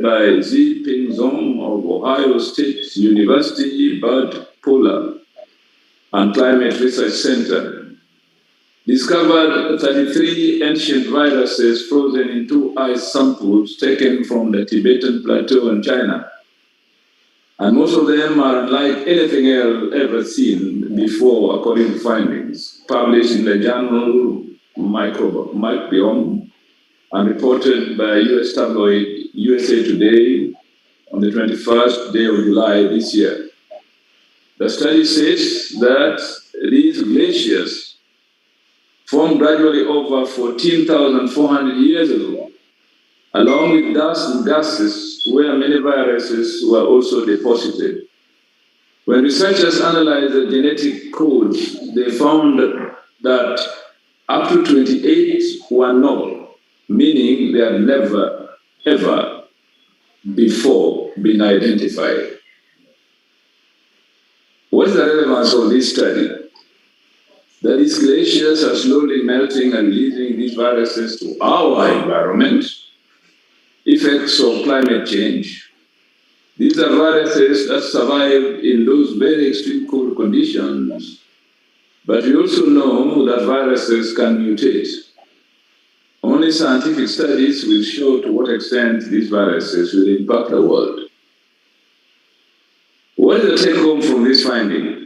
by Ziping Zong of Ohio State University Bird Polar and Climate Research Center, discovered 33 ancient viruses frozen in 2 ice samples taken from the Tibetan Plateau in China. And most of them are unlike anything else ever seen before, according to findings published in the journal Microbiome and reported by US tabloid USA Today on the 21st day of July this year. The study says that these glaciers formed gradually over 14,400 years ago, along with dust and gases where many viruses were also deposited. When researchers analyzed the genetic codes, they found that up to 28 were null, meaning they had never, ever before been identified. What is the relevance of this study? That these glaciers are slowly melting and releasing these viruses to our environment, effects of climate change. These are viruses that survive in those very extreme cold conditions, but we also know that viruses can mutate. Only scientific studies will show to what extent these viruses will impact the world. What is the take-home from this finding?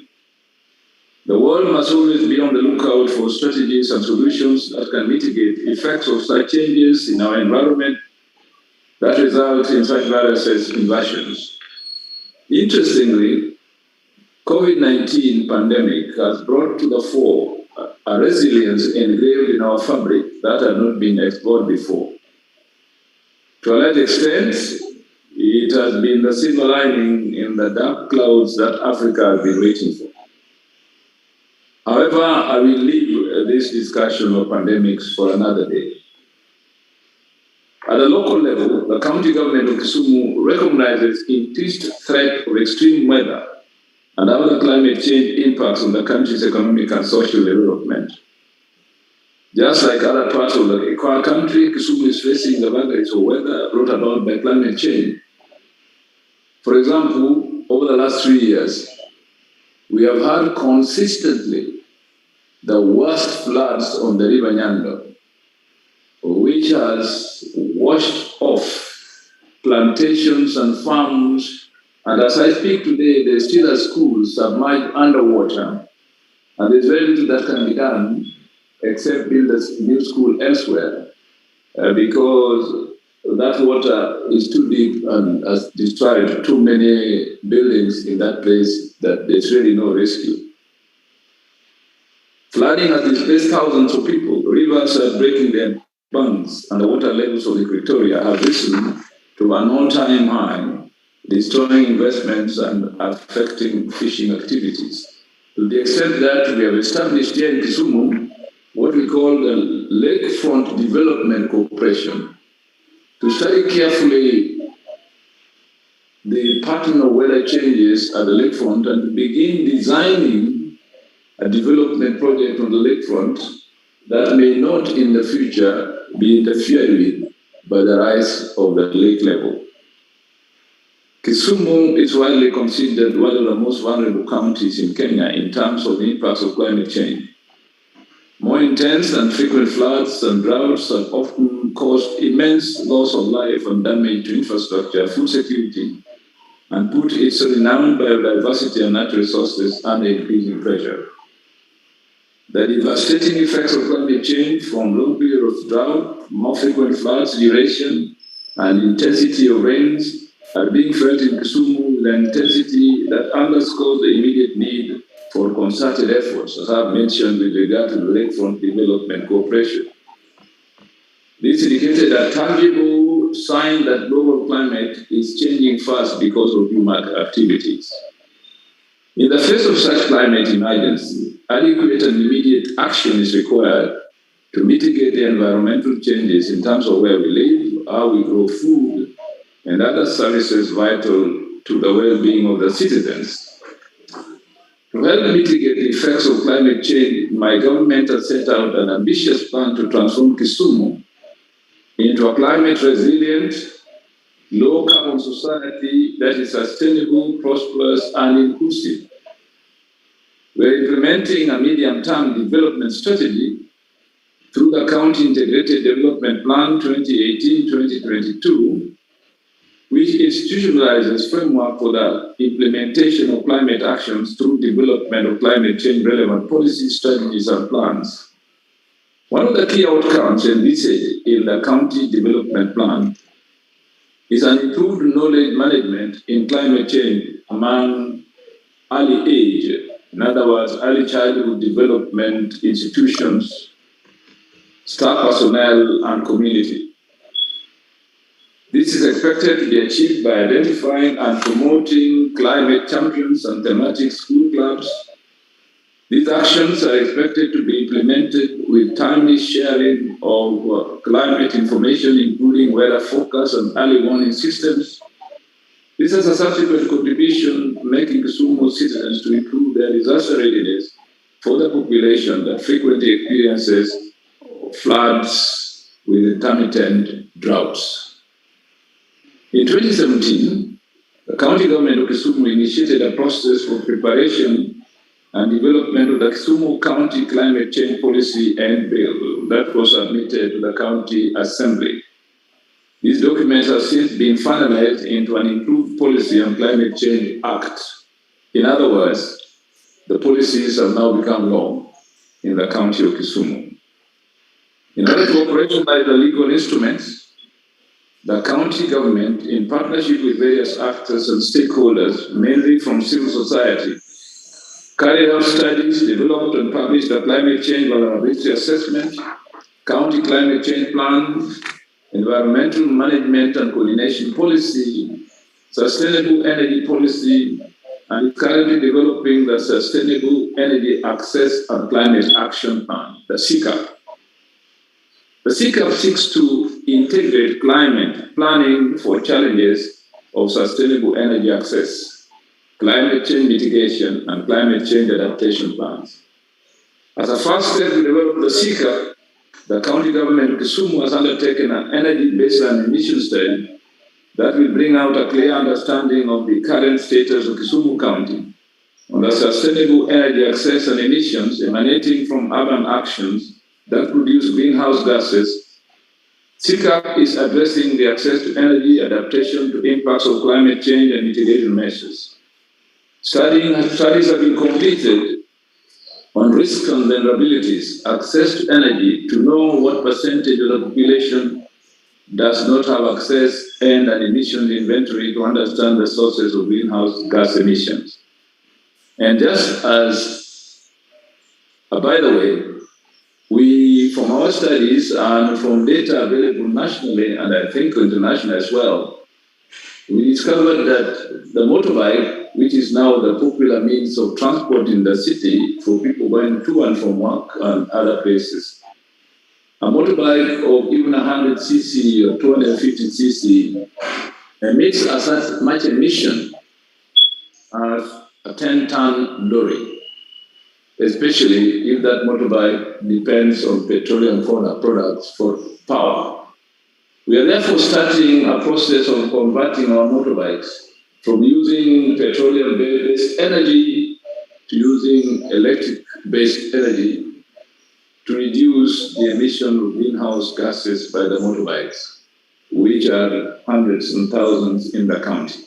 The world must always be on the lookout for strategies and solutions that can mitigate effects of such changes in our environment that result in such viruses invasions. Interestingly, COVID-19 pandemic has brought to the fore a resilience engraved in our fabric that had not been explored before. To a large extent, it has been the silver lining in the dark clouds that Africa has been waiting for. However, I will leave this discussion of pandemics for another day. At a local level, the county government of Kisumu recognizes increased threat of extreme weather and other climate change impacts on the country's economic and social development. Just like other parts of the country, Kisumu is facing the vagaries of weather brought about by climate change. For example, over the last 3 years, we have had consistently the worst floods on the River Nyando, which has washed off plantations and farms. And as I speak today, there's still a school submerged underwater, and there's very little that can be done except build a new school elsewhere, because that water is too deep and has destroyed too many buildings in that place that there's really no rescue. Flooding has displaced thousands of people. Rivers are breaking their banks, and the water levels of Lake Victoria have risen to an all-time high, destroying investments and affecting fishing activities. To the extent that we have established here in Kisumu what we call the Lakefront Development Corporation, to study carefully the pattern of weather changes at the lakefront and to begin designing a development project on the lakefront that may not in the future be interfered with by the rise of the lake level. Kisumu is widely considered one of the most vulnerable counties in Kenya in terms of the impacts of climate change. More intense and frequent floods and droughts have often caused immense loss of life and damage to infrastructure, food security, and put its renowned biodiversity and natural resources under increasing pressure. The devastating effects of climate change, from long periods of drought, more frequent floods, duration, and intensity of rains, are being felt in Kisumu with an intensity that underscores the immediate need for concerted efforts, as I've mentioned with regard to the Lakefront Development Corporation. This indicated a tangible sign that global climate is changing fast because of human activities. In the face of such climate emergency, adequate and immediate action is required to mitigate the environmental changes in terms of where we live, how we grow food, and other services vital to the well-being of the citizens. To help mitigate the effects of climate change, my government has set out an ambitious plan to transform Kisumu into a climate-resilient, low-carbon society that is sustainable, prosperous, and inclusive. We're implementing a medium-term development strategy through the County Integrated Development Plan 2018-2022, which institutionalizes framework for the implementation of climate actions through development of climate change-relevant policy strategies and plans. One of the key outcomes envisaged in the County Development Plan is an improved knowledge management in climate change among early age, in other words, early childhood development institutions, staff personnel, and community. This is expected to be achieved by identifying and promoting climate champions and thematic school clubs. These actions are expected to be implemented with timely sharing of climate information, including weather forecasts and early warning systems. This has a subsequent contribution, making Kisumu citizens to improve their disaster readiness for the population that frequently experiences floods with intermittent droughts. In 2017, the county government of Kisumu initiated a process for preparation and development of the Kisumu County Climate Change Policy and Bill that was submitted to the County Assembly. These documents have since been finalized into an improved Policy on Climate Change Act. In other words, the policies have now become law in the County of Kisumu. In order to operationalize the legal instruments, the county government, in partnership with various actors and stakeholders, mainly from civil society, carried out studies, developed and published a climate change vulnerability assessment, county climate change plan, environmental management and coordination policy, sustainable energy policy, and is currently developing the Sustainable Energy Access and Climate Action Plan, the SICAP. The SICAP seeks to integrate climate planning for challenges of sustainable energy access, climate change mitigation, and climate change adaptation plans. As a first step to develop the SICAP, the county government of Kisumu has undertaken an energy baseline emission study that will bring out a clear understanding of the current status of Kisumu County on the sustainable energy access and emissions emanating from urban actions that produce greenhouse gases. SICAP is addressing the access to energy, adaptation to impacts of climate change, and mitigation measures. Studies have been completed on risks and vulnerabilities, access to energy, to know what percentage of the population does not have access, and an emissions inventory to understand the sources of greenhouse gas emissions. And just as, by the way, we, from our studies and from data available nationally, and I think internationally as well, we discovered that the motorbike, which is now the popular means of transport in the city for people going to and from work and other places, a motorbike of even 100cc or 250cc emits as much emission as a 10-ton lorry, especially if that motorbike depends on petroleum products for power. We are therefore starting a process of converting our motorbikes from using petroleum-based energy to using electric-based energy to reduce the emission of greenhouse gases by the motorbikes, which are hundreds and thousands in the county.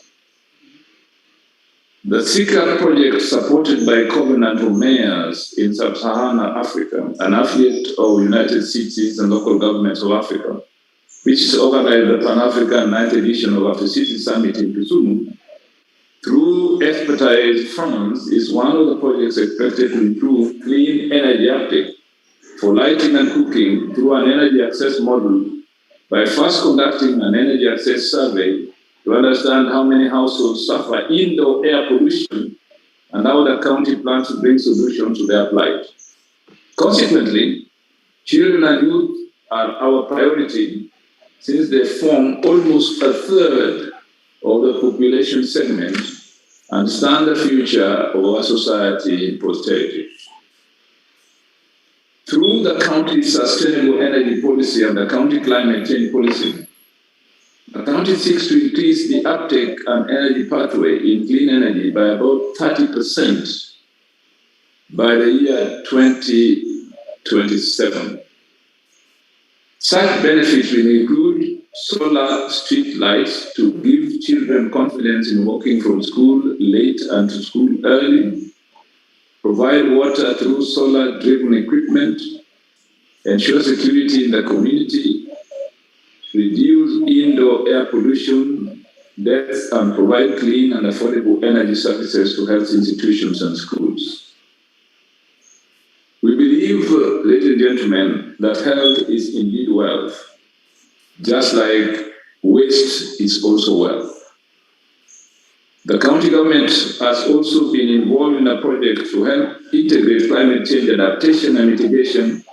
The SICAP project, supported by Covenant of Mayors in Sub-Saharan Africa, an affiliate of United Cities and Local Governments of Africa, which is organized the Pan-African 9th edition of Afro-City Summit in Kisumu, through expertise funds, is one of the projects expected to improve clean energy uptake for lighting and cooking through an energy access model by first conducting an energy access survey to understand how many households suffer indoor air pollution and how the county plans to bring solutions to their plight. Consequently, children and youth are our priority since they form almost a third of the population segment and stand the future of our society in posterity. Through the county sustainable energy policy and the county climate change policy, the county county seeks to increase the uptake and energy pathway in clean energy by about 30% by the year 2027. Such benefits will include solar street lights to give children confidence in walking from school late and to school early, provide water through solar-driven equipment, ensure security in the community, reduce indoor air pollution, deaths, and provide clean and affordable energy services to health institutions and schools. We believe, ladies and gentlemen, that health is indeed wealth, just like waste is also wealth. The county government has also been involved in a project to help integrate climate change adaptation and mitigation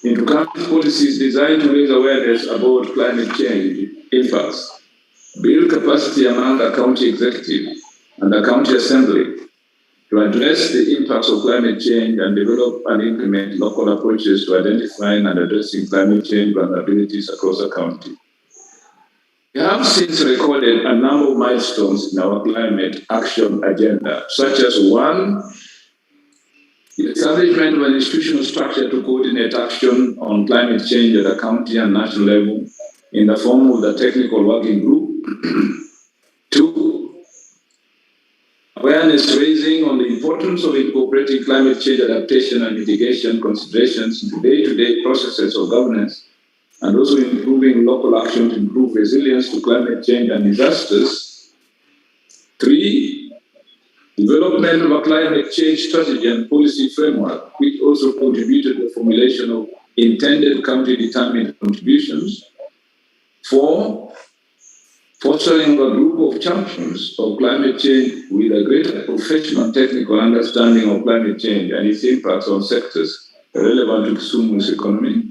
into county policies designed to raise awareness about climate change impacts, build capacity among the county executive and the county assembly to address the impacts of climate change and develop and implement local approaches to identifying and addressing climate change vulnerabilities across the county. We have since recorded a number of milestones in our climate action agenda, such as 1, the establishment of an institutional structure to coordinate action on climate change at a county and national level in the form of the technical working group. 2, awareness raising on the importance of incorporating climate change adaptation and mitigation considerations into day-to-day processes of governance, and also improving local action to improve resilience to climate change and disasters. 3, development of a climate change strategy and policy framework, which also contributed to the formulation of intended county-determined contributions. 4, fostering a group of champions of climate change with a greater professional and technical understanding of climate change and its impacts on sectors relevant to Kisumu's economy.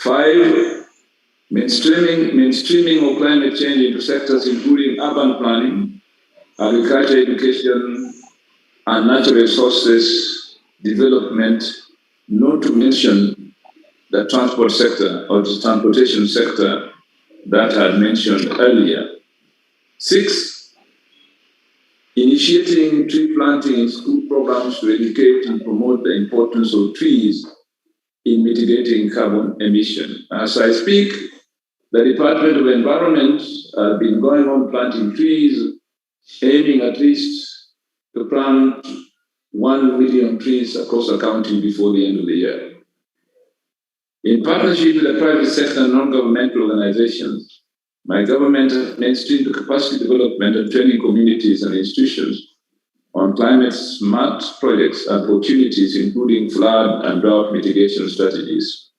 5, mainstreaming of climate change into sectors including urban planning, agriculture, education, and natural resources development, not to mention the transport sector or the transportation sector that I had mentioned earlier. 6, initiating tree planting in school programs to educate and promote the importance of trees in mitigating carbon emission. As I speak, the Department of Environment has been going on planting trees, aiming at least to plant 1 million trees across the county before the end of the year. In partnership with the private sector and non-governmental organizations, my government has mainstreamed the capacity development and training communities and institutions on climate-smart projects and opportunities, including flood and drought mitigation strategies.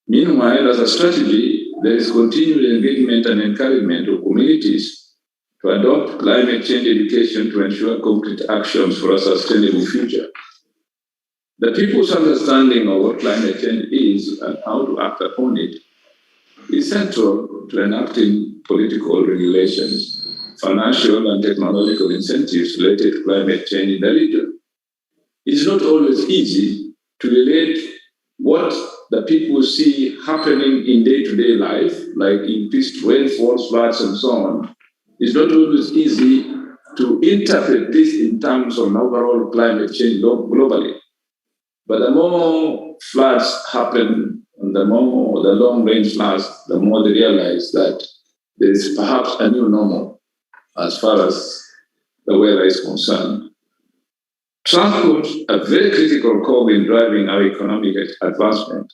Meanwhile, as a strategy, there is continued engagement and encouragement of communities to adopt climate change education to ensure concrete actions for a sustainable future. The people's understanding of what climate change is and how to act upon it is central to enacting political regulations, financial and technological incentives related to climate change in the region. It's not always easy to relate what the people see happening in day-to-day life, like increased rainfalls, floods, and so on. It's not always easy to interpret this in terms of overall climate change globally. But the more floods happen, and the more the long rains last, the more they realize that there is perhaps a new normal as far as the weather is concerned. Transport, a very critical cog in driving our economic advancement,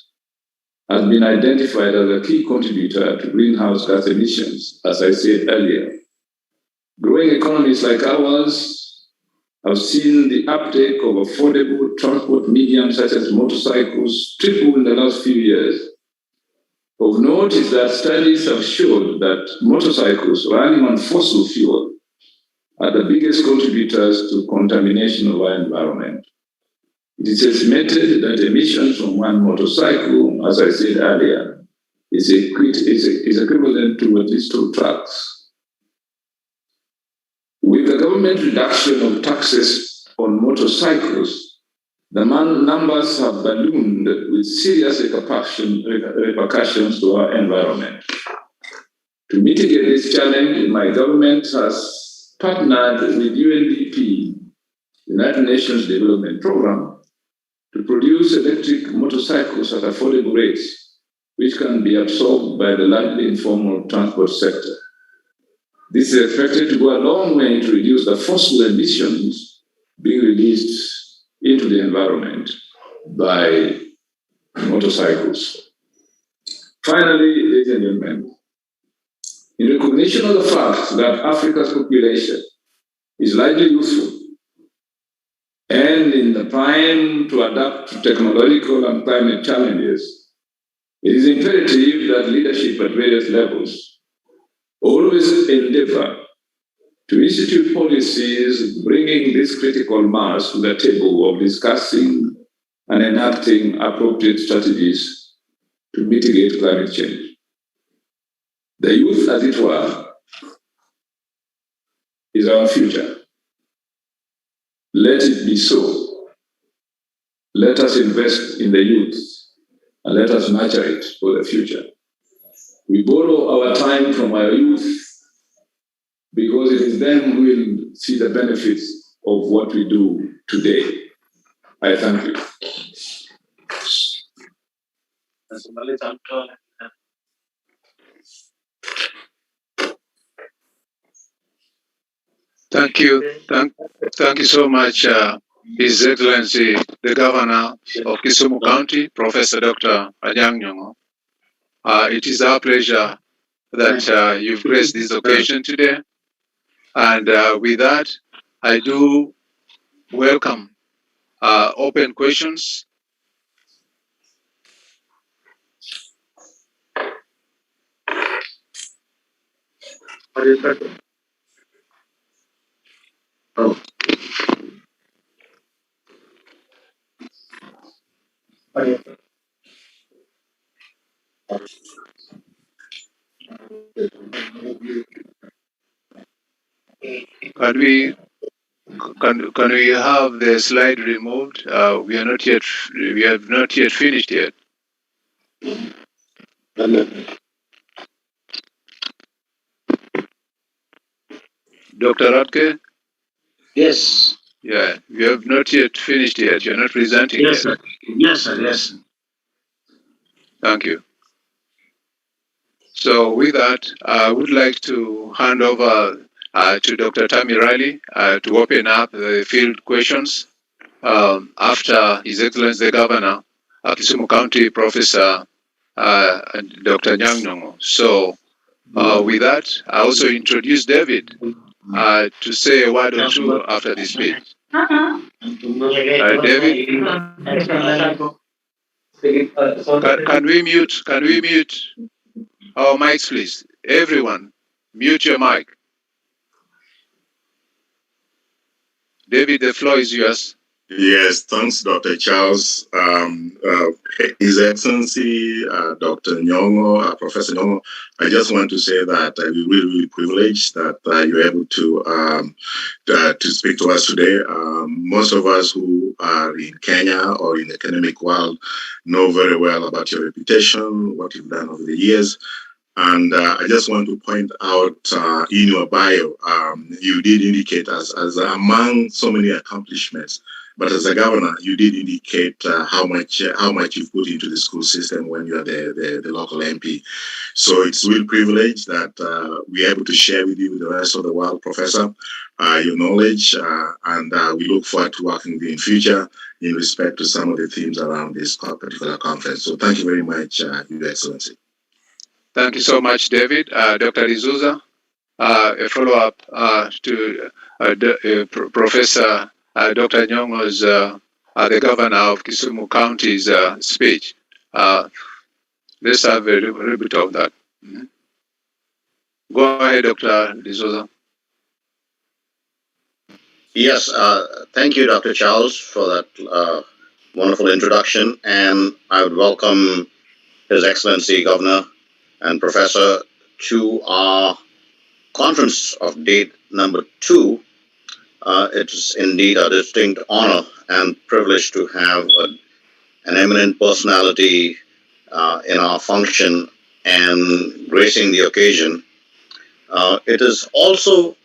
has been identified as a key contributor to greenhouse gas emissions, as I said earlier. Growing economies like ours have seen the uptake of affordable transport mediums such as motorcycles triple in the last few years. Of note is that studies have shown that motorcycles running on fossil fuel are the biggest contributors to contamination of our environment. It is estimated that emissions from one motorcycle, as I said earlier, is equivalent to at least 2 trucks. With the government reduction of taxes on motorcycles, the numbers have ballooned with serious repercussions to our environment. To mitigate this challenge, my government has partnered with UNDP, United Nations Development Programme, to produce electric motorcycles at affordable rates, which can be absorbed by the largely informal transport sector. This is expected to go a long way to reduce the fossil emissions being released into the environment by motorcycles. Finally, ladies and gentlemen, in recognition of the fact that Africa's population is largely youthful and in the prime to adapt to technological and climate challenges, it is imperative that leadership at various levels always endeavor to institute policies bringing this critical mass to the table of discussing and enacting appropriate strategies to mitigate climate change. The youth, as it were, is our future. Let it be so. Let us invest in the youth and let us nurture it for the future. We borrow our time from our youth because it is them who will see the benefits of what we do today. I thank you. Thank you. Thank you so much, His Excellency, the Governor of Kisumu County, Professor Dr. Anyang. It is our pleasure that you've graced this occasion today. And with that, I do welcome open questions. Can we have the slide removed? We have not yet finished yet. Dr. Radke? Yes. Yeah, you have not yet finished yet. You're not presenting Yes, yet. sir. Yes, sir. Yes. Thank you. So with that, I would like to hand over to Dr. Tammy Riley to open up the field questions after His Excellency the Governor, Kisumu County Professor Dr. Dhuong'o. So with that, I also introduce David to say a word or two after this speech. David, can we mute our mics, please? Everyone, mute your mic. David, the floor is yours. Yes, thanks, Dr. Charles. His Excellency, Dr. Dhuong'o, Professor Dhuong'o, I just want to say that we're really privileged that you're able to speak to us today. Most of us who are in Kenya or in the academic world know very well about your reputation, what you've done over the years. And I just want to point out in your bio, you did indicate as among so many accomplishments, but as a governor, you did indicate how much you've put into the school system when you are the local MP. So it's a real privilege that we're able to share with you, with the rest of the world, Professor, your knowledge, and we look forward to working with you in future in respect to some of the themes around this particular conference. So thank you very much, Your Excellency. Thank you so much, David. Dr. D'Souza, a follow-up to Professor Dr. Dhuong'o's, the governor of Kisumu County's speech. Let's have a little bit of that. Mm-hmm. Go ahead, Dr. D'Souza. Yes, thank you, Dr. Charles, for that wonderful introduction. And I would welcome His Excellency Governor and Professor to our conference of date number 2. It's indeed a distinct honor and privilege to have an eminent personality in our function and gracing the occasion. It is also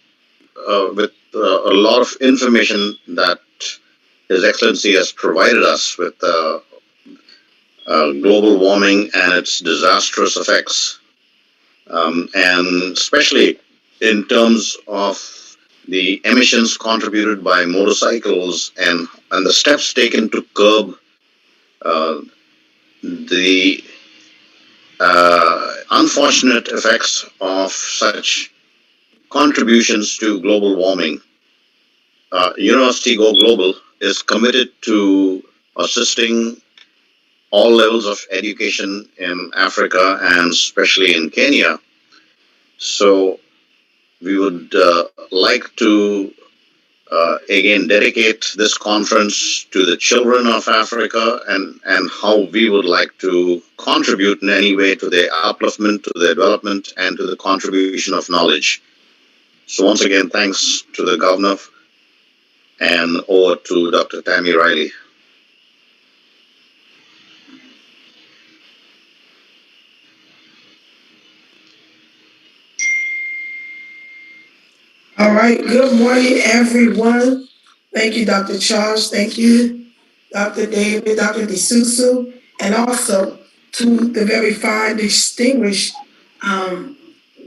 with a lot of information that His Excellency has provided us with global warming and its disastrous effects, and especially in terms of the emissions contributed by motorcycles and the steps taken to curb uh, the unfortunate effects of such contributions to global warming. University Go Global is committed to assisting all levels of education in Africa and especially in Kenya. So we would like to again dedicate this conference to the children of Africa and how we would like to contribute in any way to their upliftment, to their development, and to the contribution of knowledge. So once again, thanks to the governor and over to Dr. Tammy Riley. All right, good morning, everyone. Thank you, Dr. Charles. Thank you, Dr. David, Dr. D'Souza, and also to the very fine, distinguished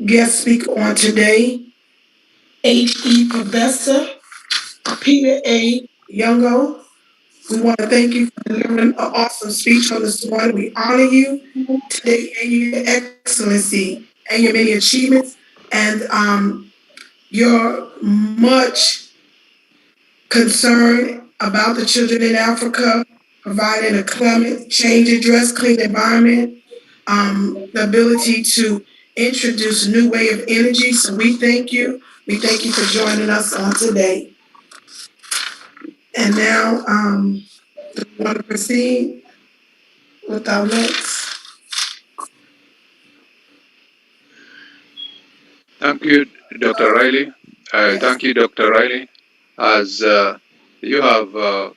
guest speaker on today, H.E. Professor Peter A. Youngo. We want to thank you for delivering an awesome speech on this morning. We honor you today and your excellency and your many achievements and your much concern about the children in Africa, providing a climate change address, clean environment, the ability to introduce a new way of energy. So we thank you. We thank you for joining us on today. And now, we want to proceed with our next. Thank you, Dr. Riley. Thank you, Dr. Riley. As you have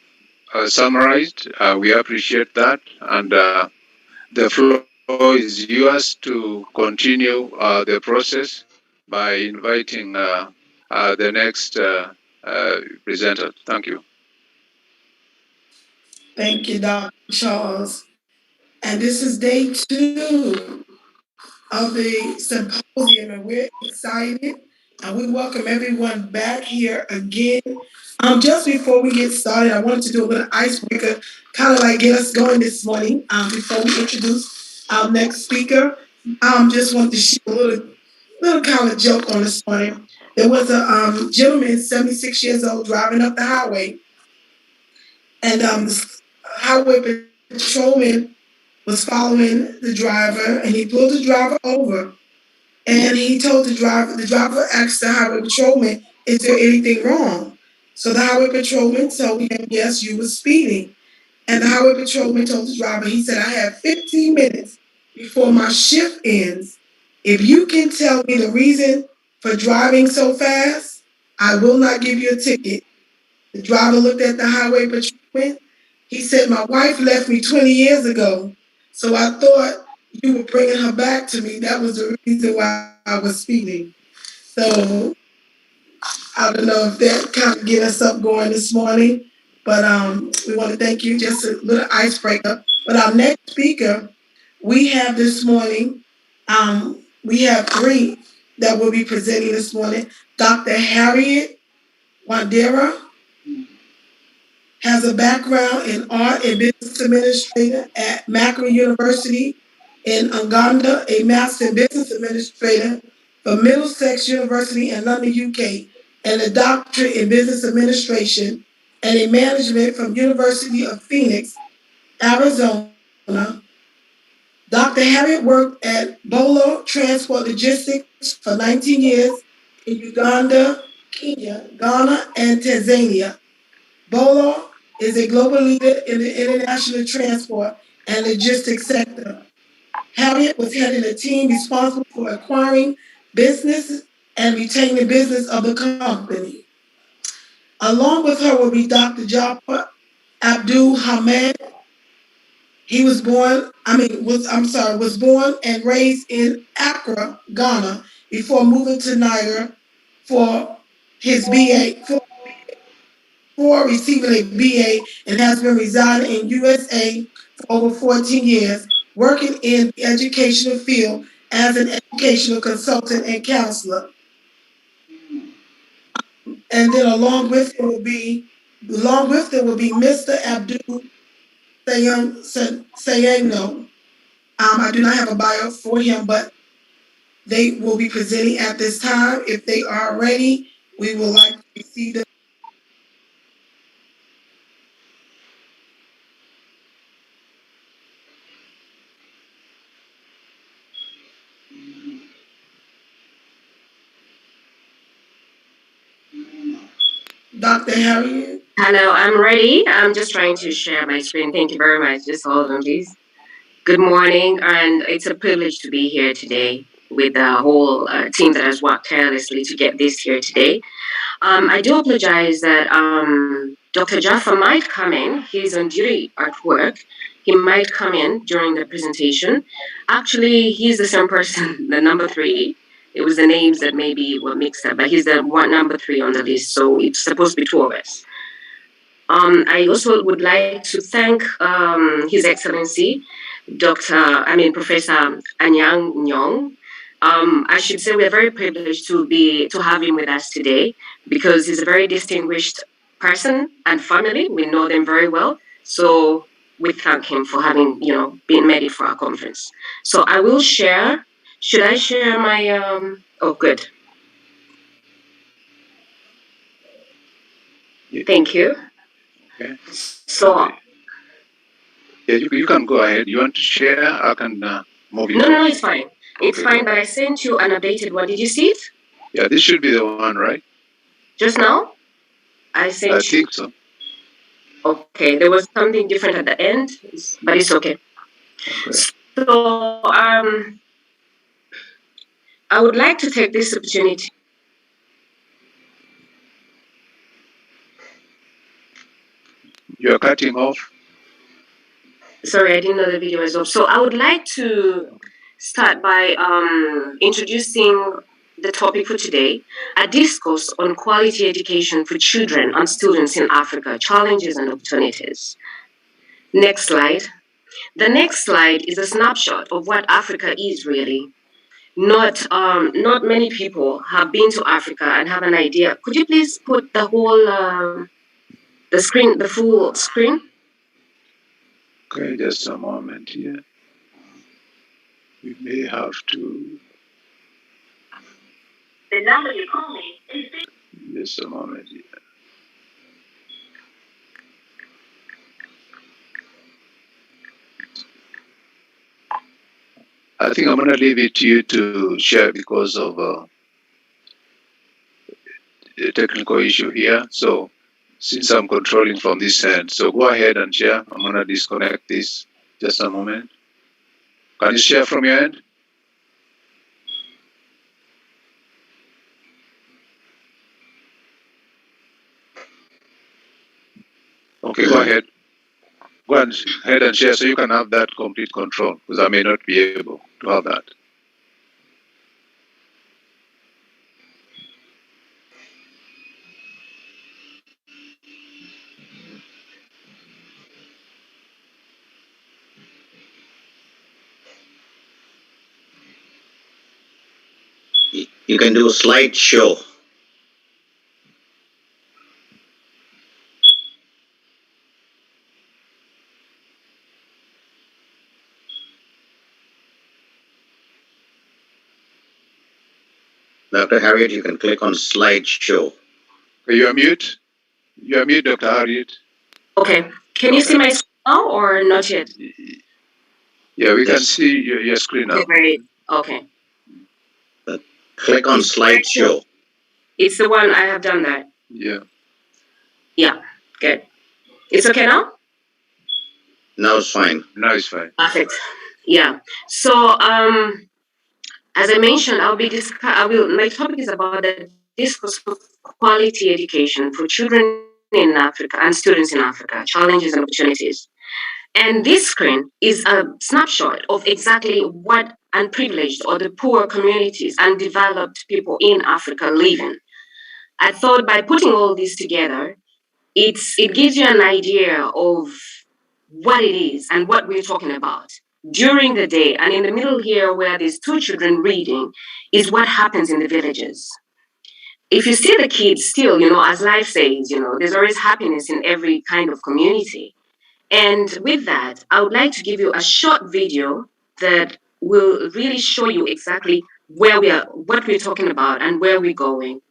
summarized, we appreciate that. And the floor is yours to continue the process by inviting the next presenter. Thank you. Thank you, Dr. Charles. And this is day 2 of the symposium, and we're excited. And we welcome everyone back here again. Just before we get started, I wanted to do a little icebreaker, kind of like get us going this morning. Before we introduce our next speaker, just wanted to share a little kind of joke on this morning. There was a gentleman, 76 years old, driving up the highway, and the highway patrolman was following the driver, and he pulled the driver over. And he told the driver asked the highway patrolman, "Is there anything wrong?" So the highway patrolman told him, "Yes, you were speeding." And the highway patrolman told the driver, he said, "I have 15 minutes before my shift ends. If you can tell me the reason for driving so fast, I will not give you a ticket." The driver looked at the highway patrolman. He said, "My wife left me 20 years ago, so I thought you were bringing her back to me. That was the reason why I was speeding." So I don't know if that kind of get us up going this morning, but we want to thank you. Just a little icebreaker. But our next speaker we have this morning, we have 3 that will be presenting this morning. Dr. Harriet Wanderer has a background in art and business administrator at Macquarie University in Uganda, a master in business administrator from Middlesex University in London, UK, and a doctorate in business administration and in management from University of Phoenix, Arizona. Dr. Harriet worked at Bolo Transport Logistics for 19 years in Uganda, Kenya, Ghana, and Tanzania. Bolo is a global leader in the international transport and logistics sector. Harriet was heading a team responsible for acquiring business and retaining business of the company. Along with her will be Dr. Jaaphar Abdul Hamid. He was born and raised in Accra, Ghana, before moving to Niger for his BA, for receiving a BA, and has been residing in USA for over 14 years, working in the educational field as an educational consultant and counselor. And then along with it will be Mr. Abdul Sayano. I do not have a bio for him, but they will be presenting at this time. If they are ready, we would like to receive them. Dr. Harriet. Hello, I'm ready. I'm just trying to share my screen. Thank you very much. Just hold on, please. Good morning, and it's a privilege to be here today with the whole team that has worked tirelessly to get this here today. I do apologize that Dr. Jaaphar might come in. He's on duty at work. He might come in during the presentation. Actually, he's the same person, the number 3. It was the names that maybe were mixed up, but he's the number 3 on the list, so it's supposed to be 2 of us. I also would like to thank His Excellency, Professor Anyang. I should say we're very privileged to have him with us today because he's a very distinguished person and family. We know them very well. So we thank him for having, been ready for our conference. So I will share. Should I share my, oh, good. Thank you. Okay. So. Yeah, you can go ahead. You want to share? I can move it. No, it's fine. It's fine, but I sent you an updated one. Did you see it? Yeah, this should be the one, right? Just now? I think so. Okay, there was something different at the end, but it's okay. So, I would like to take this opportunity. You're cutting off. Sorry, I didn't know the video was off. So I would like to start by introducing the topic for today, a discourse on quality education for children and students in Africa, challenges and opportunities. Next slide. The next slide is a snapshot of what Africa is really. Not many people have been to Africa and have an idea. Could you please put the whole, the full screen? Okay, just a moment here. We may have to. The number you call me is. Just a moment here. I think I'm going to leave it to you to share because of the technical issue here. So since I'm controlling from this end, so go ahead and share. I'm going to disconnect this. Just a moment. Can you share from your end? Okay, go ahead. Go ahead and share so you can have that complete control because I may not be able to have that. You can do a slideshow. Dr. Harriet, you can click on slideshow. You're mute. You're mute, Dr. Harriet. Okay. Can you see my screen now or not yet? Yeah, we can see your screen now. Okay. Click on slideshow. It's the one I have done that. Yeah. Yeah, good. It's okay now? Now it's fine. Now it's fine. Perfect. Yeah. So, as I mentioned, my topic is about the discourse of quality education for children in Africa and students in Africa, challenges and opportunities. And this screen is a snapshot of exactly what unprivileged or the poor communities, undeveloped people in Africa living. I thought by putting all this together, it gives you an idea of what it is and what we're talking about during the day. And in the middle here, where there's two children reading, is what happens in the villages. If you see the kids still, as life says, there's always happiness in every kind of community. And with that, I would like to give you a short video that will really show you exactly where we are, what we're talking about, and where we're going.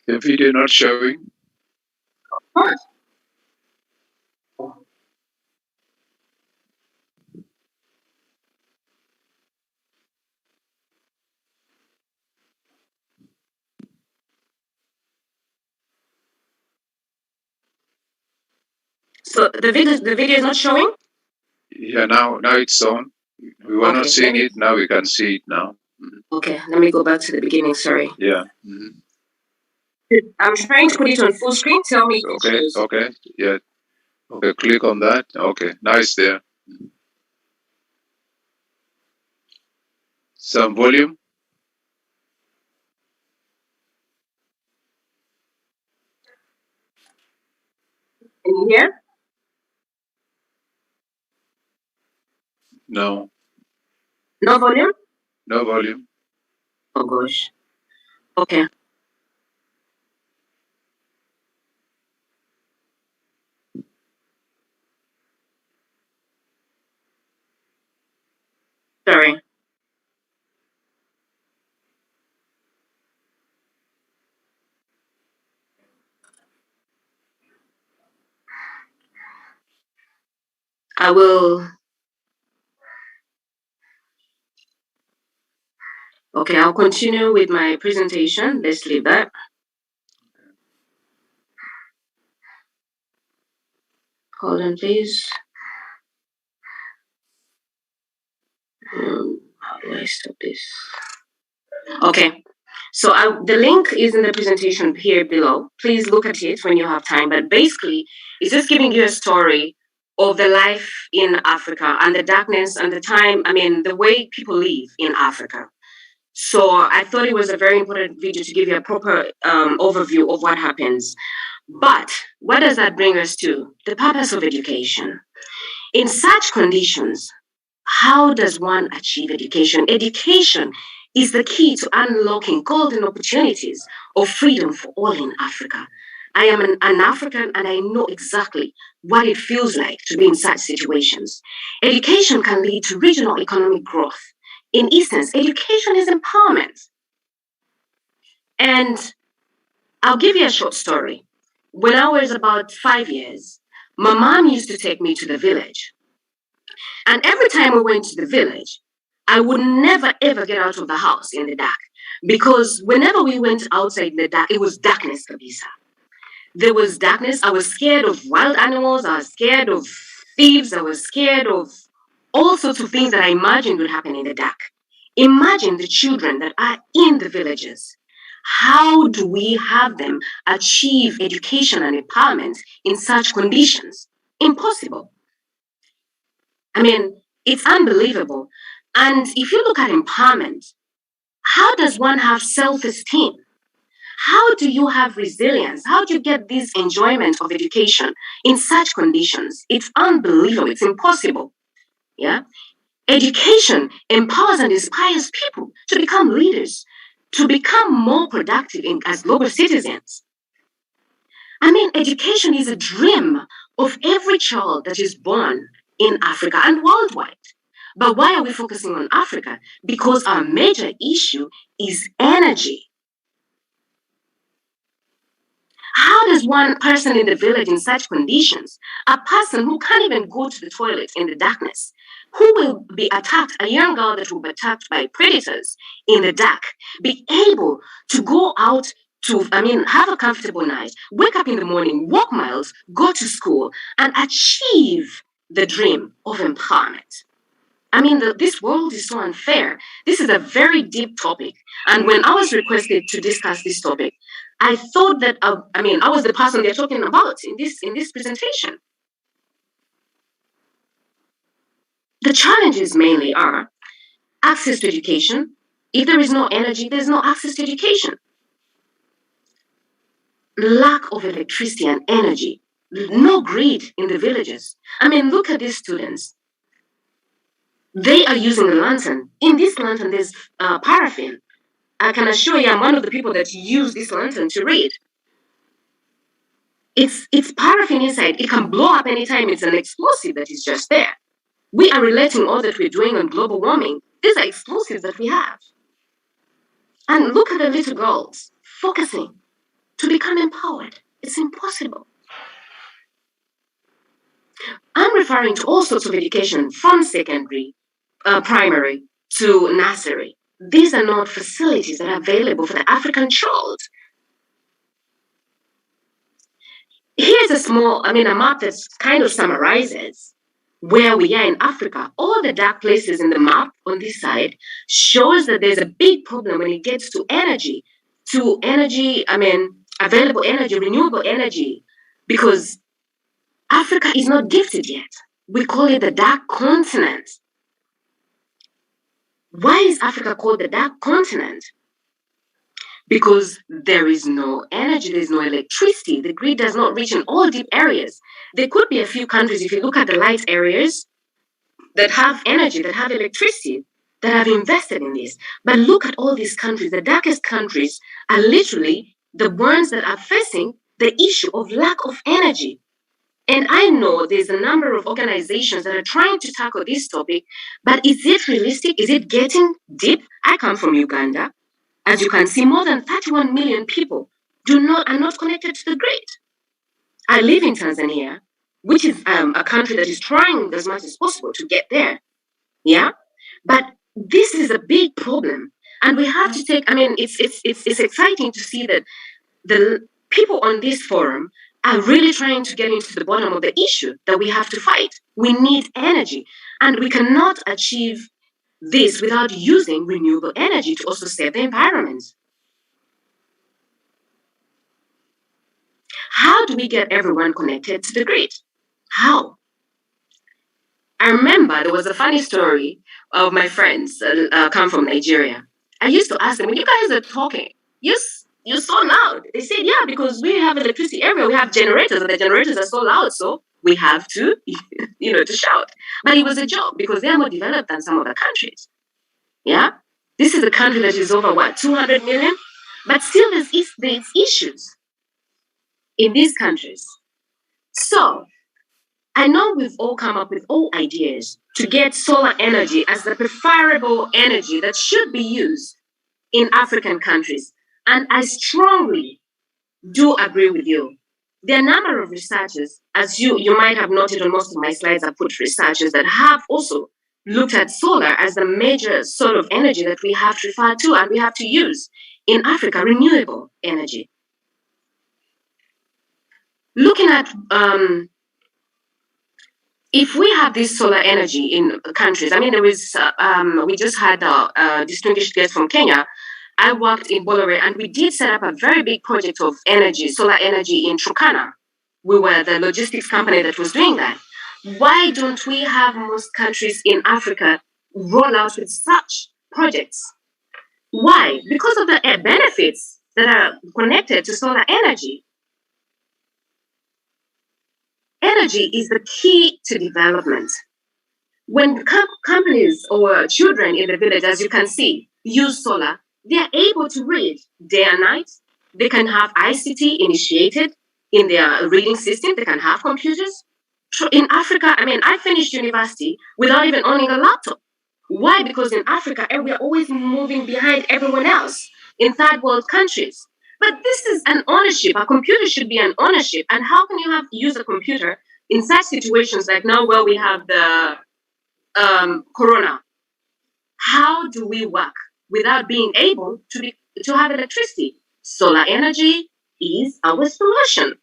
The video not showing. So the video is not showing? Yeah, now it's on. We were not seeing it. Now we can see it now. Okay, let me go back to the beginning. Sorry. Yeah. I'm trying to put it on full screen. Tell me. Okay. Yeah. Okay. Click on that. Okay. Now it's there. Some volume. Can you hear? No. No volume? No volume. Oh gosh. Okay. Sorry. I will. Okay, I'll continue with my presentation. Let's leave that. Hold on, please. How do I stop this? Okay. So the link is in the presentation here below. Please look at it when you have time. But basically, it's just giving you a story of the life in Africa and the darkness and the time, the way people live in Africa. So I thought it was a very important video to give you a proper overview of what happens. But what does that bring us to? The purpose of education. In such conditions, how does one achieve education? Education is the key to unlocking golden opportunities of freedom for all in Africa. I am an African and I know exactly what it feels like to be in such situations. Education can lead to regional economic growth. In essence, education is empowerment. And I'll give you a short story. When I was about 5 years, my mom used to take me to the village. And every time we went to the village, I would never ever get out of the house in the dark. Because whenever we went outside in the dark, it was darkness, Kabisa. There was darkness. I was scared of wild animals. I was scared of thieves. I was scared of all sorts of things that I imagined would happen in the dark. Imagine the children that are in the villages. How do we have them achieve education and empowerment in such conditions? Impossible. It's unbelievable. And if you look at empowerment, how does one have self-esteem? How do you have resilience? How do you get this enjoyment of education in such conditions? It's unbelievable. It's impossible. Yeah. Education empowers and inspires people to become leaders. to become more productive as global citizens. I mean, education is a dream of every child that is born in Africa and worldwide. But why are we focusing on Africa? Because our major issue is energy. How does one person in the village in such conditions, a person who can't even go to the toilet in the darkness, who will be attacked, a young girl that will be attacked by predators in the dark, be able to go out to, have a comfortable night, wake up in the morning, walk miles, go to school, and achieve the dream of empowerment? I mean, this world is so unfair. This is a very deep topic. And when I was requested to discuss this topic, I thought that, I was the person they're talking about in this presentation. The challenges mainly are access to education. If there is no energy, there's no access to education. Lack of electricity and energy. No grid in the villages. I mean, look at these students. They are using a lantern. In this lantern, there's paraffin. I can assure you I'm one of the people that use this lantern to read. It's paraffin inside. It can blow up anytime. It's an explosive that is just there. We are relating all that we're doing on global warming. These are explosives that we have. And look at the little girls focusing to become empowered. It's impossible. I'm referring to all sorts of education from secondary, primary to nursery. These are not facilities that are available for the African child. Here's a map that kind of summarizes where we are in Africa. All the dark places in the map on this side shows that there's a big problem when it gets to energy, available energy, renewable energy, because Africa is not gifted yet. We call it the dark continent. Why is Africa called the dark continent? Because there is no energy, there's no electricity. The grid does not reach in all deep areas. There could be a few countries, if you look at the light areas, that have energy, that have electricity, that have invested in this. But look at all these countries. The darkest countries are literally the ones that are facing the issue of lack of energy. And I know there's a number of organizations that are trying to tackle this topic, but is it realistic? Is it getting deep? I come from Uganda. As you can see, more than 31 million people are not connected to the grid. I live in Tanzania, which is a country that is trying as much as possible to get there. Yeah, but this is a big problem, and we have to take. It's exciting to see that the people on this forum are really trying to get into the bottom of the issue that we have to fight. We need energy, and we cannot achieve this without using renewable energy to also save the environment. How do we get everyone connected to the grid? How? I remember there was a funny story of my friends come from Nigeria. I used to ask them, when you guys are talking, you're so loud. They said, yeah, because we have electricity everywhere. We have generators, and the generators are so loud, so we have to, to shout. But it was a joke because they are more developed than some other countries. Yeah? This is a country that is over, 200 million? But still there's issues in these countries. So, I know we've all come up with all ideas to get solar energy as the preferable energy that should be used in African countries. And I strongly do agree with you. There are a number of researchers, as you might have noted on most of my slides, I put researchers that have also looked at solar as the major sort of energy that we have to refer to and we have to use in Africa, renewable energy. Looking at if we have this solar energy in countries, there is, we just had a distinguished guest from Kenya. I worked in Bolore and we did set up a very big project of energy, solar energy in Turkana. We were the logistics company that was doing that. Why don't we have most countries in Africa roll out with such projects? Why? Because of the benefits that are connected to solar energy. Energy is the key to development. When companies or children in the village, as you can see, use solar, They are able to read day and night. They can have ICT initiated in their reading system. They can have computers. In Africa, I finished university without even owning a laptop. Why? Because in Africa, we are always moving behind everyone else in third world countries. But this is an ownership. A computer should be an ownership. And how can you use a computer in such situations like now where we have the corona? How do we work without being able to have electricity? Solar energy is our solution.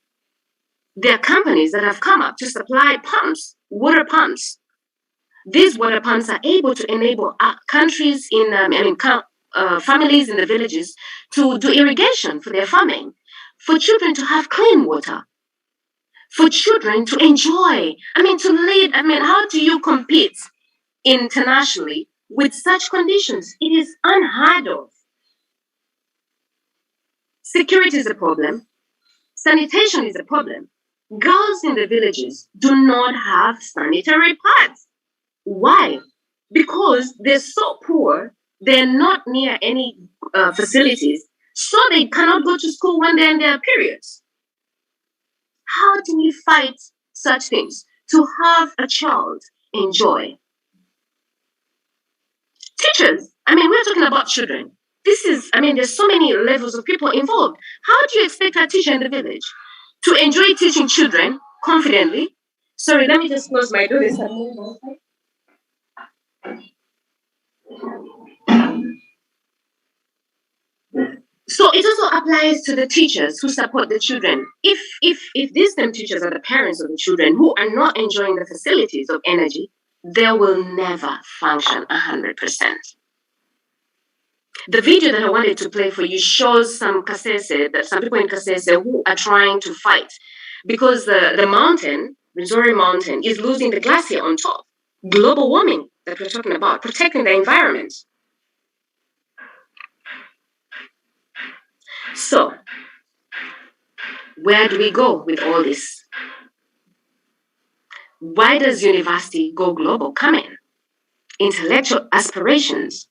There are companies that have come up to supply pumps, water pumps. These water pumps are able to enable countries families in the villages to do irrigation for their farming, for children to have clean water, for children to enjoy. To lead. How do you compete internationally with such conditions? It is unheard of. Security is a problem. Sanitation is a problem. Girls in the villages do not have sanitary pads. Why? Because they're so poor, they're not near any facilities, so they cannot go to school when they're in their periods. How do we fight such things? To have a child enjoy. Teachers, we're talking about children. There's so many levels of people involved. How do you expect a teacher in the village to enjoy teaching children confidently? Sorry, let me just close my door. So it also applies to the teachers who support the children. If these same teachers are the parents of the children who are not enjoying the facilities of energy, they will never function 100%. The video that I wanted to play for you shows some people in Kasese who are trying to fight because the mountain, Missouri Mountain, is losing the glacier on top. Global warming that we're talking about, protecting the environment. So, where do we go with all this? Why does University Go Global come in? Intellectual aspirations,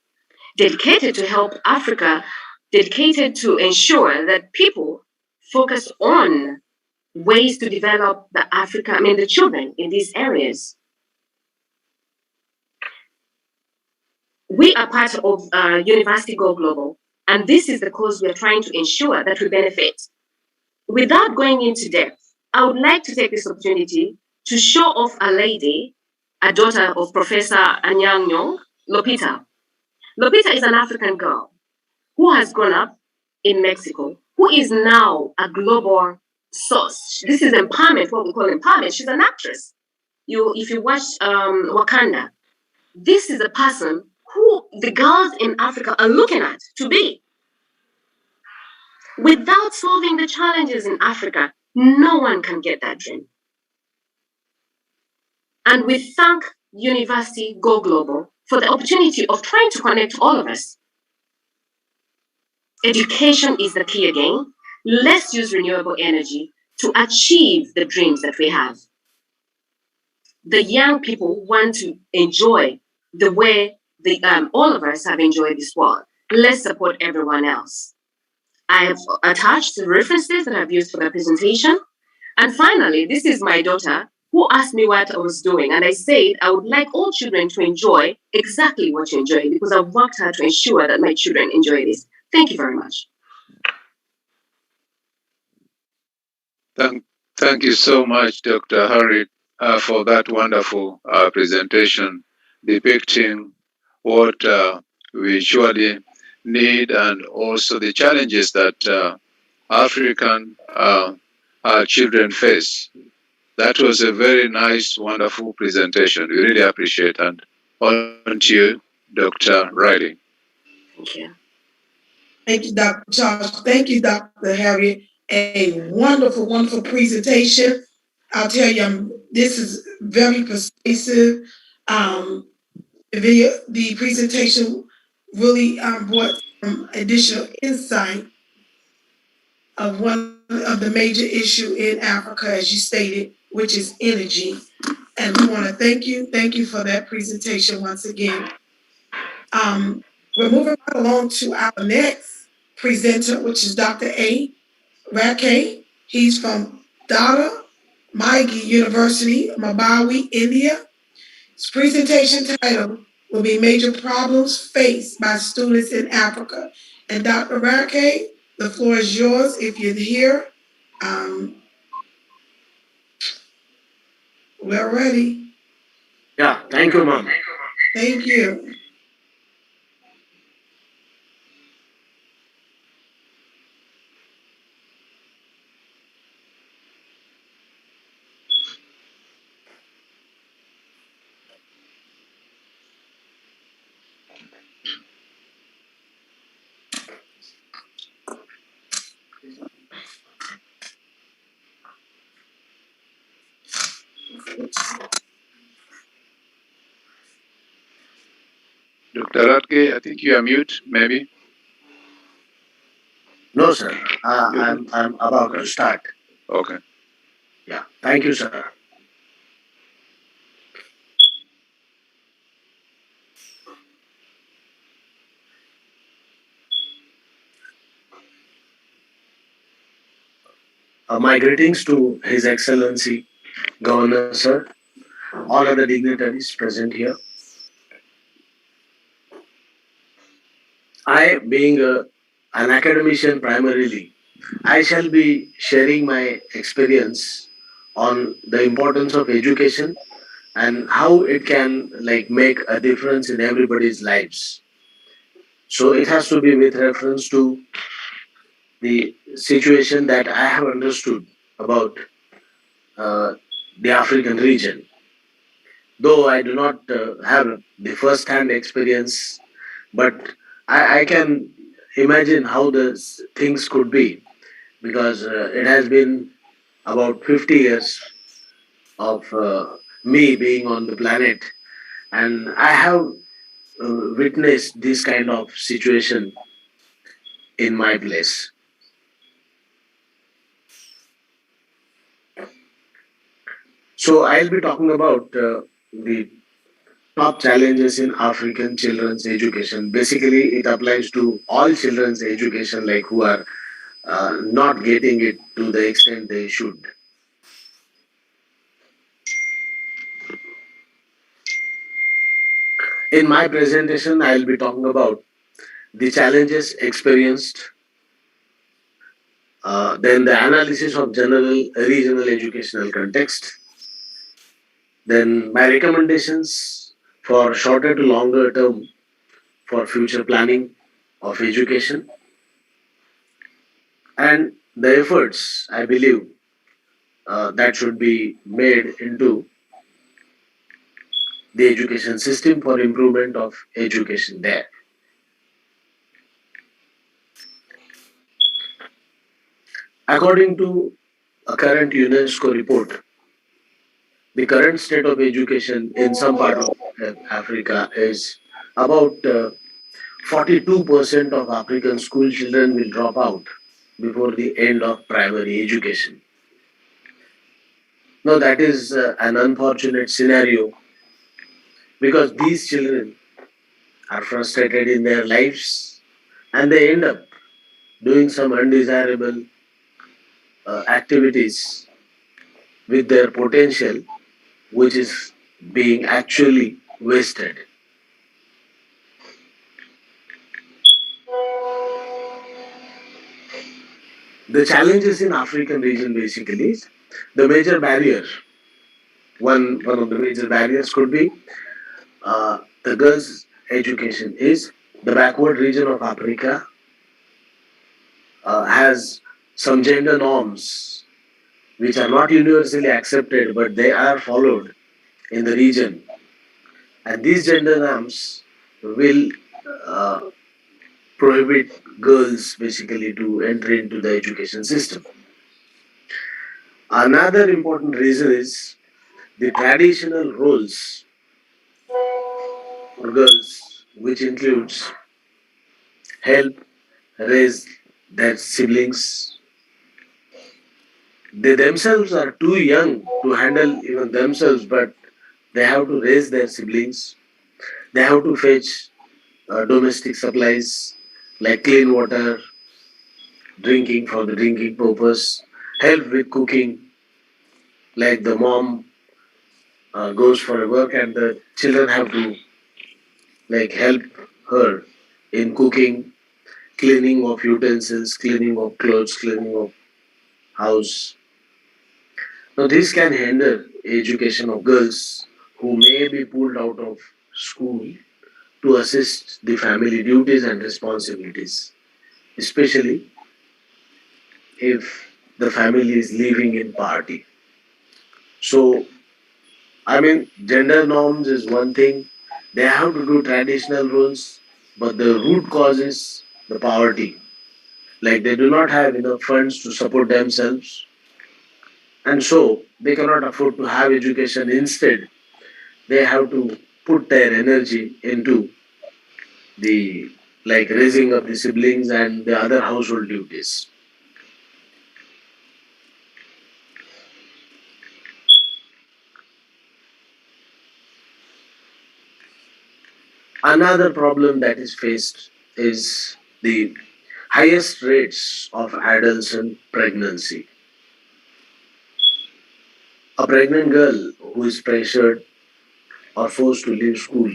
dedicated to help Africa, dedicated to ensure that people focus on ways to develop the children in these areas. We are part of University Go Global, and this is the cause we are trying to ensure that we benefit. Without going into depth, I would like to take this opportunity to show off a lady, a daughter of Professor Anyang, Lupita. Lupita is an African girl who has grown up in Mexico, who is now a global source. This is empowerment, what we call empowerment. She's an actress. If you watch Wakanda, this is a person who the girls in Africa are looking at to be. Without solving the challenges in Africa, no one can get that dream. And we thank University Go Global for the opportunity of trying to connect all of us. Education is the key again. Let's use renewable energy to achieve the dreams that we have. The young people want to enjoy the way all of us have enjoyed this world. Let's support everyone else. I have attached the references that I've used for the presentation. And finally, this is my daughter who asked me what I was doing. And I said, I would like all children to enjoy exactly what you enjoy because I've worked hard to ensure that my children enjoy this. Thank you very much. Thank you so much, Dr. Harriet, for that wonderful presentation depicting what we surely need and also the challenges that African children face. That was a very nice, wonderful presentation. We really appreciate it. And on to you, Dr. Riley. Thank you. Thank you, Dr. Charles. Thank you, Dr. Harriet. A wonderful, wonderful presentation. I'll tell you, this is very persuasive. The presentation really brought some additional insight of one of the major issue in Africa, as you stated, which is energy. And we want to thank you. Thank you for that presentation once again. We're moving right along to our next presenter, which is Dr. A. Rake. He's from Dada Maigi University, Mabawi, India. His presentation title will be Major Problems Faced by Students in Africa. And Dr. Rake, the floor is yours if you're here. Um, we're ready. Yeah, thank you, ma'am. Thank you. Dr. Radke, I think you are mute, maybe. No, sir. I'm about to start. Okay. Yeah, thank you, sir. My greetings to His Excellency Governor, sir, all other dignitaries present here. I, being an academician primarily, I shall be sharing my experience on the importance of education and how it can make a difference in everybody's lives. So it has to be with reference to the situation that I have understood about uh, the African region. Though I do not have the first hand experience, but I can imagine how the things could be because it has been about 50 years of me being on the planet, and I have witnessed this kind of situation in my place. So I'll be talking about the top challenges in African children's education. Basically, it applies to all children's education, like who are not getting it to the extent they should. In my presentation, I'll be talking about the challenges experienced, then the analysis of general regional educational context, then my recommendations for shorter to longer term for future planning of education, and the efforts I believe that should be made into the education system for improvement of education there. According to a current UNESCO report, the current state of education in some part of Africa is about 42% of African school children will drop out before the end of primary education. Now, that is an unfortunate scenario because these children are frustrated in their lives and they end up doing some undesirable activities with their potential, which is being actually wasted. The challenges in African region basically is the major barrier. One of the major barriers could be the girls' education is the backward region of Africa has some gender norms which are not universally accepted, but they are followed in the region. And these gender norms will uh, prohibit girls basically to enter into the education system. Another important reason is the traditional roles for girls, which includes help raise their siblings. They themselves are too young to handle even themselves, but they have to raise their siblings. They have to fetch domestic supplies like clean water, drinking for the drinking purpose, help with cooking, like the mom goes for a work and the children have to like help her in cooking, cleaning of utensils, cleaning of clothes, cleaning of house. Now this can hinder education of girls who may be pulled out of school to assist the family duties and responsibilities, especially if the family is living in party. So I mean, gender norms is one thing. They have to do traditional roles, but the root cause is the poverty. Like they do not have enough funds to support themselves, and so they cannot afford to have education. Instead, they have to put their energy into the like raising up the siblings and the other household duties. Another problem that is faced is the highest rates of adolescent pregnancy. A pregnant girl who is pressured or forced to leave school,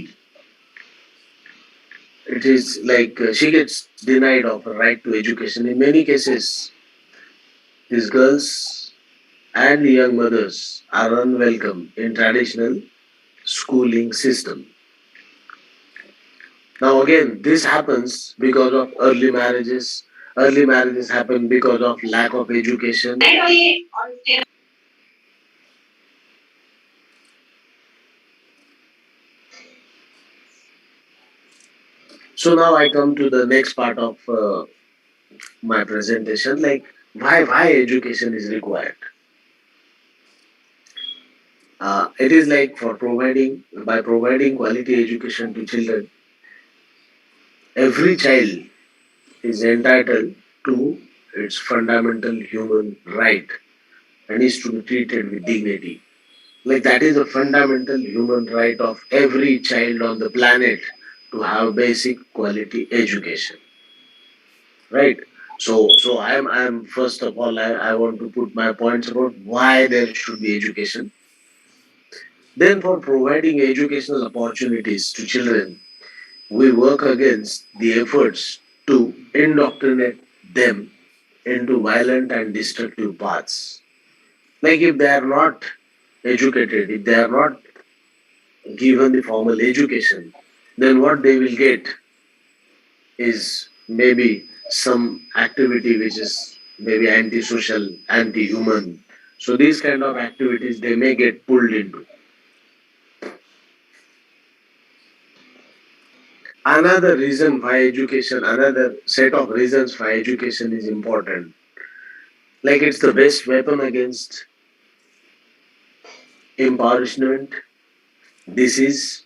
it is like she gets denied of a right to education. In many cases, these girls and young mothers are unwelcome in traditional schooling system. Now again, this happens because of early marriages. Early marriages happen because of lack of education. So now I come to the next part of my presentation, like why education is required. It is like for providing by providing quality education to children, every child is entitled to its fundamental human right and is to be treated with dignity. Like that is a fundamental human right of every child on the planet to have basic quality education. Right? So I'm first of all I want to put my points about why there should be education. Then for providing educational opportunities to children, we work against the efforts to indoctrinate them into violent and destructive paths. Like if they are not educated, if they are not given the formal education, then what they will get is maybe some activity which is maybe antisocial, anti-human. So these kind of activities they may get pulled into. Another reason why education, another set of reasons why education is important. Like it's the best weapon against impoverishment, disease,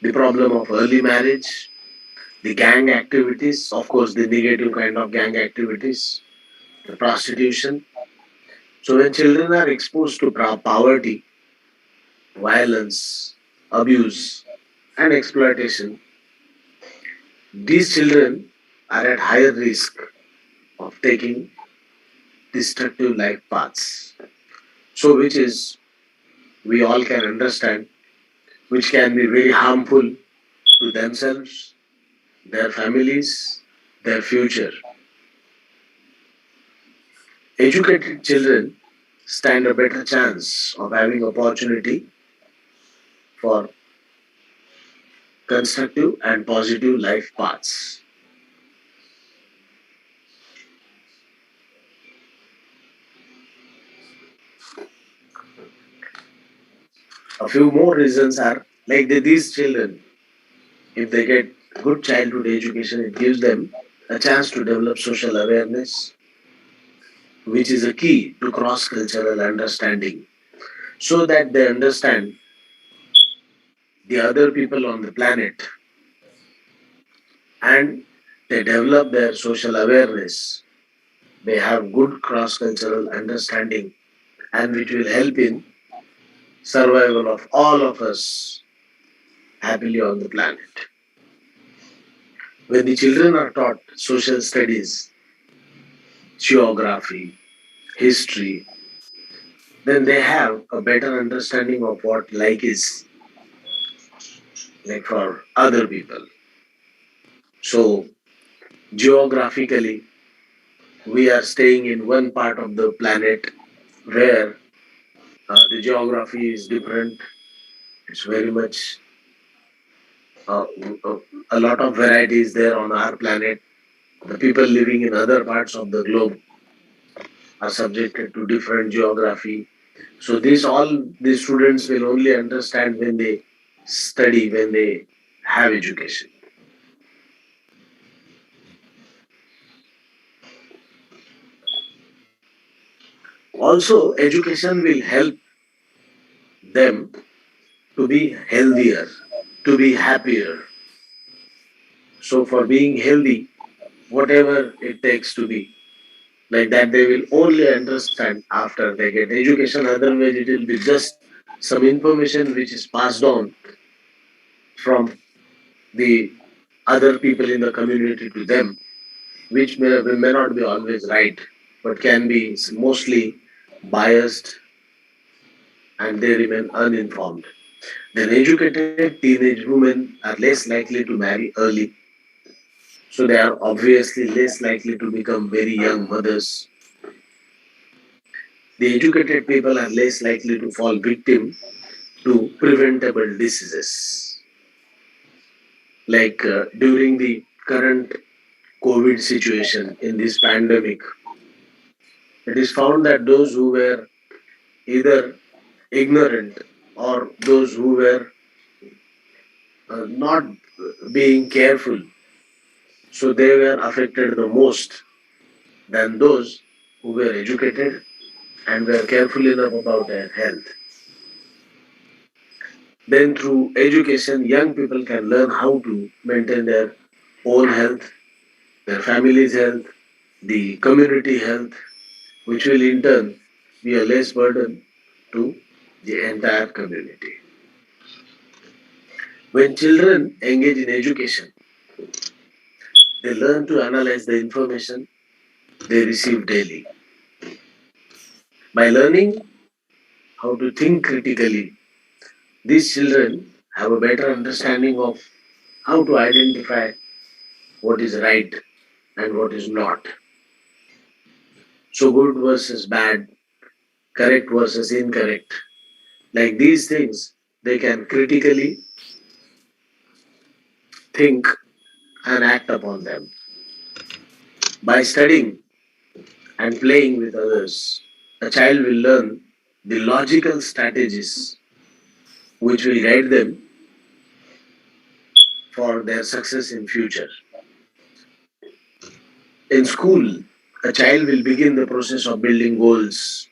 the problem of early marriage, the gang activities, of course, the negative kind of gang activities, the prostitution. So when children are exposed to poverty, violence, abuse, and exploitation, these children are at higher risk of taking destructive life paths. So which is we all can understand, which can be very harmful to themselves, their families, their future. Educated children stand a better chance of having opportunity for constructive and positive life paths. A few more reasons are like these children, if they get good childhood education, it gives them a chance to develop social awareness, which is a key to cross cultural understanding, so that they understand the other people on the planet and they develop their social awareness. They have good cross cultural understanding and which will help in survival of all of us happily on the planet. when the children are taught social studies, geography, history, then they have a better understanding of what like is like for other people. So geographically, we are staying in one part of the planet where the geography is different. It's very much uh, uh, a lot of varieties there on our planet. The people living in other parts of the globe are subjected to different geography. So this all the students will only understand when they study, when they have education. Also, education will help them to be healthier, to be happier. So for being healthy, whatever it takes to be like that, they will only understand after they get education. Otherwise, it will be just some information which is passed on from the other people in the community to them, which may not be always right, but can be mostly biased and they remain uninformed. Then educated teenage women are less likely to marry early, so they are obviously less likely to become very young mothers. The educated people are less likely to fall victim to preventable diseases. Like during the current COVID situation in this pandemic, it is found that those who were either ignorant or those who were not being careful, so they were affected the most than those who were educated and were careful enough about their health. Then, through education, young people can learn how to maintain their own health, their family's health, the community health, which will in turn be a less burden to the entire community. When children engage in education, they learn to analyze the information they receive daily. By learning how to think critically, these children have a better understanding of how to identify what is right and what is not. So, good versus bad, correct versus incorrect. Like these things, they can critically think and act upon them. By studying and playing with others, a child will learn the logical strategies which will guide them for their success in future. In school, a child will begin the process of building goals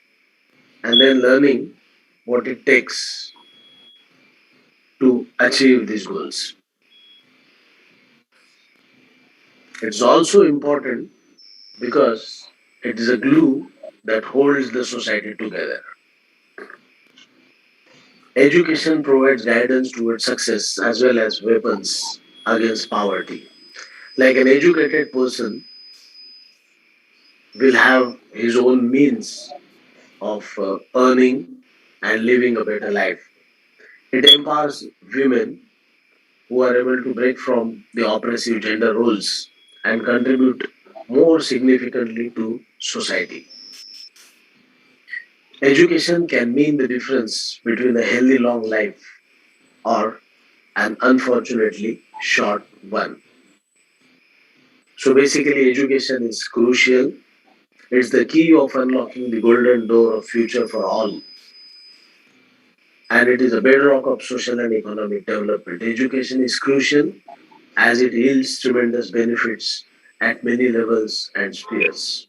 and then learning what it takes to achieve these goals. It's also important because it is a glue that holds the society together. Education provides guidance towards success as well as weapons against poverty. Like an educated person will have his own means of earning and living a better life. It empowers women who are able to break from the oppressive gender roles and contribute more significantly to society. Education can mean the difference between a healthy long life or an unfortunately short one. So basically, education is crucial. It's the key of unlocking the golden door of future for all. And it is a bedrock of social and economic development. Education is crucial as it yields tremendous benefits at many levels and spheres.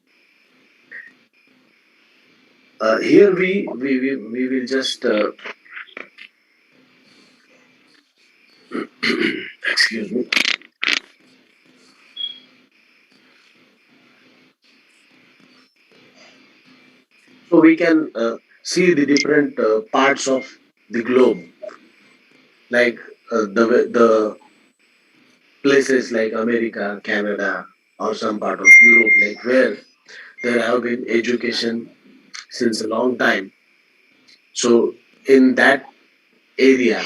Here we will just, excuse me, so we can see the different parts of the globe, like the places like America, Canada, or some part of Europe, like where there have been education since a long time. So in that area,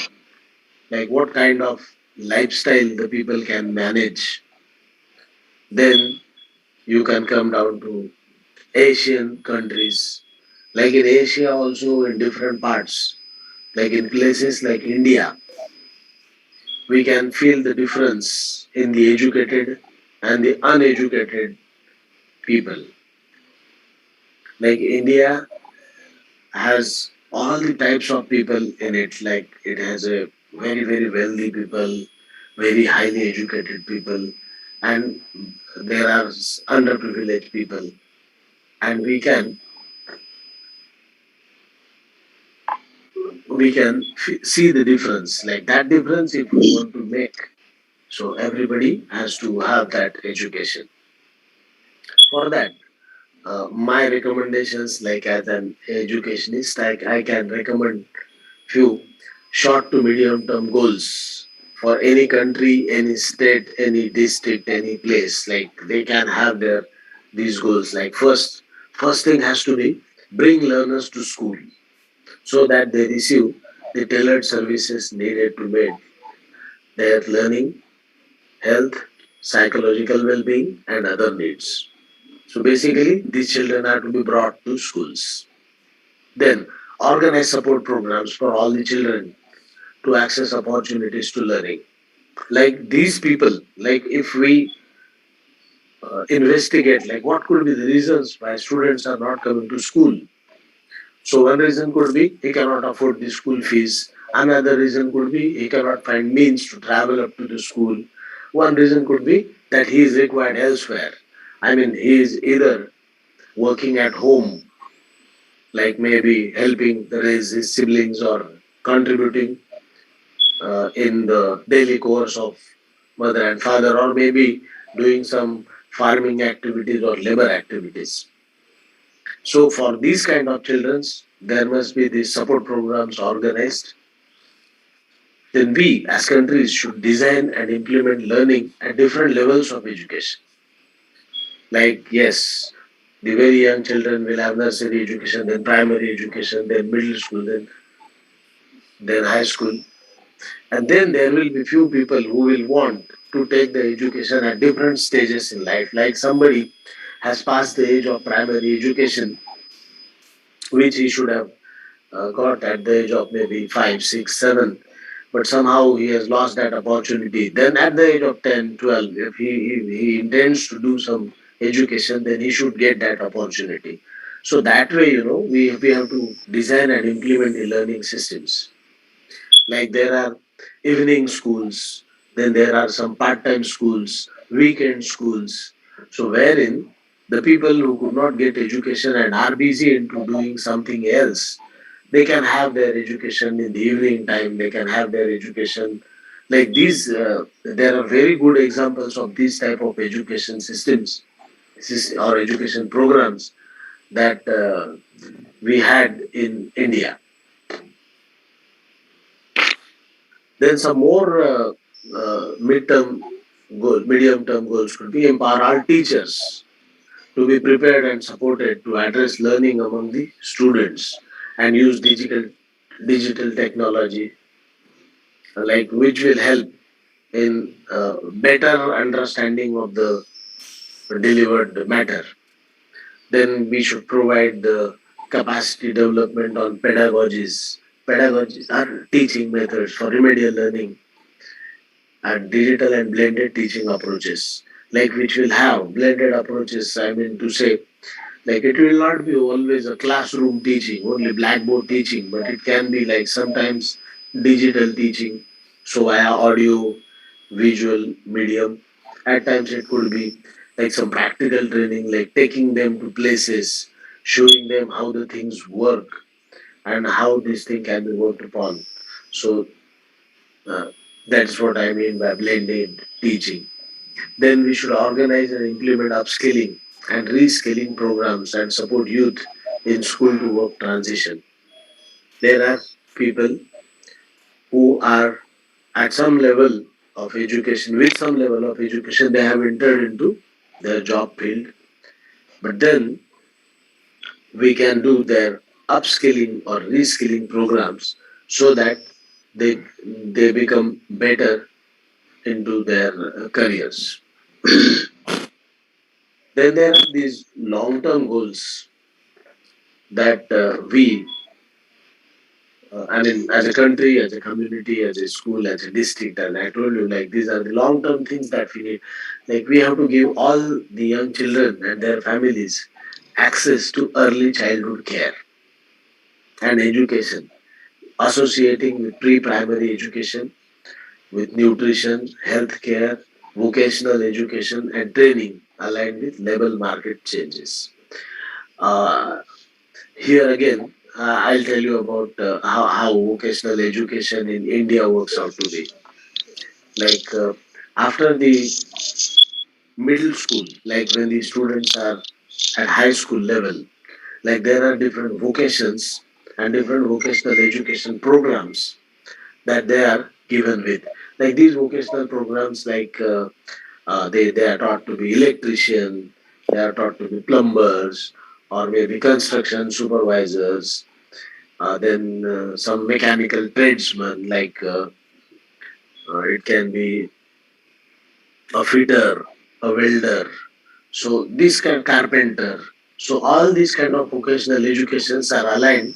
like what kind of lifestyle the people can manage, then you can come down to Asian countries. Like in Asia, also in different parts, like in places like India, we can feel the difference in the educated and the uneducated people. Like India has all the types of people in it. Like it has a very, very wealthy people, very highly educated people, and there are underprivileged people. And we can see the difference. Like that difference, if we want to make, so everybody has to have that education. For that, my recommendations, like as an educationist, like I can recommend few short to medium term goals for any country, any state, any district, any place. Like they can have their these goals. Like first thing has to be bring learners to school so that they receive the tailored services needed to meet their learning, health, psychological well-being, and other needs. So basically, these children are to be brought to schools. Then organize support programs for all the children to access opportunities to learning. Like these people, like if we investigate, like what could be the reasons why students are not coming to school. So one reason could be he cannot afford the school fees. Another reason could be he cannot find means to travel up to the school. One reason could be that he is required elsewhere. I mean, he is either working at home, like maybe helping raise his siblings or contributing in the daily course of mother and father, or maybe doing some farming activities or labor activities. So for these kind of children, there must be these support programs organized. Then we as countries should design and implement learning at different levels of education. Like yes, the very young children will have nursery education, then primary education, then middle school, then high school. And then there will be few people who will want to take the education at different stages in life. Like somebody has passed the age of primary education, which he should have got at the age of maybe 5, 6, 7, but somehow he has lost that opportunity. Then at the age of 10, 12, if he intends to do some education, then he should get that opportunity. So that way, we have to design and implement the learning systems. Like there are evening schools, then there are some part-time schools, weekend schools. So wherein the people who could not get education and are busy into doing something else, they can have their education in the evening time. They can have their education like these. There are very good examples of these type of education systems or education programs that we had in India. Then some more medium term goals could be empower our teachers to be prepared and supported to address learning among the students and use digital technology, like which will help in better understanding of the delivered matter. Then we should provide the capacity development on pedagogies. Pedagogies are teaching methods for remedial learning and digital and blended teaching approaches, like which will have blended approaches. I mean to say, like it will not be always a classroom teaching, only blackboard teaching, but it can be like sometimes digital teaching, so via audio, visual medium. At times it could be like some practical training, like taking them to places, showing them how the things work and how this thing can be worked upon. So uh, that's what I mean by blended teaching. Then we should organize and implement upskilling and reskilling programs and support youth in school to work transition. There are people who are at some level of education, with some level of education, they have entered into their job field. But then we can do their upskilling or reskilling programs so that they become better into their careers. Then there are these long-term goals that I mean, as a country, as a community, as a school, as a district, and I told you, like, these are the long term things that we need. Like, we have to give all the young children and their families access to early childhood care and education, associating with pre primary education, with nutrition, health care, vocational education, and training aligned with labor market changes. Uh, Here again, I'll tell you about how vocational education in India works out to be. Like after the middle school, like when the students are at high school level, like there are different vocations and different vocational education programs that they are given with. Like these vocational programs, like they are taught to be electrician, they are taught to be plumbers, or maybe construction supervisors, then some mechanical tradesmen like it can be a fitter, a welder. So this kind carpenter. So all these kind of vocational educations are aligned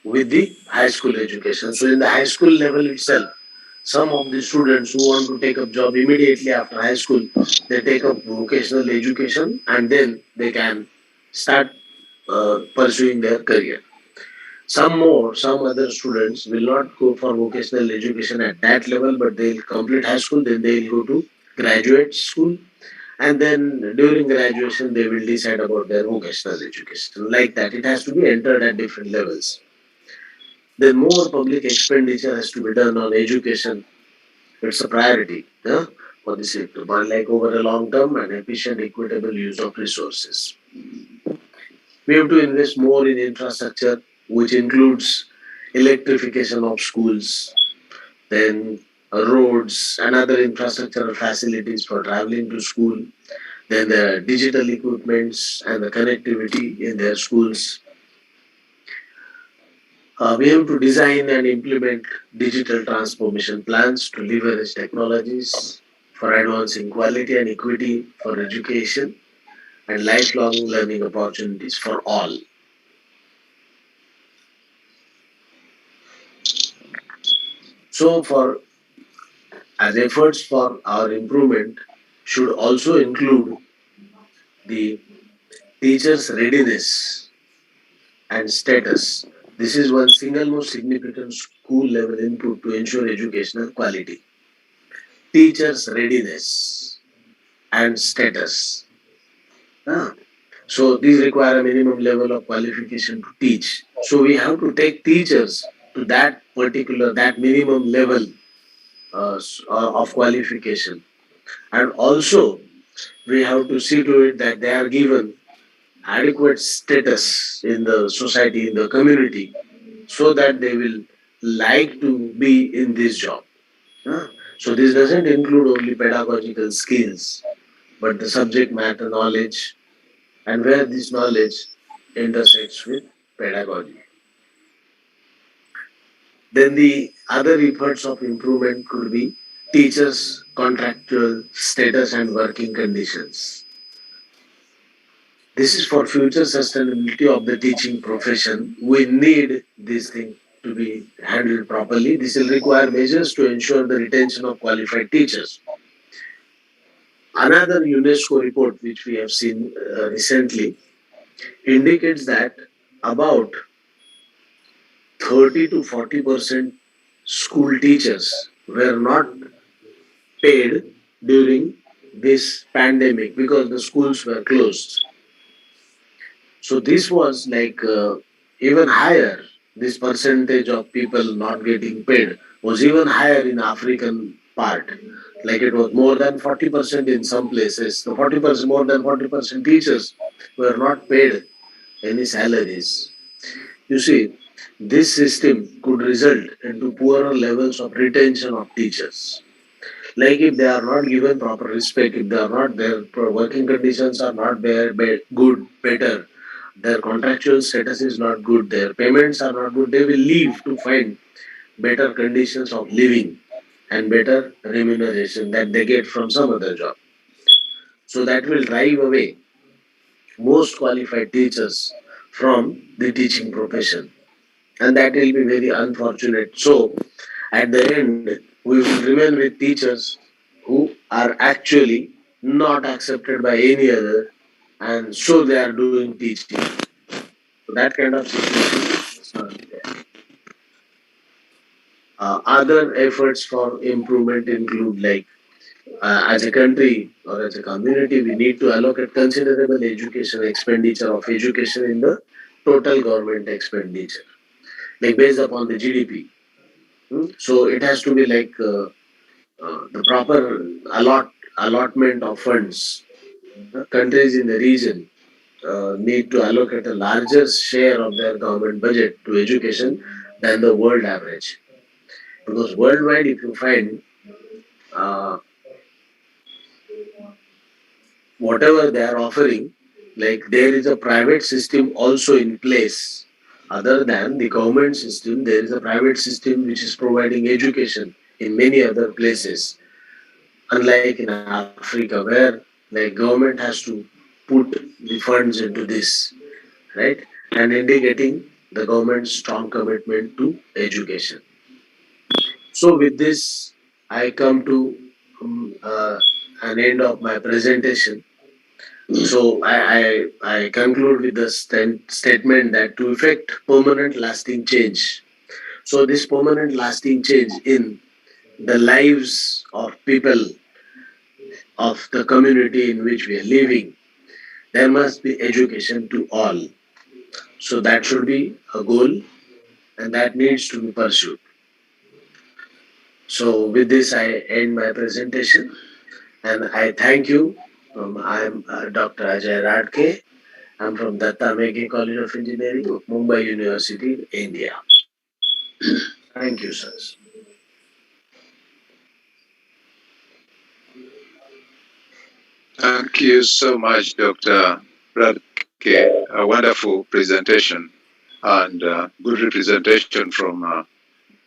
with the high school education. So in the high school level itself, some of the students who want to take up job immediately after high school, they take up vocational education and then they can start pursuing their career. Some other students will not go for vocational education at that level, but they'll complete high school, then they'll go to graduate school, and then during graduation, they will decide about their vocational education. Like that, it has to be entered at different levels. Then more public expenditure has to be done on education. It's a priority, for the sector, but like over a long term and efficient, equitable use of resources. We have to invest more in infrastructure, which includes electrification of schools, then roads and other infrastructural facilities for traveling to school, then the digital equipments and the connectivity in their schools. We have to design and implement digital transformation plans to leverage technologies for advancing quality and equity for education and lifelong learning opportunities for all. So, for as efforts for our improvement should also include the teacher's readiness and status. This is one single most significant school level input to ensure educational quality. Teacher's readiness and status. Ah, so these require a minimum level of qualification to teach. So we have to take teachers to that particular, that minimum level of qualification. And also we have to see to it that they are given adequate status in the society, in the community, so that they will like to be in this job. Huh? So this doesn't include only pedagogical skills, but the subject matter knowledge and where this knowledge intersects with pedagogy. Then the other efforts of improvement could be teachers' contractual status and working conditions. This is for future sustainability of the teaching profession. We need this thing to be handled properly. This will require measures to ensure the retention of qualified teachers. Another UNESCO report, which we have seen recently, indicates that about 30 to 40% school teachers were not paid during this pandemic because the schools were closed. So this was like even higher. This percentage of people not getting paid was even higher in African part. Like it was more than 40% in some places. The 40%, more than 40% teachers were not paid any salaries. You see, this system could result into poorer levels of retention of teachers. Like if they are not given proper respect, if they are not, their working conditions are not good, better, their contractual status is not good, their payments are not good, they will leave to find better conditions of living and better remuneration that they get from some other job. So that will drive away most qualified teachers from the teaching profession. And that will be very unfortunate. So at the end, we will remain with teachers who are actually not accepted by any other, and so they are doing teaching. So that kind of situation is not there. Other efforts for improvement include like as a country or as a community, we need to allocate considerable education expenditure of education in the total government expenditure, like based upon the GDP. So it has to be like the proper allotment of funds. Countries in the region need to allocate a larger share of their government budget to education than the world average. Because worldwide, if you find uh, whatever they are offering, like there is a private system also in place. Other than the government system, there is a private system which is providing education in many other places. Unlike in Africa, where like government has to put the funds into this, right? And indicating the government's strong commitment to education. So with this, I come to an end of my presentation. So I conclude with the statement that to effect permanent lasting change. So this permanent lasting change in the lives of people of the community in which we are living, there must be education to all. So that should be a goal and that needs to be pursued. So with this, I end my presentation and I thank you. I'm Dr. Ajay Radke. I'm from Datta Mege College of Engineering, Mumbai University, India. Thank you, sirs. Thank you so much, Dr. Radke. A wonderful presentation and good representation from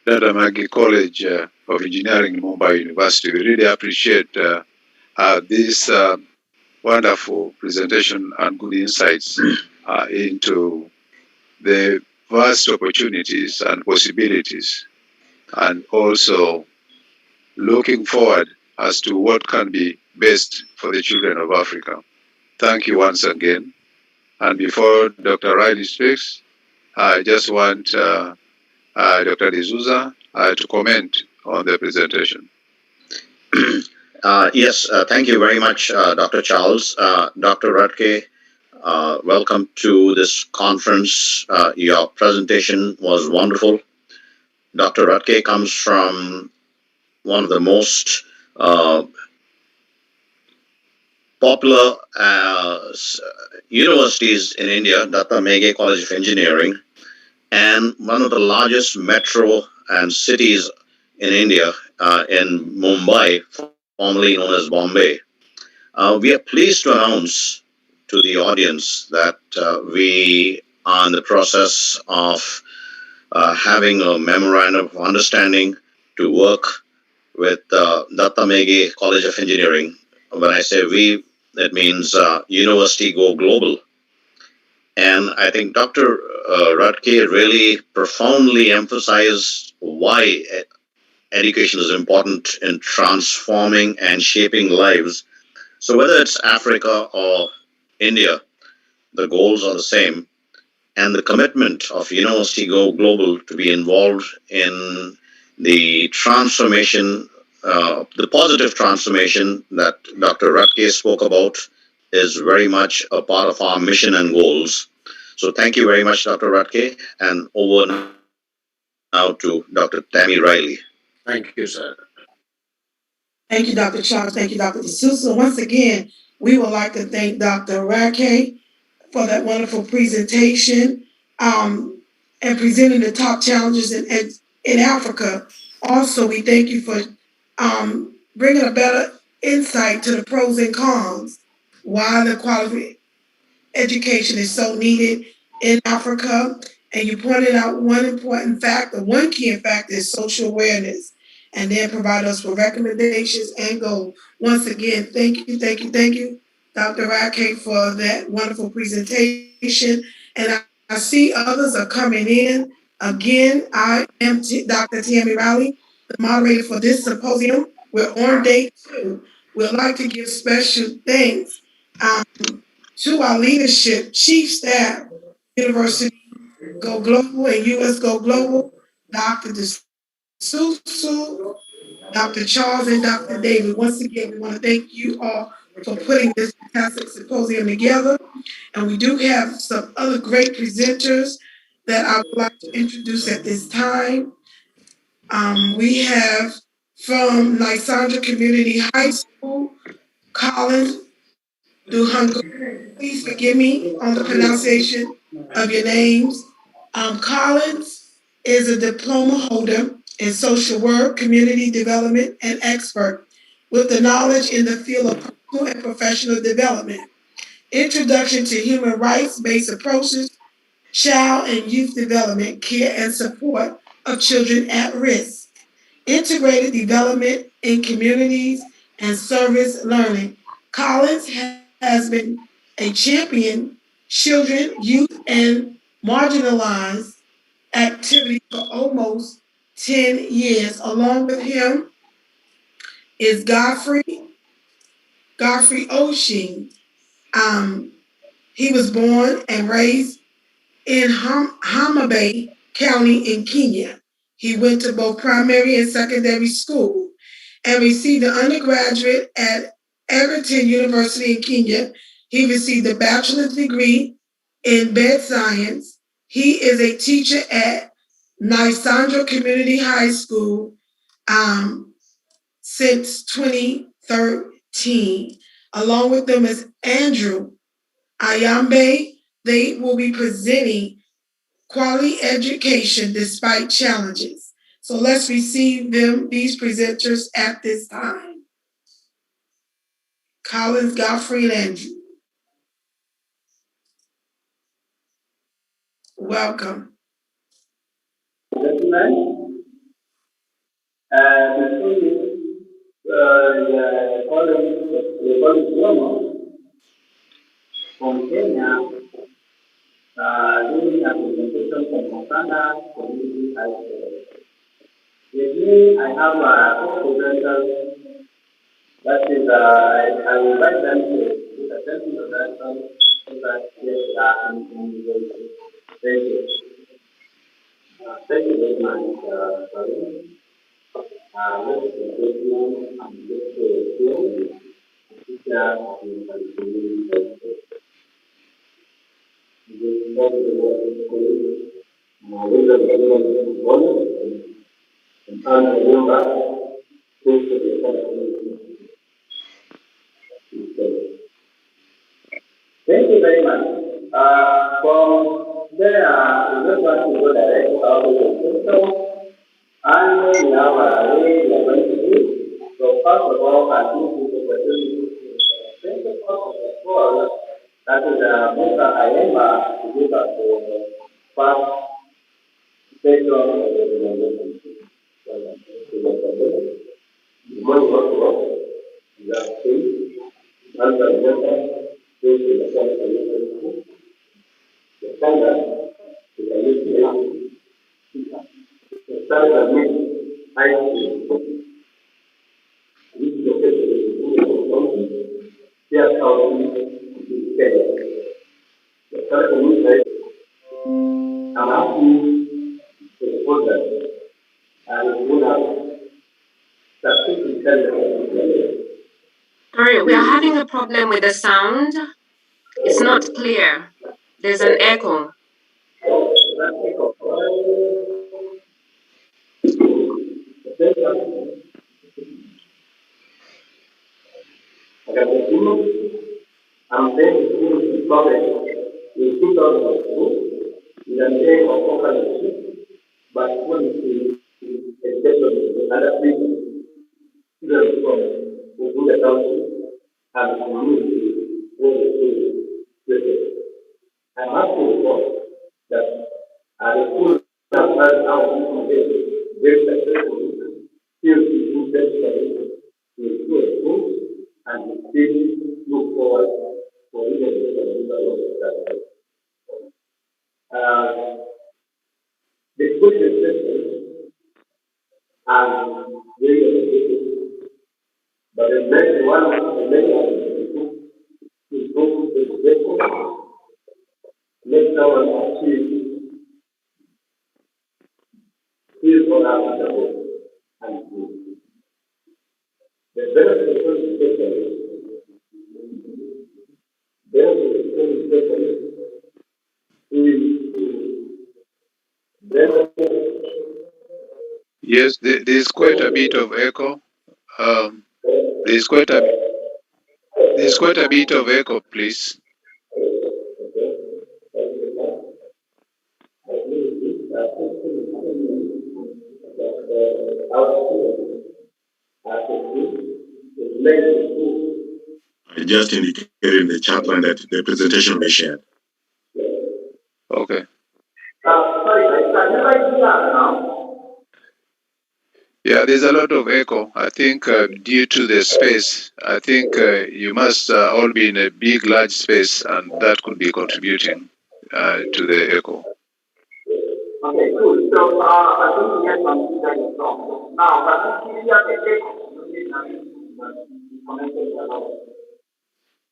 Dadamagi College of Engineering, Mumbai University. We really appreciate this wonderful presentation and good insights into the vast opportunities and possibilities, and also looking forward as to what can be best for the children of Africa. Thank you once again. And before Dr. Riley speaks, I just want Dr. D'Souza to comment on the presentation. Yes, thank you very much, Dr. Charles. Dr. Radke, welcome to this conference. Your presentation was wonderful. Dr. Radke comes from one of the most popular universities in India, Datta Mege College of Engineering, and one of the largest metro and cities in India, in Mumbai, formerly known as Bombay. We are pleased to announce to the audience that we are in the process of having a memorandum of understanding to work with Datta Mege College of Engineering. When I say we, that means University Go Global. And I think Dr. Radke really profoundly emphasized why education is important in transforming and shaping lives. So whether it's Africa or India, the goals are the same. And the commitment of University Go Global to be involved in the transformation, the positive transformation that Dr. Radke spoke about is very much a part of our mission and goals. So thank you very much, Dr. Radke, and over now to Dr. Tammy Riley. Thank you, sir. Thank you, Dr. Charles. Thank you, Dr. D'Souza. Once again, we would like to thank Dr. Radke for that wonderful presentation and presenting the top challenges in Africa. Also, we thank you for bringing a better insight to the pros and cons, why the quality education is so needed in Africa. And you pointed out one important factor, one key factor is social awareness, and then provide us with recommendations and goals. Once again, thank you, Dr. Ajay, for that wonderful presentation. And I see others are coming in. Again, I am Dr. Tammy Riley, the moderator for this symposium. We're on day 2. We'd like to give special thanks to our leadership, Chief Staff, University Go Global and US Go Global, Dr. DeSusu, Dr. Charles, and Dr. David. Once again, we want to thank you all for putting this fantastic symposium together. And we do have some other great presenters that I would like to introduce at this time. We have from Lysandra Community High School, Colin Dhuong'o. Please forgive me on the pronunciation of your names. Collins is a diploma holder in social work, community development, and expert with the knowledge in the field of personal and professional development, introduction to human rights-based approaches, child and youth development, care and support of children at risk, integrated development in communities, and service learning. Collins has been a champion children, youth, and marginalized activity for almost 10 years. Along with him is Godfrey Ochieng. He was born and raised in Homa Bay County in Kenya. He went to both primary and secondary school and received an undergraduate at Egerton University in Kenya. He received a bachelor's degree in bed science. He is a teacher at Lysandra Community High School since 2013. Along with them is Andrew Ayambe. They will be presenting quality education despite challenges. So let's receive these presenters at this time. Collins, Godfrey, and Andrew. Welcome. Gentlemen, the following Dhuong'o from Kenya, doing a presentation from Montana Community High School. With me, I have co-presenters. That is, I will invite them to put attention to that so that they are in the Thank you. Thank you very much, Sawe. Ladies and gentlemen, I'm just here, teacher of the Hygiene. Thank you very much. From there, we just want to go direct out to the system, and we have a way we are going to do. So first of all, I give you the opportunity to thank the of the call. That is Mr. Ayemba to give us the first session of the presentation. Good morning, all. We are free. And the agenda is the standard. The standard is a new the standard means IT, which is located in the county, here county is Kenya. The standard means I'm asking to report that and we have statistics intelligence. Sorry, we are having a problem with the sound. It's not clear. There's an echo. I'm saying the problem is 2002 is an area of organization, but policy is especially the other people from township and the community where the school is located. I'm happy to report that the school has started out very successfully, still in study to improve schools and still look forward for even better. The school system and very educated, but the next one, the many of the is going to education, make someone achieve his or her potential and good. The benefit of education, benefit of education is benefit. Yes, there's quite a bit of echo. There's quite a bit of echo, please. I just indicated in the chat line that the presentation will be shared. Okay. Sorry, can you write this down now? Yeah, there's a lot of echo. I think due to the space, I think you must all be in a big, large space, and that could be contributing to the echo. Okay, cool. So I think we get some feedback from now, but this is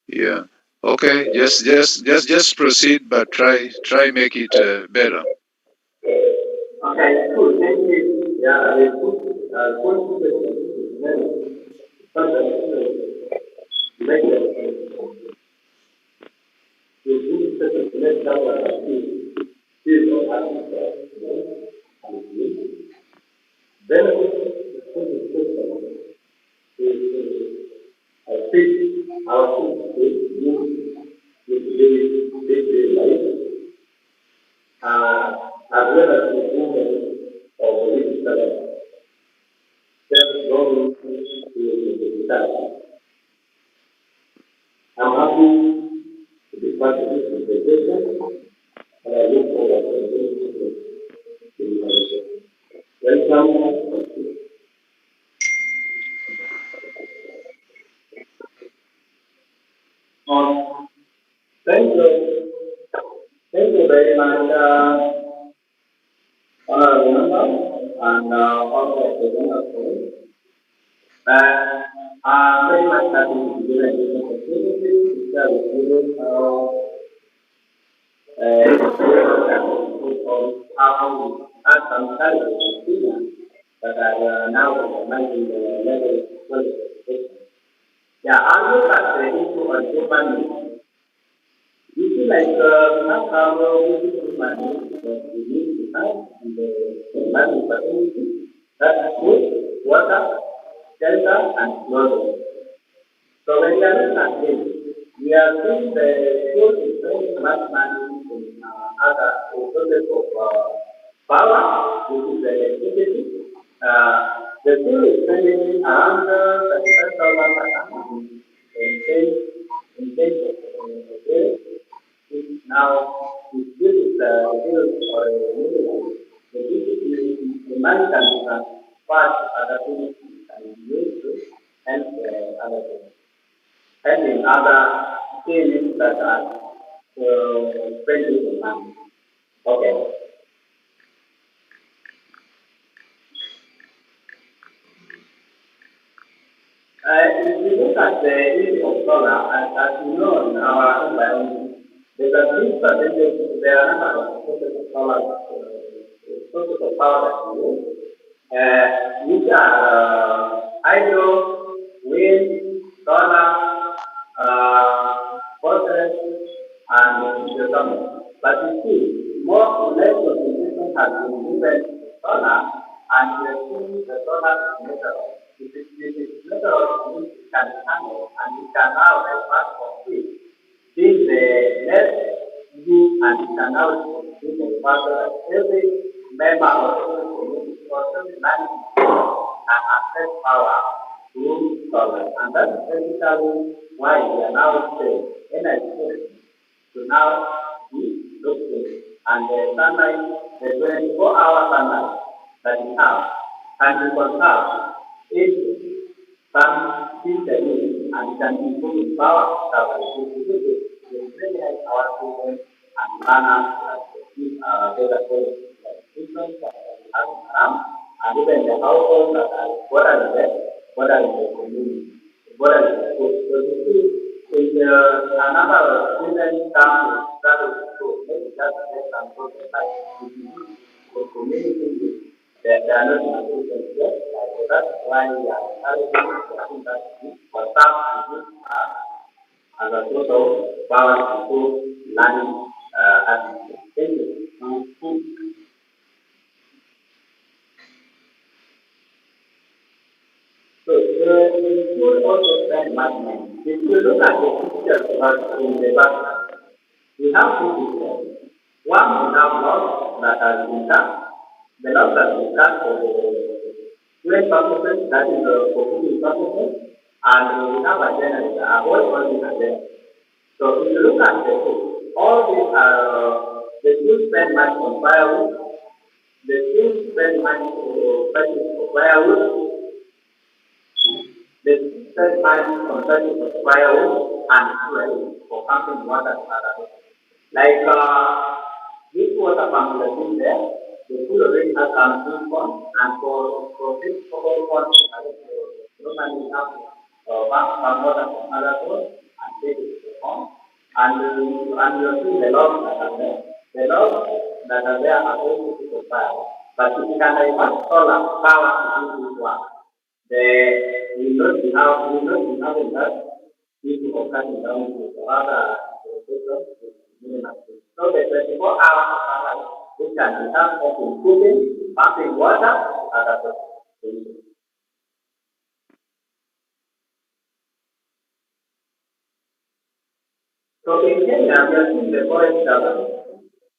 Yeah. Okay. Just proceed, but try make it better. okay, cool. Thank you. Yeah, good. As well as the movement of the Risikat, just going to the I'm happy to be part of this presentation, and I look forward to this. Welcome. Thank you. Thank you very much, Honorable Member, and also the I'm very much happy to be given this opportunity to share with you how we have some challenges that are now recognizing the level of qualification. Yeah, I look at the issue of human needs. You see, like, we have our human needs that we need to have in the land facility. That's food, water, shelter, and clothing. So when we are looking at this, we are seeing the school is spending much money in other sources of power, which is the electricity. The school is spending around 35,000 per annum in case of which now is this is the bill for a minimum. The money can be transferred to other things and used to help other things. And in other things that are spending the money. Okay. If you look at the issue of solar, as you know in our environment, there's a big percentage, there are a number of sources of solar, sources of power that we use, which are hydro, wind, solar, phosphorus, and geothermal. But you see, more or less contribution has been given to solar, and we are seeing the solar is natural. It is natural which can handle, and it can now advance from it. Being the less use, and it can now do the fact that every member of the community or every man can access power to scholars. And that's basically why we are now saying energy to now be looking and the sunlight, the 24-hour sunlight that we have can be conserved if some interview and can improve in power that will really help our students and learners to keep better quality education that we have around and even the households that are border in the community, border in the school. So you see, if a number of students come to start with school, maybe just let them go to the community, they are not in a position yet. So that's why we are encouraging that for staff to use as a sort of power to improve learning attitude. Thank you. So the school also spend money. If you look at the pictures in the background, we have two pictures. One we have lost that has been done. The loss that is done for the student purposes, that is for cooking purposes, and we have a generator, a whole body agenda. So if you look at the two, all these are the school spend money on firewood, the school spend money to purchase for firewood, the third time concerning firewood and fuel for pumping water to other. Like this water pump that is there, the fuel already has some fuel pump and for this whole pump, normally we have pump some water from other source and take it to the pump. And you see the logs that are there. The logs that are there are also to fire. But if you can divert solar power to do this work, we will not be having that issue of cutting down to other systems. So the 24 hours of sunlight, which can be done for cooking, pumping water, other things. So in Kenya, we are seeing the forest cover,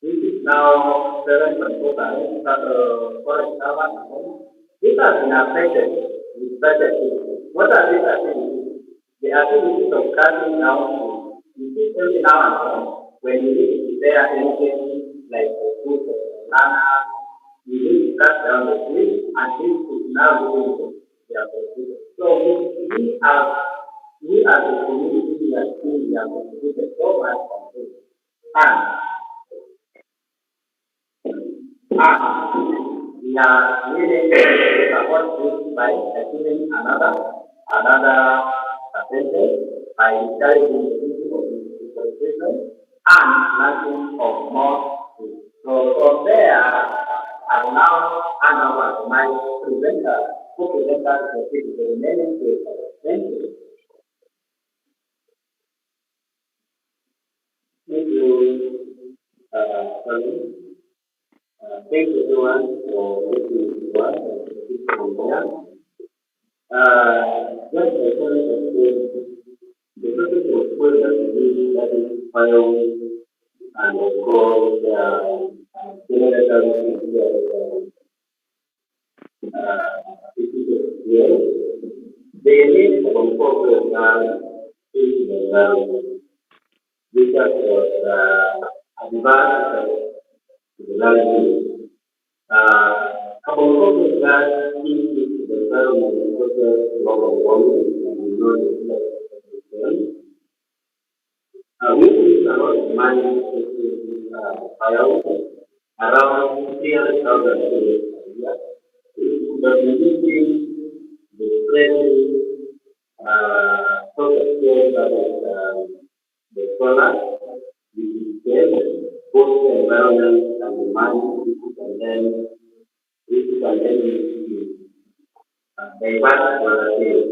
which is now 7.4 forest cover. These have been affected with such activities. What are these activities? The activities of cutting down trees. You see every now and then, when you need to prepare anything like a food or banana, you need to cut down the tree, and this is now going to their contribution. So we as a community, we are seeing we have contributed so much from this. And we are really support this by achieving another percentage by encouraging the use of deforestation and planting of more trees. So from there, I will now hand over to my presenter, co-presenter to the remaining phase. Thank you. Thank you, Tony. Thank you everyone for listening to us and for here. Just a comment of the topic of school that we that is firewood and of course generators yes. They need some focus on the research was advanced to the learning. About that into the environment because of global warming and we know that we use a lot of money to firewood around 300,000 a year. But using the friendly social scale that is the solar, we can both the environment and the money and then we can then divert our sales.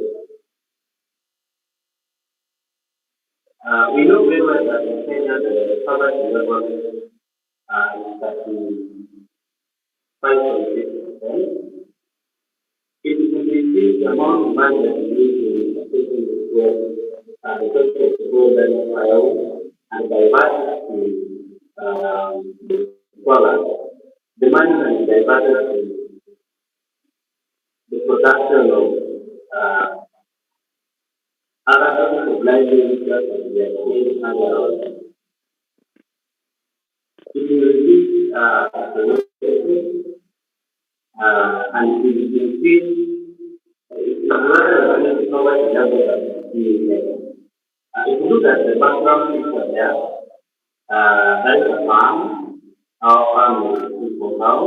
We know very well that in Kenya the poverty level is 35.6%. It will reduce the amount of money that we use in assessing the school, because of school that is firewood and divert to the scholars. The money can be diverted to the production of other topics of library that we are seeing around. It will reduce the waste and it will increase it's rather than to cover the level that we need. If you look at the background picture there, there is a farm. Our farm is for now,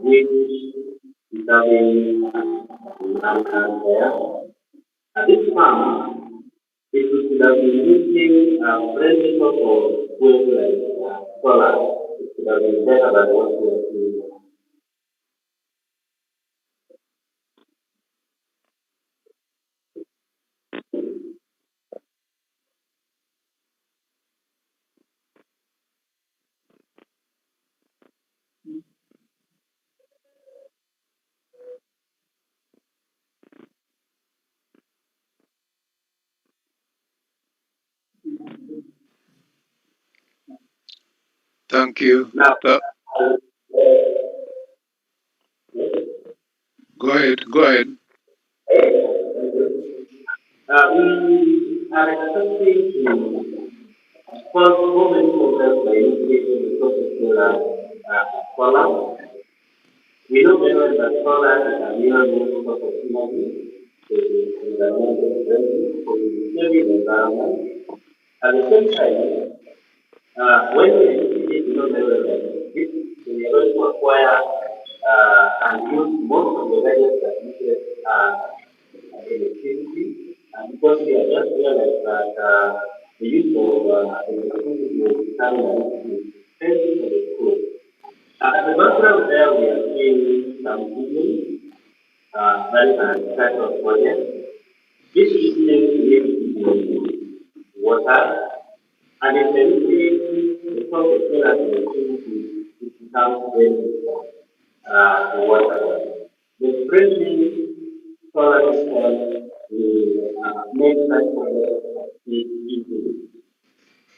which is having land there. This farm, it would have been using friendly for fuel like solar. It would have been better than what we are doing. Thank you. Now, Go ahead. Go ahead. we are expecting to solve so many problems by using the solar solar. We know very well that solar is a renewable source of energy to the environmental friendly, to saving the environment. At the same time, when we educate, we know very well that if we are going to acquire and use most of the various services electricity, and because we are just realized that the use of electricity will become expensive for the school. At the background there, we are seeing some siblings, that is an type of project. This siblings needs to be water, and if anything, the source of solar electricity it becomes very the water. The spreading solar system will make such projects easy.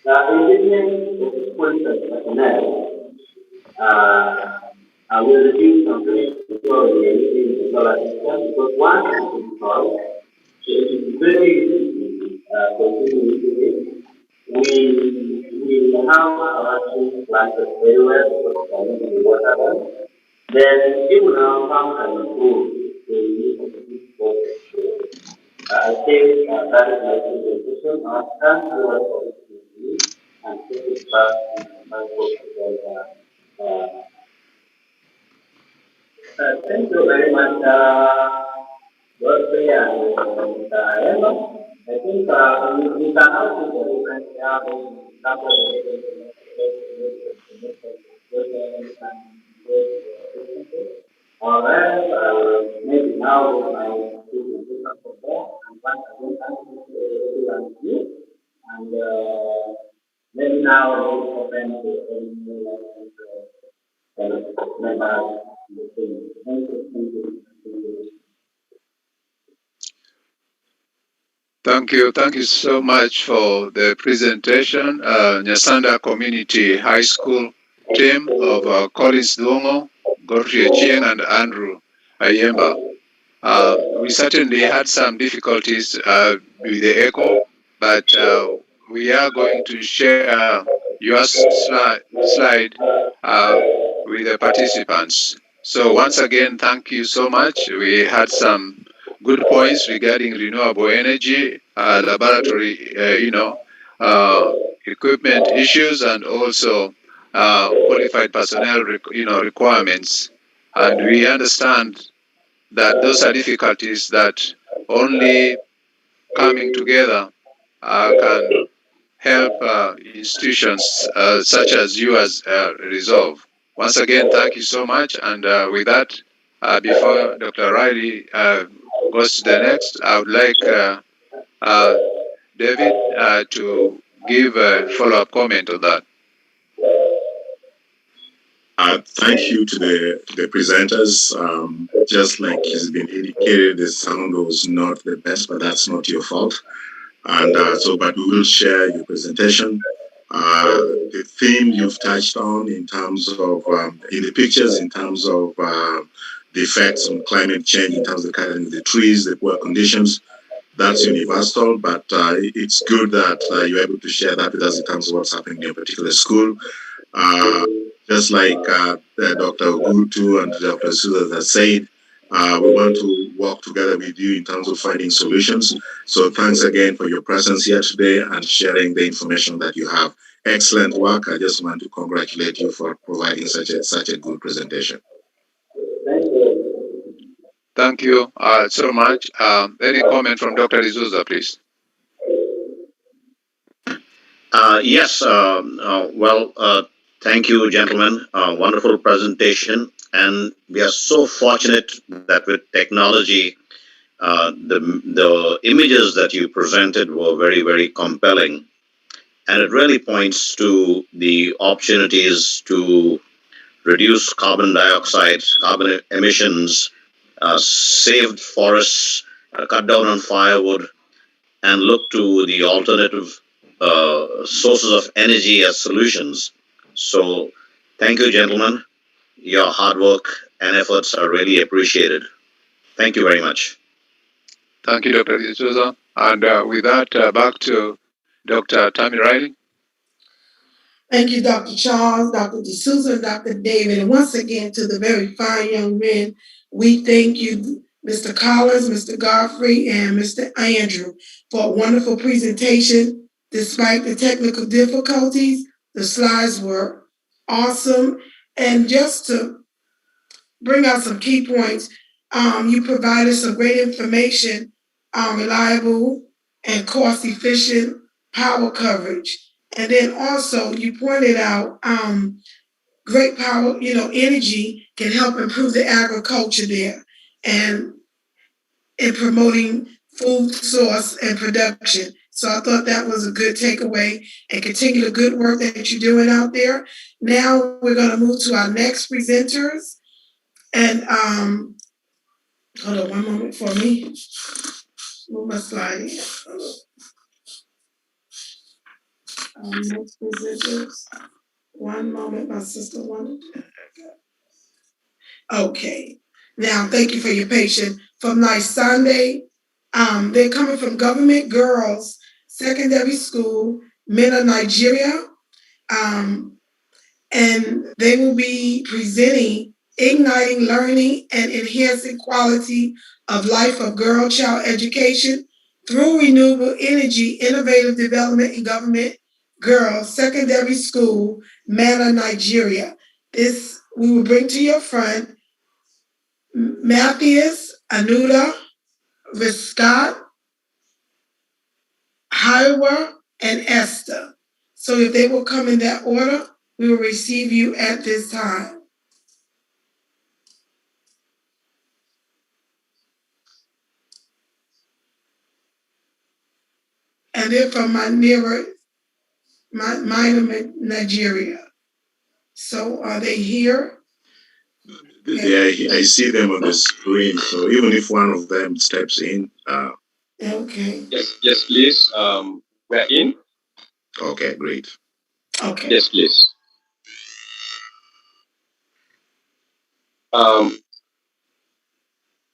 The engagement of political personnel will reduce complexity of the solar system because once it is installed, it is very easy to continue using it. We have our trees planted very well because we are using the water well. Then it will now come and improve the use of this water. I think that is my presentation. I'll turn over to you and take it back to my work. Thank you very much, Godfrey and Emma. I think we can now see the difference in some of the alright, maybe now with my presentation for that, and once again, thank you to everyone here. And maybe now we'll open to any members. Thank you. Thank you. Thank you so much for the presentation. Nyasanda Community High School team of Collins Dhuong'o, Godfrey Ochieng, and Andrew Ayemba. We certainly had some difficulties with the echo, but we are going to share your slide with the participants. So once again, thank you so much. We had some good points regarding renewable energy, laboratory, equipment issues, and also qualified personnel, requirements. And we understand that those are difficulties that only coming together can help institutions such as you as resolve. Once again, thank you so much. And with that, before Dr. Riley goes to the next, I would like David to give a follow-up comment on that. Thank you to the presenters. Just like has been indicated, the sound was not the best, but that's not your fault. And but we will share your presentation. The theme you've touched on in terms of, in the pictures, in terms of the effects on climate change, in terms of cutting the trees, the poor conditions, that's universal, but it's good that you're able to share that with us in terms of what's happening in your particular school. Just like Dr. Ogutu and Dr. Suda has said, we want to work together with you in terms of finding solutions. So thanks again for your presence here today and sharing the information that you have. Excellent work. I just want to congratulate you for providing such a good presentation. Thank you. Thank you so much. Any comment from Dr. D'Souza, please? Yes. Thank you, gentlemen. Wonderful presentation. And we are so fortunate that with technology, the images that you presented were very, very compelling. And it really points to the opportunities to reduce carbon dioxide, carbon emissions, saved forests, cut down on firewood, and look to the alternative sources of energy as solutions. So, thank you, gentlemen. Your hard work and efforts are really appreciated. Thank you very much. Thank you, Dr. D'Souza. And with that, back to Dr. Tammy Riley. Thank you, Dr. Charles, Dr. D'Souza, and Dr. David. And once again, to the very fine young men, we thank you, Mr. Collins, Mr. Godfrey, and Mr. Andrew, for a wonderful presentation. Despite the technical difficulties, the slides were awesome. And just to bring out some key points, you provided some great information, reliable and cost-efficient power coverage. And then also you pointed out great power, energy can help improve the agriculture there and in promoting food source and production. So I thought that was a good takeaway and continue the good work that you're doing out there. Now we're going to move to our next presenters. And hold on one moment for me. Move my slide in. Next presenters. One moment, my sister wanted. Okay. Now, thank you for your patience. From Nice Sunday, they're coming from Government Girls Secondary School, Mena, Nigeria. And they will be presenting Igniting Learning and Enhancing Quality of Life of Girl-Child Education through Renewable Energy Innovative Development in Government Girls Secondary School, Mana, Nigeria. This we will bring to your front Mathias, Amuda, Risikat, Hauwa, and Esther. So if they will come in that order, we will receive you at this time. And they're from minor Nigeria. So are they here? Yeah, I see them on the screen. So even if one of them steps in. Okay. Yes, please. We're in. Okay, great. Okay. Yes, please.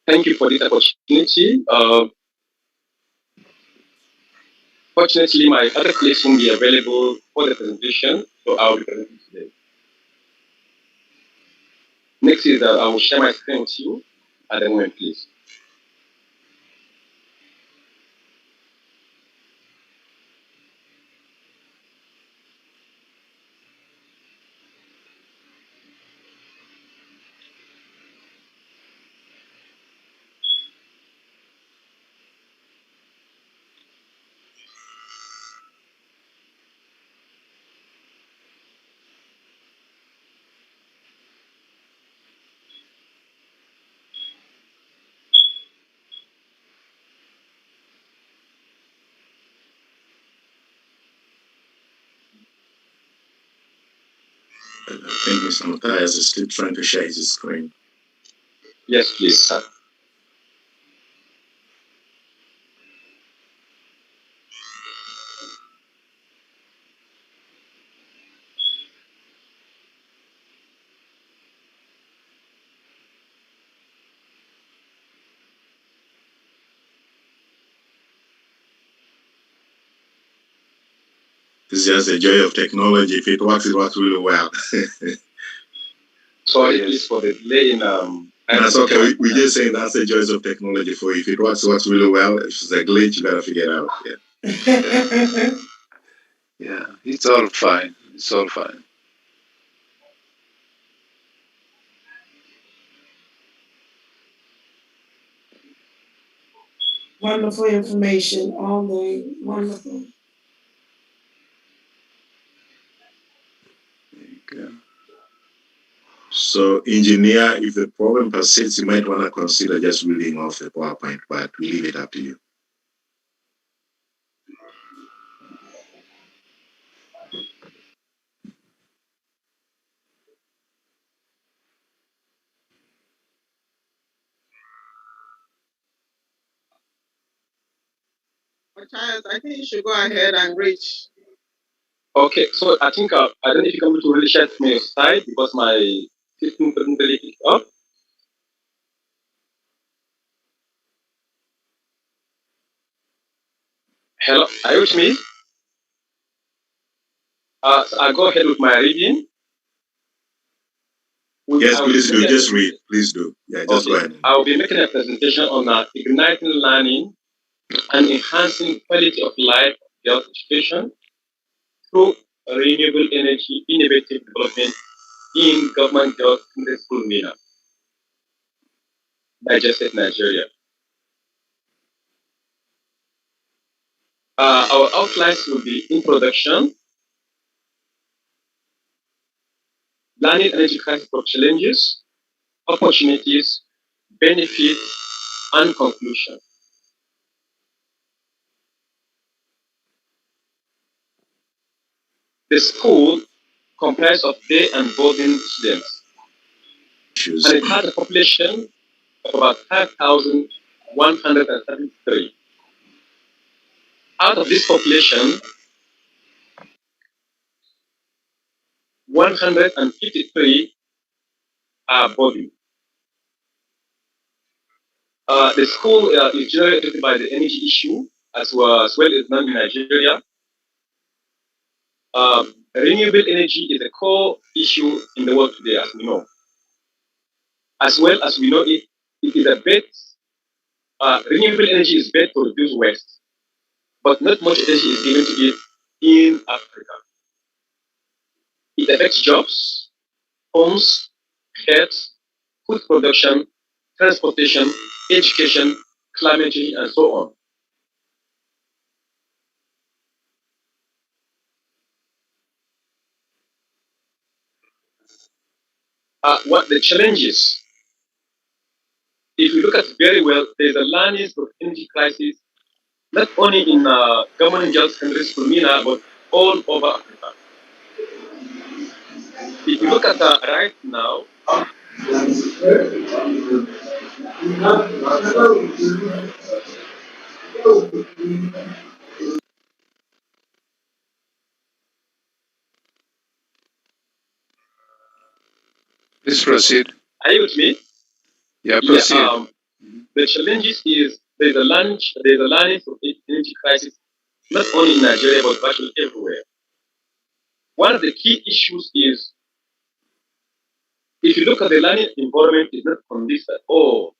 Thank you for this opportunity. Fortunately, my other place won't be available for the presentation, so I'll be presenting today. Next is that I will share my screen with you at the moment, please. I think Mr. Mathias is still trying to share his screen. Yes, please, sir. It's just the joy of technology. If it works really well. Sorry, please for the delay in That's okay. We just saying that's the joys of technology for you. If it works really well. If it's a glitch, you gotta figure it out. Yeah. Yeah, it's all fine. It's all fine. Wonderful information all day. Wonderful. Okay. So, engineer, if the problem persists, you might want to consider just reading off the PowerPoint, but we leave it up to you. Mathias, I think you should go ahead and reach. Okay, so I think I don't know if you can able to really share from your side because my system couldn't really pick up. Hello, are you with me? So I'll go ahead with my reading. Yes, please do. Just read. Please do. Yeah, just go ahead. I will be making a presentation on igniting learning and enhancing quality of life girls education through renewable energy innovative development in government girls secondary school MENA, Niger State, Nigeria. Our outlines will be introduction, learning energy crisis of challenges, opportunities, benefits, and conclusion. The school comprises of day and boarding students, and it has a population of about 5,133. Out of this population, 153 are boarding. The school is generally affected by the energy issue as well as known in Nigeria. Renewable energy is a core issue in the world today, as we know. As well as we know it is a bet. Renewable energy is bet to reduce waste, but not much energy is given to it in Africa. It affects jobs, homes, health, food production, transportation, education, climate change, and so on. What the challenges? If you look at it very well, there's a learning of energy crisis, not only in government girls secondary school MENA, but all over Africa. If you look at right now, Please proceed. are you with me? Yeah, proceed. Yeah, the challenges is there's a learning of energy crisis, not only in Nigeria but virtually everywhere. One of the key issues is if you look at the learning environment is not conducive at all.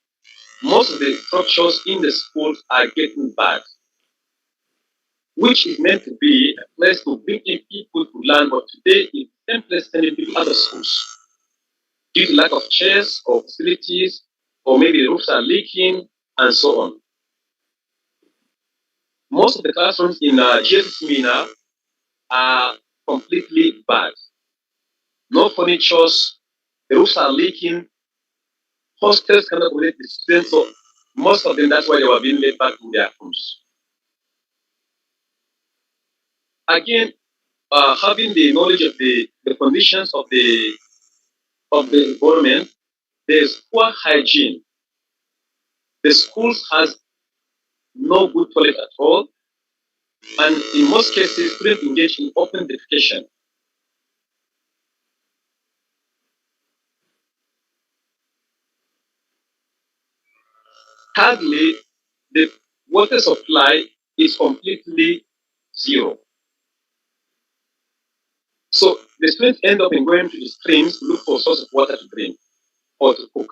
Most of the structures in the schools are getting bad, which is meant to be a place to bring in people to learn, but today it's the same place sending people out of schools due to lack of chairs or facilities, or maybe the roofs are leaking, and so on. Most of the classrooms in GSS MENA are completely bad. No furnitures, the roofs are leaking, hostels cannot accommodate the students, so most of them, that's why they were being laid back in their homes. Again, having the knowledge of the conditions of the environment, there's poor hygiene. The schools has no good toilet at all, and in most cases, students engage in open defecation. Thirdly, the water supply is completely zero. So the students end up in going to the streams to look for a source of water to drink or to cook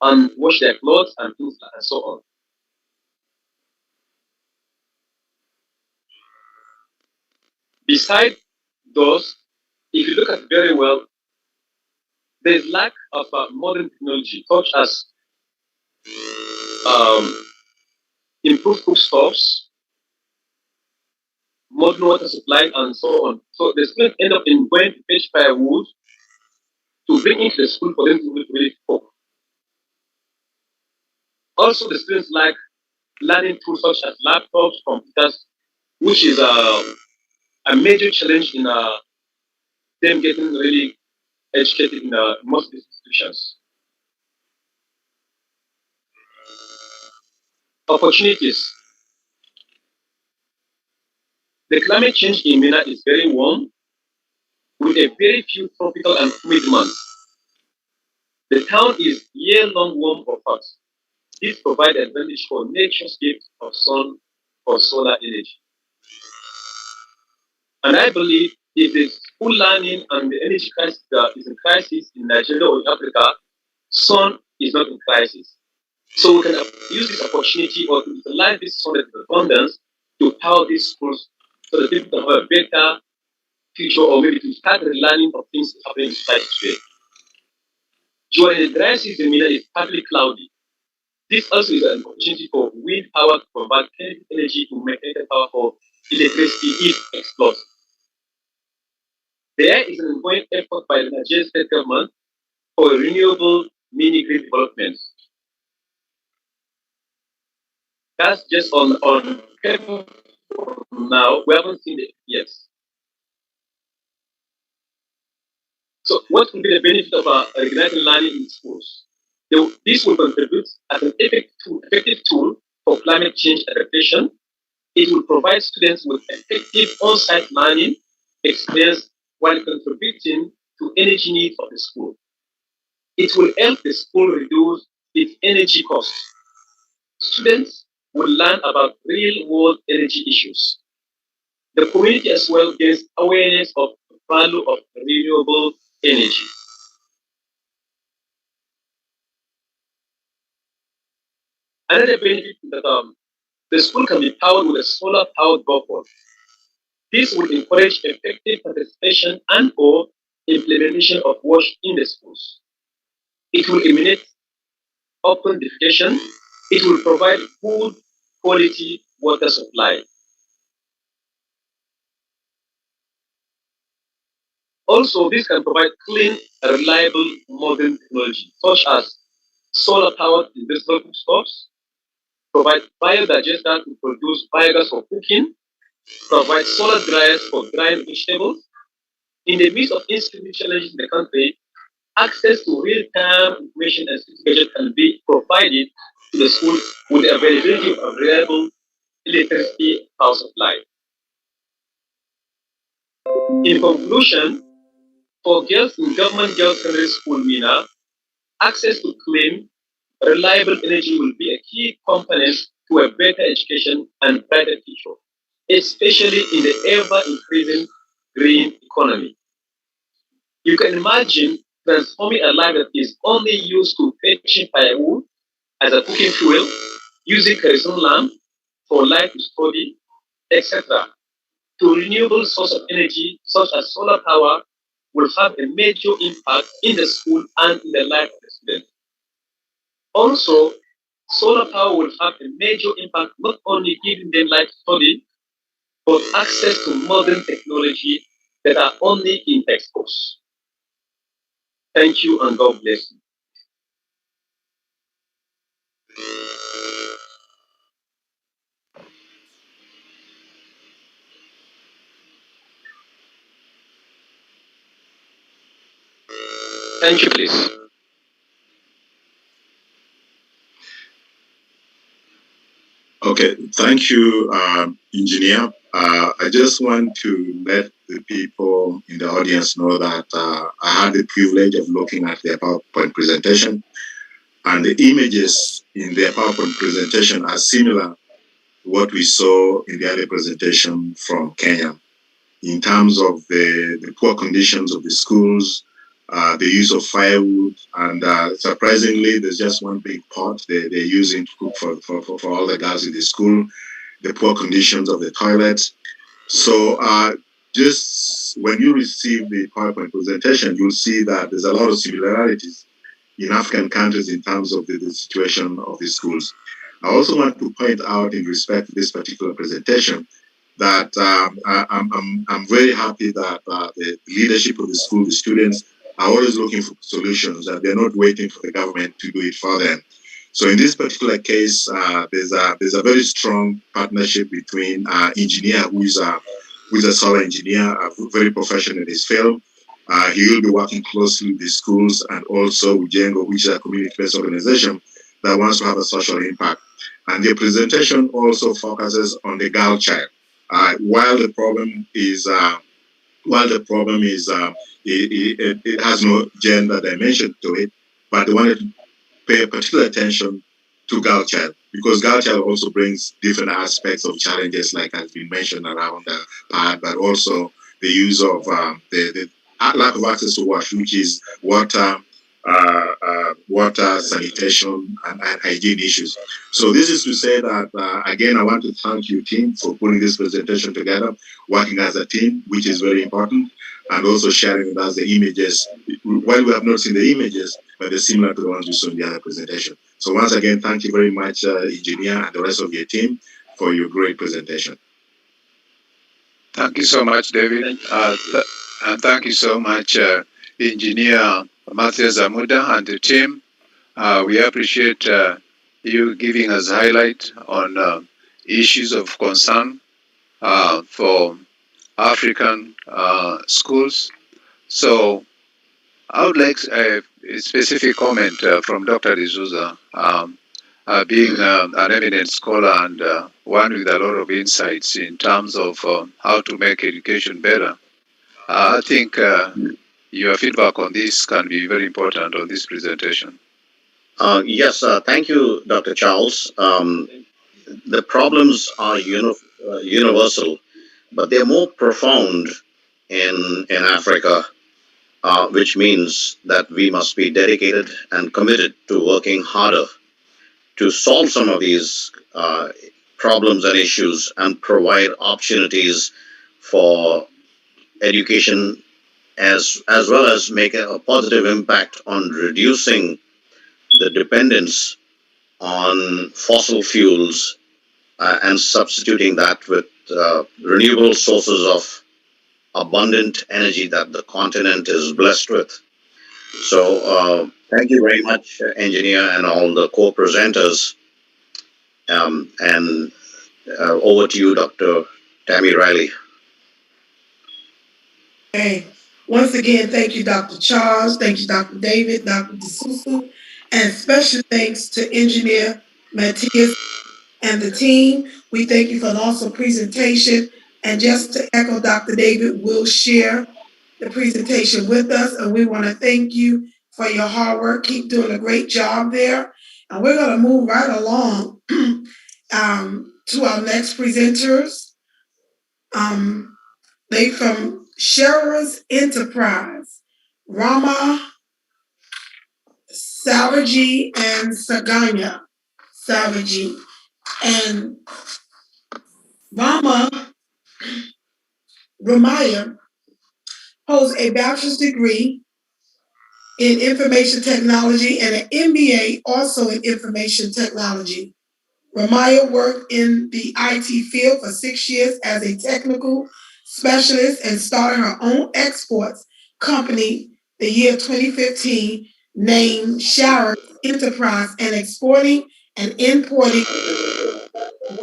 and wash their clothes and things and so on. Beside those, if you look at it very well, there is lack of modern technology such as improved cookstoves, modern water supply, and so on. So the students end up in going to fetch firewood to bring into the school for them to really cook. Also, the students like learning tools such as laptops, computers, which is a major challenge in them getting really educated in most institutions. Opportunities. The climate change in MENA is very warm, with a very few tropical and humid months. The town is year-long warm or hot. This provides advantage for nature's gift of sun or solar energy. And I believe if the school learning and the energy crisis is in crisis in Nigeria or in Africa, sun is not in crisis. So we can use this opportunity or to utilize this sun abundance to power these schools so that people can have a better future or maybe to start learning of things happening in society today. During the dry season, MENA is partly cloudy. This also is an opportunity for wind power to convert kinetic energy to mechanical power for electricity if explored. There is an ongoing effort by the Nigerian state government for renewable mini-grid development. That's just on paper now. We haven't seen it yet. So what will be the benefit of igniting learning in schools? This will contribute as an effective tool for climate change adaptation. It will provide students with effective on-site learning experience while contributing to energy needs of the school. It will help the school reduce its energy costs. Students will learn about real-world energy issues. The community as well gains awareness of the value of renewable energy. Another benefit is that the school can be powered with a solar-powered buffer. This will encourage effective participation and or implementation of WASH in the schools. It will eliminate open defecation. It will provide good quality water supply. Also, this can provide clean, reliable, modern technology, such as solar-powered industrial cookstoves, provide biodigester to produce biogas for cooking, provide solar dryers for drying vegetables. In the midst of insecurity challenges in the country, access to real-time information and gadgets can be provided to the school with the availability of reliable electricity power supply. In conclusion, for girls in government girls secondary school MENA, access to clean, reliable energy will be a key component to a better education and brighter future, especially in the ever-increasing green economy. You can imagine transforming a life that is only used to fetching firewood as a cooking fuel, using kerosene lamp for light to study, etc., to renewable source of energy such as solar power will have a major impact in the school and in the life of the student. Also, solar power will have a major impact not only giving them light to study, but access to modern technology that are only in textbooks. Thank you and God bless you. Thank you, please. Okay, thank you, engineer. I just want to let the people in the audience know that I had the privilege of looking at their PowerPoint presentation, and the images in their PowerPoint presentation are similar to what we saw in the earlier presentation from Kenya. in terms of the poor conditions of the schools, the use of firewood, and surprisingly, there's just one big pot they're using to cook for all the girls in the school, the poor conditions of the toilets. So just when you receive the PowerPoint presentation, you'll see that there's a lot of similarities in African countries in terms of the situation of the schools. I also want to point out in respect to this particular presentation that I'm very happy that the leadership of the school, the students, are always looking for solutions, and they're not waiting for the government to do it for them. So in this particular case, there's a very strong partnership between engineer who is a solar engineer, very professional in his field. He will be working closely with the schools and also with Dhuong'o, which is a community-based organization that wants to have a social impact. And the presentation also focuses on the girl child. While the problem is it has no gender dimension to it, but they wanted to pay particular attention to girl child, because girl child also brings different aspects of challenges, like has been mentioned around the pad, but also the use of the lack of access to water, which is water, sanitation, and hygiene issues. So this is to say that, again, I want to thank you, team, for putting this presentation together, working as a team, which is very important, and also sharing with us the images. While we have not seen the images, but they're similar to the ones we saw in the other presentation. So once again, thank you very much, engineer, and the rest of your team for your great presentation. Thank you so much, David. And thank you so much, Engineer Mathias Amuda and the team. We appreciate you giving us highlight on issues of concern for African schools. So I would like a specific comment from Dr. D'Souza, being an eminent scholar and one with a lot of insights in terms of how to make education better. I think your feedback on this can be very important on this presentation. Yes, thank you, Dr. Charles. The problems are universal, but they're more profound in Africa, which means that we must be dedicated and committed to working harder to solve some of these problems and issues and provide opportunities for education, as well as make a positive impact on reducing the dependence on fossil fuels and substituting that with renewable sources of abundant energy that the continent is blessed with. So thank you very much, engineer, and all the co-presenters. And over to you, Dr. Tammy Riley. Okay. Once again, thank you, Dr. Charles. Thank you, Dr. David, Dr. D'Souza, and special thanks to Engineer Mathias and the team. We thank you for an awesome presentation. And just to echo Dr. David, will share the presentation with us. And we want to thank you for your hard work. Keep doing a great job there. And we're going to move right along to our next presenters. They from Sharers Enterprise, Ramya, Selvaraj, and Sunganya. Selvaraj. And Ramya holds a bachelor's degree in information technology and an MBA also in information technology. Ramya worked in the IT field for 6 years as a technical specialist and started her own exports company the year 2015 named Sharers Enterprise and exporting and importing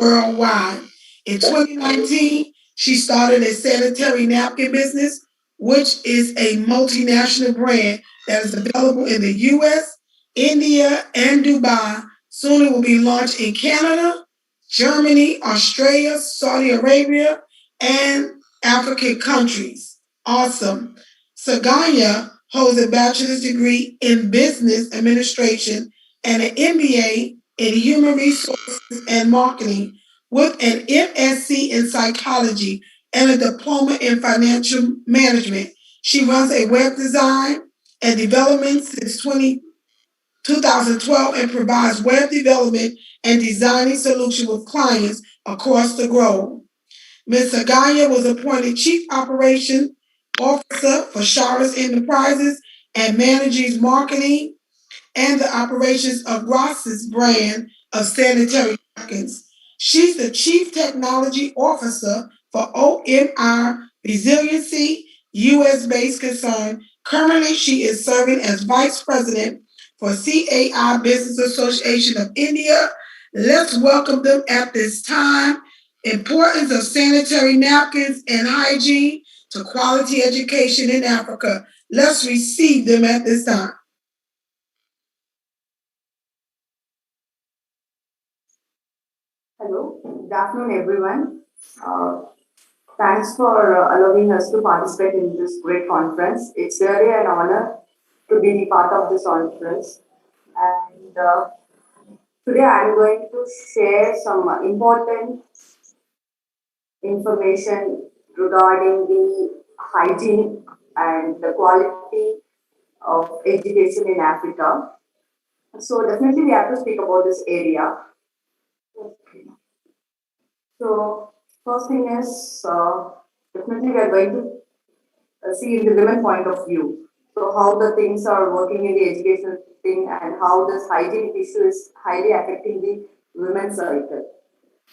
worldwide. In 2019, she started a sanitary napkin business, which is a multinational brand that is available in the US, India, and Dubai. Soon it will be launched in Canada, Germany, Australia, Saudi Arabia, and African countries. Awesome. Sunganya holds a bachelor's degree in business administration and an MBA in human resources and marketing with an MSc in psychology and a diploma in financial management. She runs a web design and development since 2012 and provides web development and designing solutions with clients across the globe. Ms. Sunganya was appointed Chief Operation Officer for Charlotte's Enterprises and manages marketing and the operations of Ross's brand of sanitary napkins. She's the Chief Technology Officer for OMR Resiliency, US based concern. Currently, she is serving as Vice President for CAI Business Association of India. Let's welcome them at this time. Importance of sanitary napkins and hygiene to quality education in Africa. Let's receive them at this time. Hello, good afternoon, everyone. Uh, Thanks for allowing us to participate in this great conference. It's really an honor to be the part of this conference. And today I'm going to share some important information regarding the hygiene and the quality of education in Africa. So definitely we have to speak about this area. So first thing is definitely we are going to see in the women point of view. So how the things are working in the education thing and how this hygiene issue is highly affecting the women's cycle.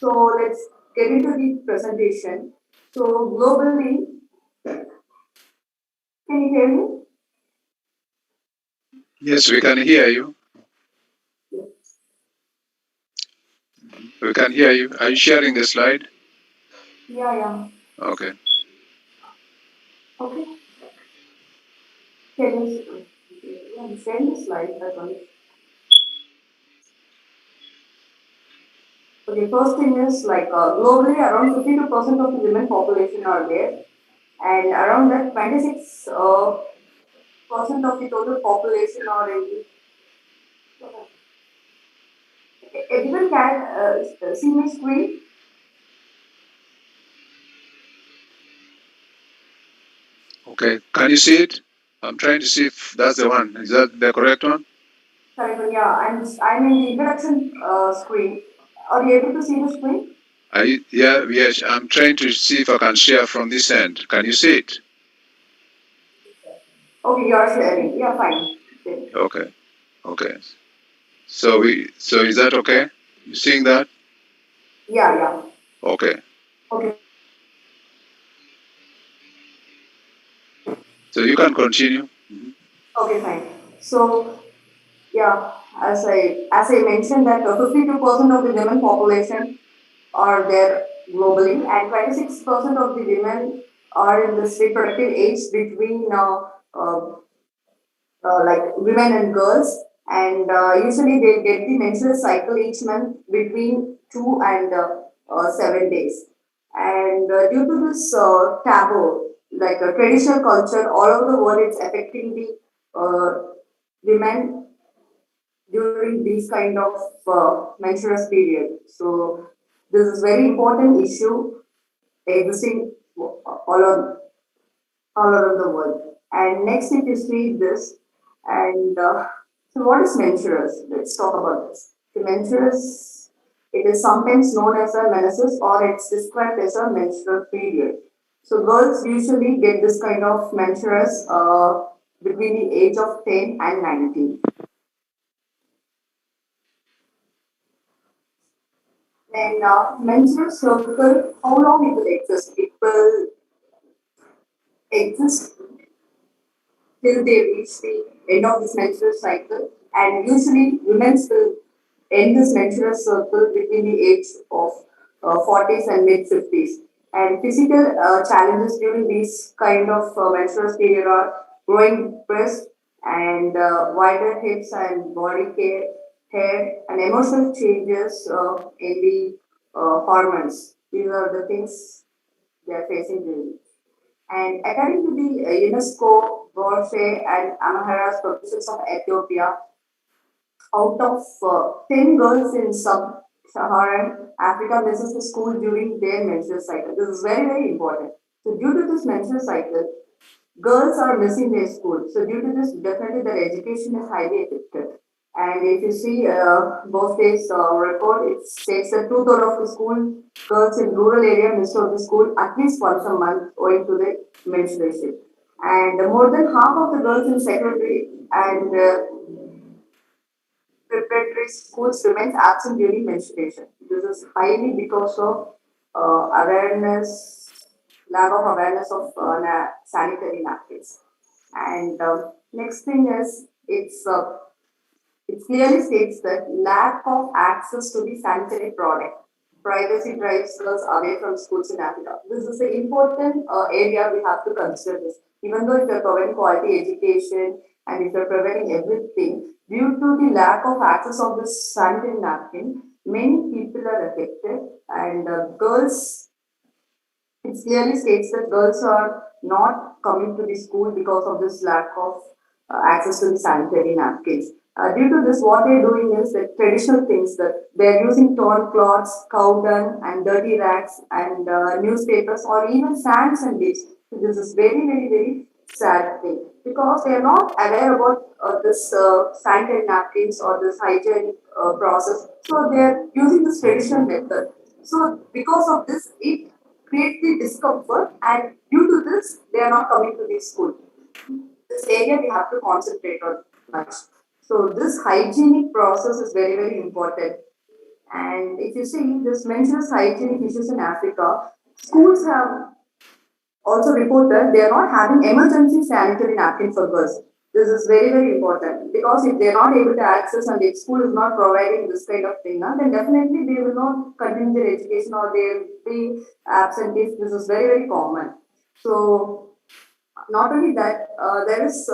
So let's get into the presentation. So globally, can you hear me? Yes, we can hear you. Yes. We can hear you. Are you sharing the slide? Yeah. Okay. Okay. Can you send the slide? That one. Okay, first thing is like globally around 52% of the women population are there, and around that 26 percent of the total population are in the. Everyone can see my screen. Okay. Can you see it? I'm trying to see if that's the one. Is that the correct one? Sorry, yeah, I'm in the introduction screen. Are you able to see the screen? Yes. I'm trying to see if I can share from this end. Can you see it? Okay, you are sharing. Yeah, fine. Okay. So is that okay? You seeing that? Yeah. Okay. Okay. So you can continue. Okay, fine. So yeah, as I mentioned that 52% of the women population are there globally, and 26% of the women are in this reproductive age between like women and girls, and usually they get the menstrual cycle each month between 2 and 7 days. And due to this taboo, like traditional culture all over the world, it's affecting the women during these kind of menstrual period. So this is very important issue existing all around the world. And next, if you see this, and so what is menstruous? Let's talk about this. The menstruous, it is sometimes known as a menses or it's described as a menstrual period. So girls usually get this kind of menstruous between the age of 10 and 19. Then menstrual circle, how long it will exist? It will exist till they reach the end of this menstrual cycle. And usually, women will end this menstrual cycle between the age of 40s and mid 50s. And physical challenges during these kind of menstrual period are growing breast and wider hips and body care, hair, and emotional changes in the hormones. These are the things they are facing during. And according to the UNESCO, Godfrey and Amhara's provinces of Ethiopia, out of 10 girls in sub Saharan Africa misses the school during their menstrual cycle. This is very, very important. So due to this menstrual cycle, girls are missing their school. So due to this, definitely their education is highly affected. And if you see both days report, it states that two-thirds of the school girls in rural area miss out the school at least once a month owing to the menstruation. And more than half of the girls in secondary and preparatory schools remains absent during menstruation. This is highly because of awareness, lack of awareness of sanitary napkins. And next thing is it clearly states that lack of access to the sanitary product. Privacy drives girls away from schools in Africa. This is an important area we have to consider this. Even though if you're providing quality education and if you're providing everything, due to the lack of access of this sanitary napkin, many people are affected and girls it clearly states that girls are not coming to the school because of this lack of access to the sanitary napkins. Due to this, what they're doing is that traditional things that they're using torn cloths, cow dung, and dirty rags, and newspapers, or even sands and leaves. So this is very, very, very sad thing because they are not aware about this sanitary napkins or this hygienic process. So they are using this traditional method. So because of this, it creates the discomfort, and due to this, they are not coming to the school. This area we have to concentrate on much. So this hygienic process is very, very important. And if you see this mentions hygienic issues in Africa, schools have also reported they are not having emergency sanitary napkin for girls. This is very, very important because if they are not able to access and if school is not providing this kind of thing, then definitely they will not continue their education or they will be absent if this is very, very common. So not only that, there is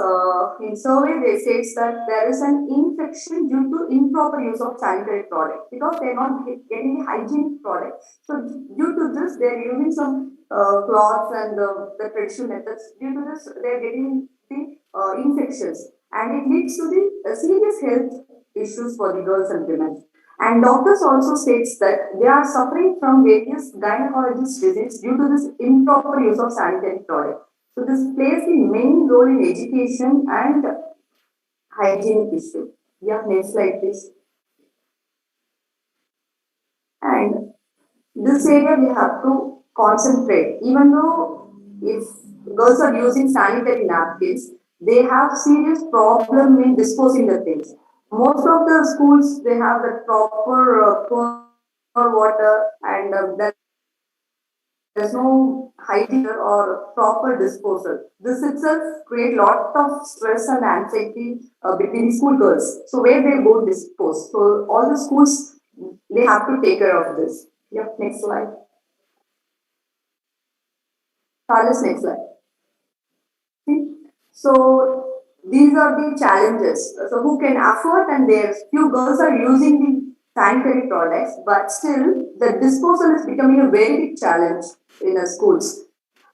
in survey they states that there is an infection due to improper use of sanitary product because they are not getting the hygienic product. So due to this, they are using some cloths and the traditional methods. Due to this, they are getting the infections, and it leads to the serious health issues for the girls and women. And doctors also states that they are suffering from various gynecologist disease due to this improper use of sanitary product. So this plays the main role in education and hygienic issue. Yeah, next slide please. And this area we have to concentrate. Even though if girls are using sanitary napkins, they have serious problem in disposing the things. Most of the schools they have the proper pour water and there's no hygiene or proper disposal. This itself create lot of stress and anxiety between the school girls. So where they go dispose. So all the schools they have to take care of this. Yep, next slide. Carlos, next slide. See? So these are the challenges. So who can afford and there's few girls are using the sanitary products, but still the disposal is becoming a very big challenge in the schools.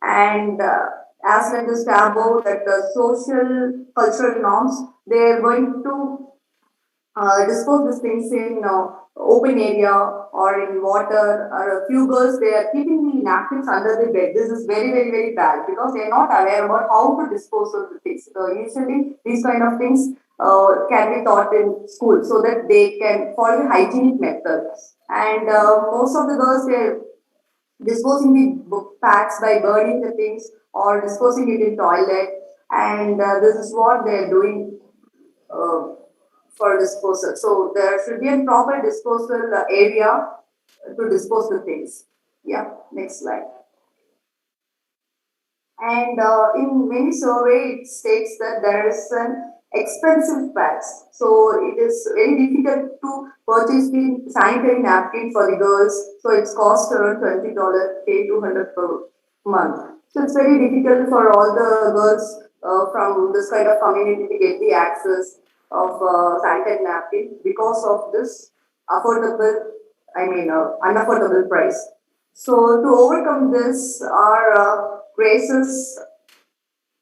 And as like this taboo that the social cultural norms, they're going to dispose these things in open area or in water. Or a few girls they are keeping the napkins under the bed. This is very, very, very bad because they are not aware about how to dispose of the things. So usually these kind of things can be taught in school so that they can follow the hygienic method. And most of the girls they're disposing the book packs by burning the things or disposing it in toilet. And this is what they're doing uh, for disposal. So there should be a proper disposal area to dispose the things. Yeah, next slide. And in many survey, it states that there is an expensive pads. So it is very difficult to purchase the sanitary napkin for the girls. So it's cost around $20, pay 200 per month. So it's very difficult for all the girls from this kind of community to get the access of sanitary napkin because of this affordable, unaffordable price. So to overcome this, our Grace's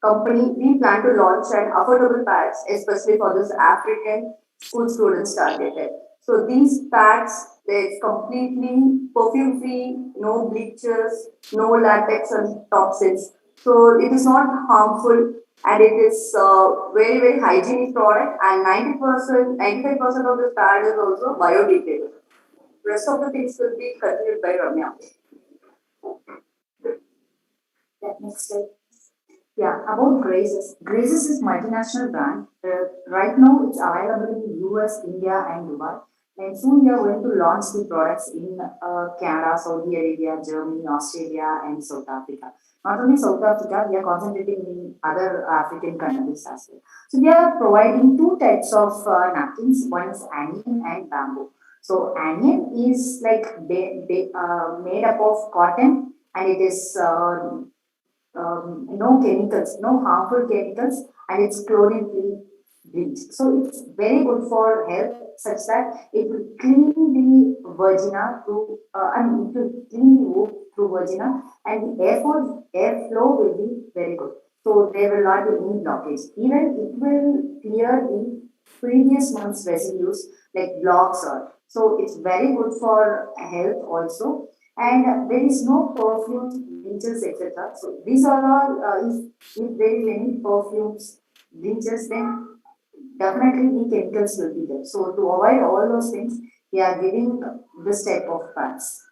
company, we plan to launch an affordable pads, especially for this African school students targeted. So these pads It's completely perfume free, no bleachers, no latex and toxins. So it is not harmful and it is very, very hygienic product and 90%, 95% of the pad is also biodegradable. Rest of the things will be continued by Ramya. Yeah, next slide. Yeah, about Grazes. Grazes is multinational brand. Right now, it's available in US, India, and Dubai. And soon we are going to launch the products in Canada, Saudi Arabia, Germany, Australia, and South Africa. Not only South Africa, we are concentrating in other African countries as well. So we are providing two types of napkins. One is anion and bamboo. So anion is like made up of cotton, and it is no chemicals, no harmful chemicals, and it's chlorine free bleach. So it's very good for health, such that it will clean the vagina through, it will clean the womb through vagina, and the airflow will be very good. So there will not be any blockage. Even it will clear the previous month's residues like blocks or so. It's very good for health also, and there is no perfumes, bleaches, etc. So these are all, if there is any perfumes, bleaches, then definitely the chemicals will be there. So to avoid all those things, we are giving this type of pads.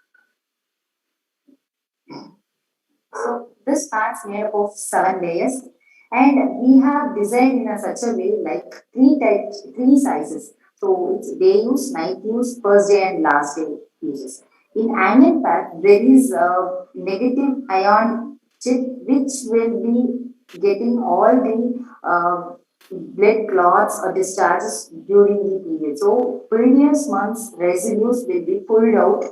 So this pad's made up of 7 layers, and we have designed in a such a way like three sizes. So it's day use, night use, first day and last day uses. In anion pad, there is a negative ion chip which will be getting all the blood clots or discharges during the period. So previous months residues will be pulled out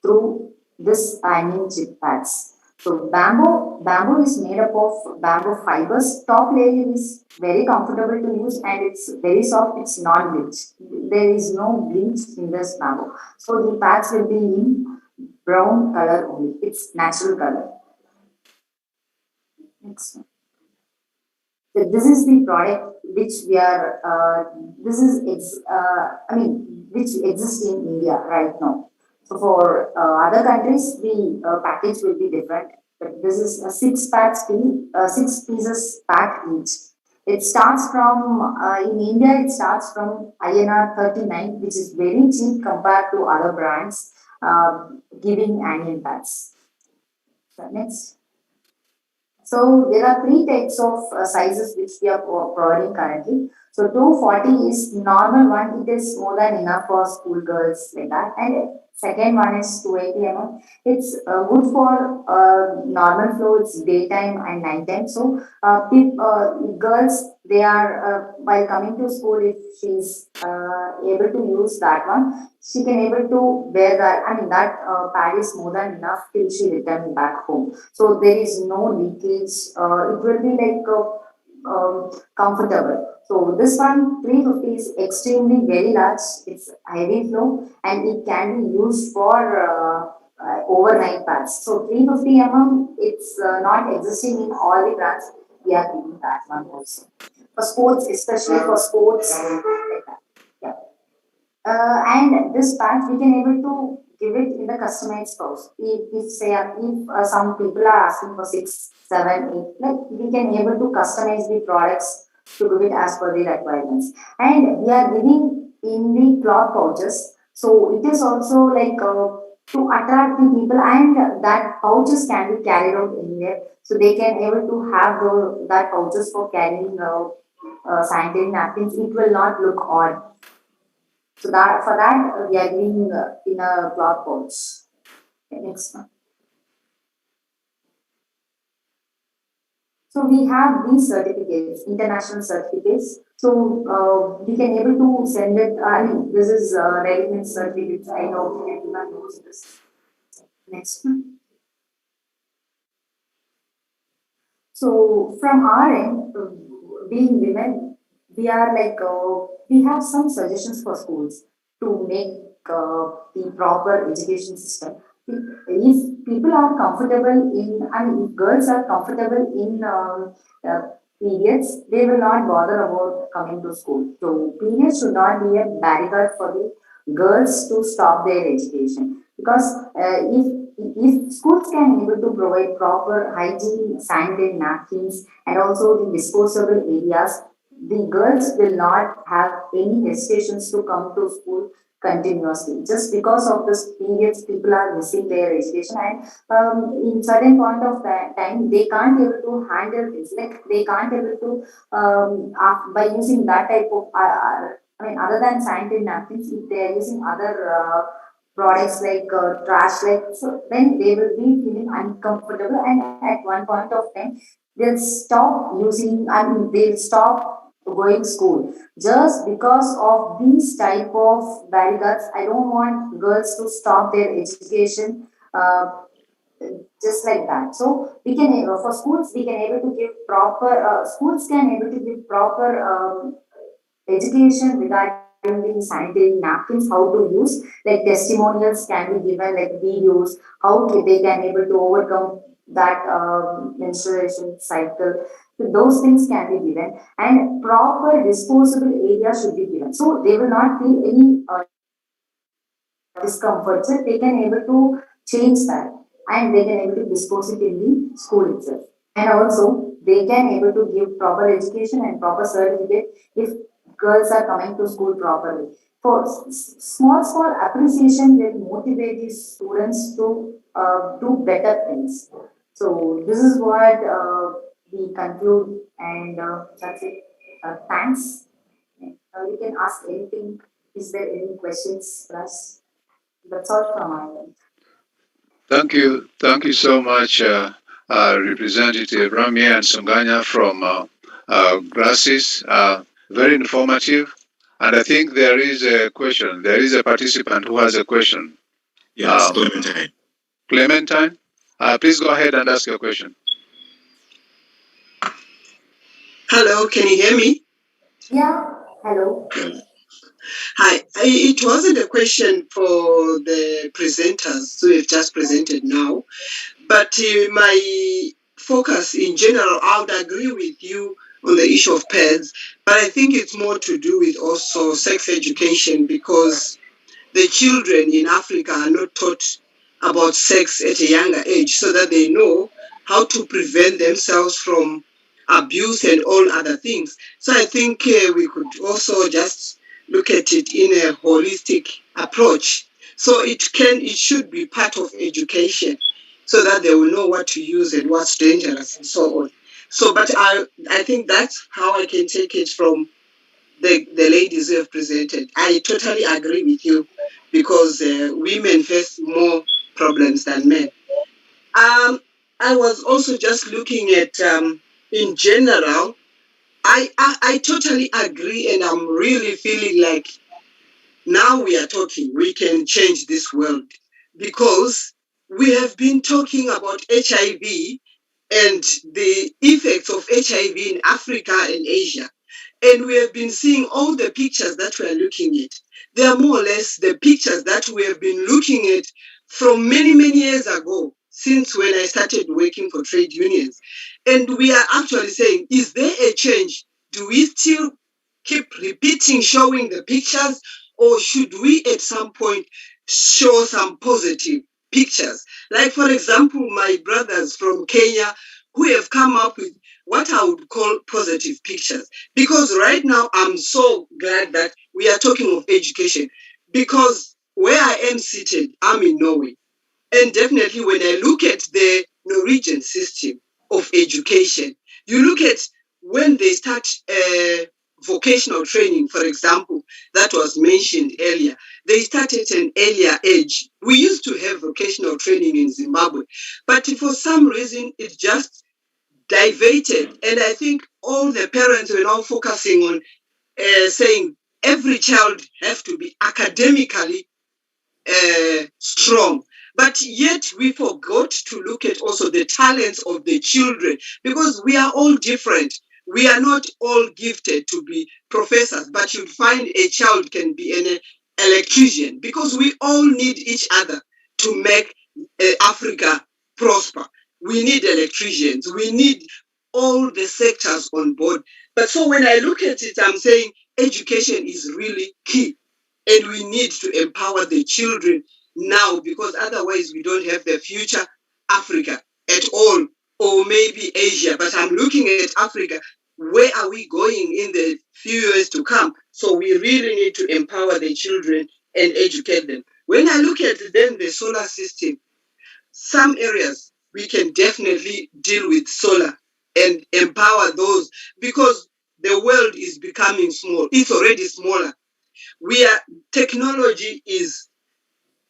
through this anion chip pads. So bamboo is made up of bamboo fibers. Top layer is very comfortable to use and it's very soft. It's non-bleach. There is no bleach in this bamboo. So the pads will be in brown color only. It's natural color. Next one. So this is the product which we are. Which exists in India right now. So for other countries, the package will be different. But this is a 6 pieces pack each. It starts from in India. It starts from INR 39, which is very cheap compared to other brands giving anion packs. So next. So there are three types of sizes which we are providing currently. So 240 is normal one. It is more than enough for school girls like that. And second one is 280 mm. It's good for normal flow. It's daytime and nighttime. So girls, they are while coming to school, if she's able to use that one, she can able to wear that. I mean that pad is more than enough till she return back home. So there is no leakage. It will be like comfortable. So this one 350 is extremely very large. It's heavy flow and it can be used for overnight pads. So 350 mm, it's not existing in all the brands. We are giving that one also for sports, especially for sports like that. Yeah. And this pack we can able to give it in the customized pouch. If some people are asking for 6, 7, 8, like we can able to customize the products to give it as per the requirements. And we are giving in the cloth pouches. So it is also like to attract the people, and that pouches can be carried out anywhere. So they can able to have that pouches for carrying sanitary napkins. It will not look odd. So that for that we are giving in a cloth pouch. Okay, next one. So we have these certificates, international certificates. So we can able to send it. I mean, this is Readiness certificates. I know everyone knows this. Next one. So from our end, being women, we are like we have some suggestions for schools to make the proper education system. If people are comfortable in, I mean, if girls are comfortable in periods, they will not bother about coming to school. So periods should not be a barrier for the girls to stop their education, because if schools can able to provide proper hygiene, sanitary napkins, and also the disposable areas, the girls will not have any hesitations to come to school continuously. Just because of this periods, people are missing their education, and in certain point of time, they can't able to handle this. Like they can't able to by using that type of I mean, other than sanitary napkins, if they are using other products like trash, like so, then they will be feeling uncomfortable, and at one point of time, they'll stop using. I mean, they'll stop going school just because of these type of barricades. I don't want girls to stop their education. Just like that. So we can for schools we can able to give proper schools can able to give proper education regarding the sanitary napkins, how to use, like testimonials can be given, like videos, how they can able to overcome that menstruation cycle. So those things can be given, and proper disposable area should be given. So they will not feel any discomfort. So they can able to change that, and they can able to dispose it in the school itself. And also they can able to give proper education and proper certificate if girls are coming to school properly. For small appreciation will motivate these students to do better things. So this is what we conclude, and that's it. Thanks. You can ask anything. Is there any questions for us? That's all from my end. Thank you so much, Representative Ramya and Sunganya from Grasses. Very informative. And I think there is a question. There is a participant who has a question. Yes, Clementine. Clementine, please go ahead and ask your question. Hello, can you hear me? Yeah, hello. Hi. It wasn't a question for the presenters who have just presented now, but my focus in general, I would agree with you on the issue of pets, but I think it's more to do with also sex education, because the children in Africa are not taught about sex at a younger age, so that they know how to prevent themselves from abuse and all other things. So I think we could also just look at it in a holistic approach. So it should be part of education, so that they will know what to use and what's dangerous and so on. So, but I think that's how I can take it from the ladies who have presented. I totally agree with you, because women face more problems than men. I was also just looking at in general. I totally agree, and I'm really feeling like now we are talking, we can change this world, because we have been talking about HIV and the effects of HIV in Africa and Asia. And we have been seeing all the pictures that we are looking at. They are more or less the pictures that we have been looking at from many, many years ago, since when I started working for trade unions. And we are actually saying, is there a change? Do we still keep repeating, showing the pictures, or should we at some point show some positive pictures? Like, for example, my brothers from Kenya who have come up with what I would call positive pictures. Because right now, I'm so glad that we are talking of education, because where I am seated, I'm in Norway. And definitely, when I look at the Norwegian system of education, you look at when they start vocational training, for example, that was mentioned earlier. They start at an earlier age. We used to have vocational training in Zimbabwe, but for some reason, it just diverted. And I think all the parents were now focusing on saying every child has to be academically strong. But yet we forgot to look at also the talents of the children, because we are all different. We are not all gifted to be professors, but you'd find a child can be an electrician, because we all need each other to make Africa prosper. We need electricians. We need all the sectors on board. But so when I look at it, I'm saying education is really key. And we need to empower the children now, because otherwise we don't have the future Africa at all, or maybe Asia. But I'm looking at Africa. Where are we going in the few years to come? So we really need to empower the children and educate them. When I look at then the solar system, some areas we can definitely deal with solar and empower those, because the world is becoming small. It's already smaller. Technology is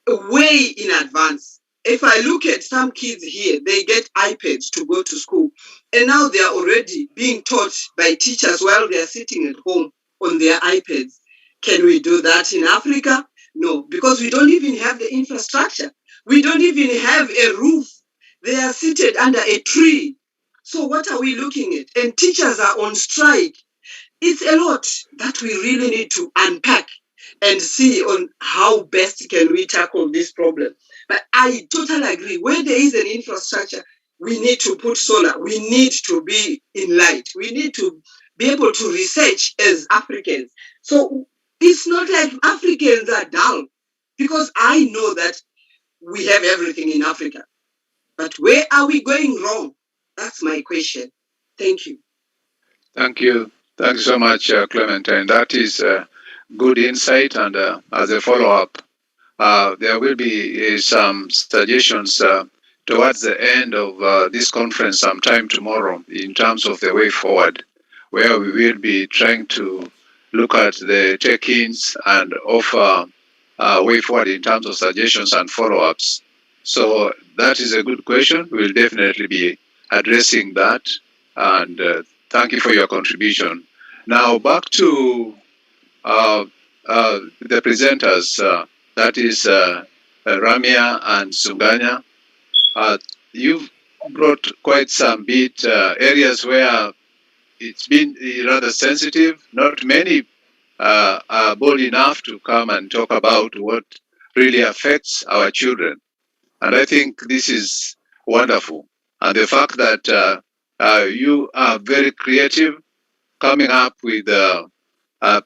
way in advance. If I look at some kids here, they get iPads to go to school, and now they are already being taught by teachers while they are sitting at home on their iPads. Can we do that in Africa? No, because we don't even have the infrastructure. We don't even have a roof. They are seated under a tree. So what are we looking at? And teachers are on strike. It's a lot that we really need to unpack and see on how best can we tackle this problem. But I totally agree. Where there is an infrastructure, we need to put solar. We need to be in light. We need to be able to research as Africans. So it's not like Africans are dull, because I know that we have everything in Africa. But where are we going wrong? That's my question. Thank you. Thank you. Thank you so much, Clementine. That is good insight. And as a follow-up, there will be some suggestions towards the end of this conference sometime tomorrow in terms of the way forward, where we will be trying to look at the take-ins and offer a way forward in terms of suggestions and follow-ups. So that is a good question. We'll definitely be addressing that. And thank you for your contribution. Now back to the presenters. That is Ramya and Sunganya. You've brought quite some bit areas where it's been rather sensitive. Not many are bold enough to come and talk about what really affects our children. And I think this is wonderful. And the fact that you are very creative, coming up with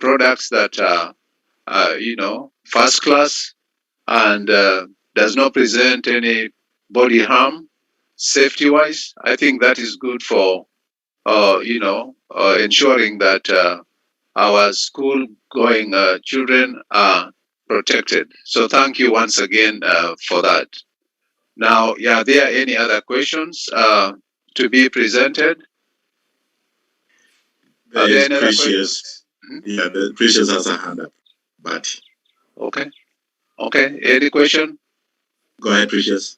products that are, first class and does not present any body harm, safety-wise. I think that is good for, ensuring that our school-going children are protected. So thank you once again for that. Now, are there any other questions to be presented? There is Precious. Yeah, the Precious has a hand up. But okay. Any question? Go ahead, Precious.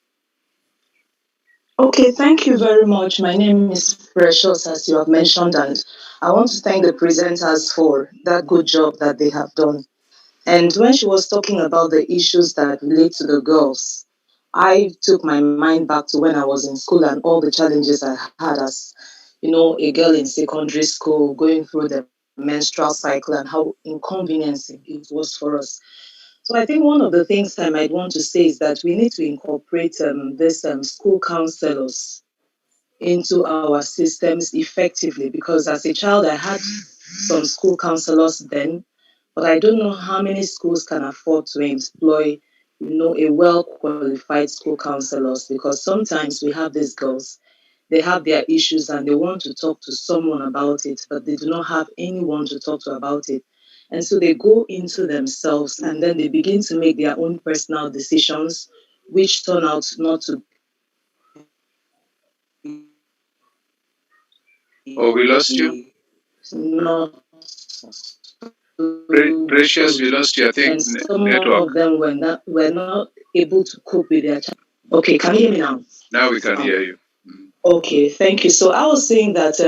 Okay, thank you very much. My name is Precious, as you have mentioned, and I want to thank the presenters for that good job that they have done. And when she was talking about the issues that relate to the girls, I took my mind back to when I was in school and all the challenges I had as, a girl in secondary school going through the menstrual cycle and how inconveniencing it was for us. So I think one of the things I might want to say is that we need to incorporate this school counselors into our systems effectively, because as a child I had some school counselors then, but I don't know how many schools can afford to employ, a well-qualified school counselors, because sometimes we have these girls, they have their issues and they want to talk to someone about it, but they do not have anyone to talk to about it. And so they go into themselves and then they begin to make their own personal decisions, which turn out not to. Oh, we lost you? Not Precious, we lost you, I think. And some of them were not able to cope with their challenge. Okay, can you hear me now? Now we can hear you. Okay, thank you. So I was saying that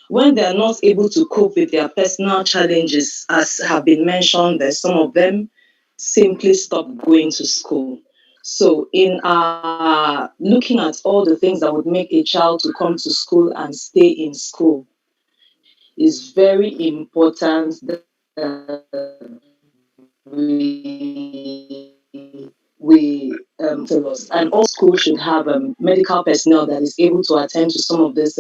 when they're not able to cope with their personal challenges, as have been mentioned, that some of them simply stop going to school. So in looking at all the things that would make a child to come to school and stay in school, is very important that and all schools should have medical personnel that is able to attend to some of these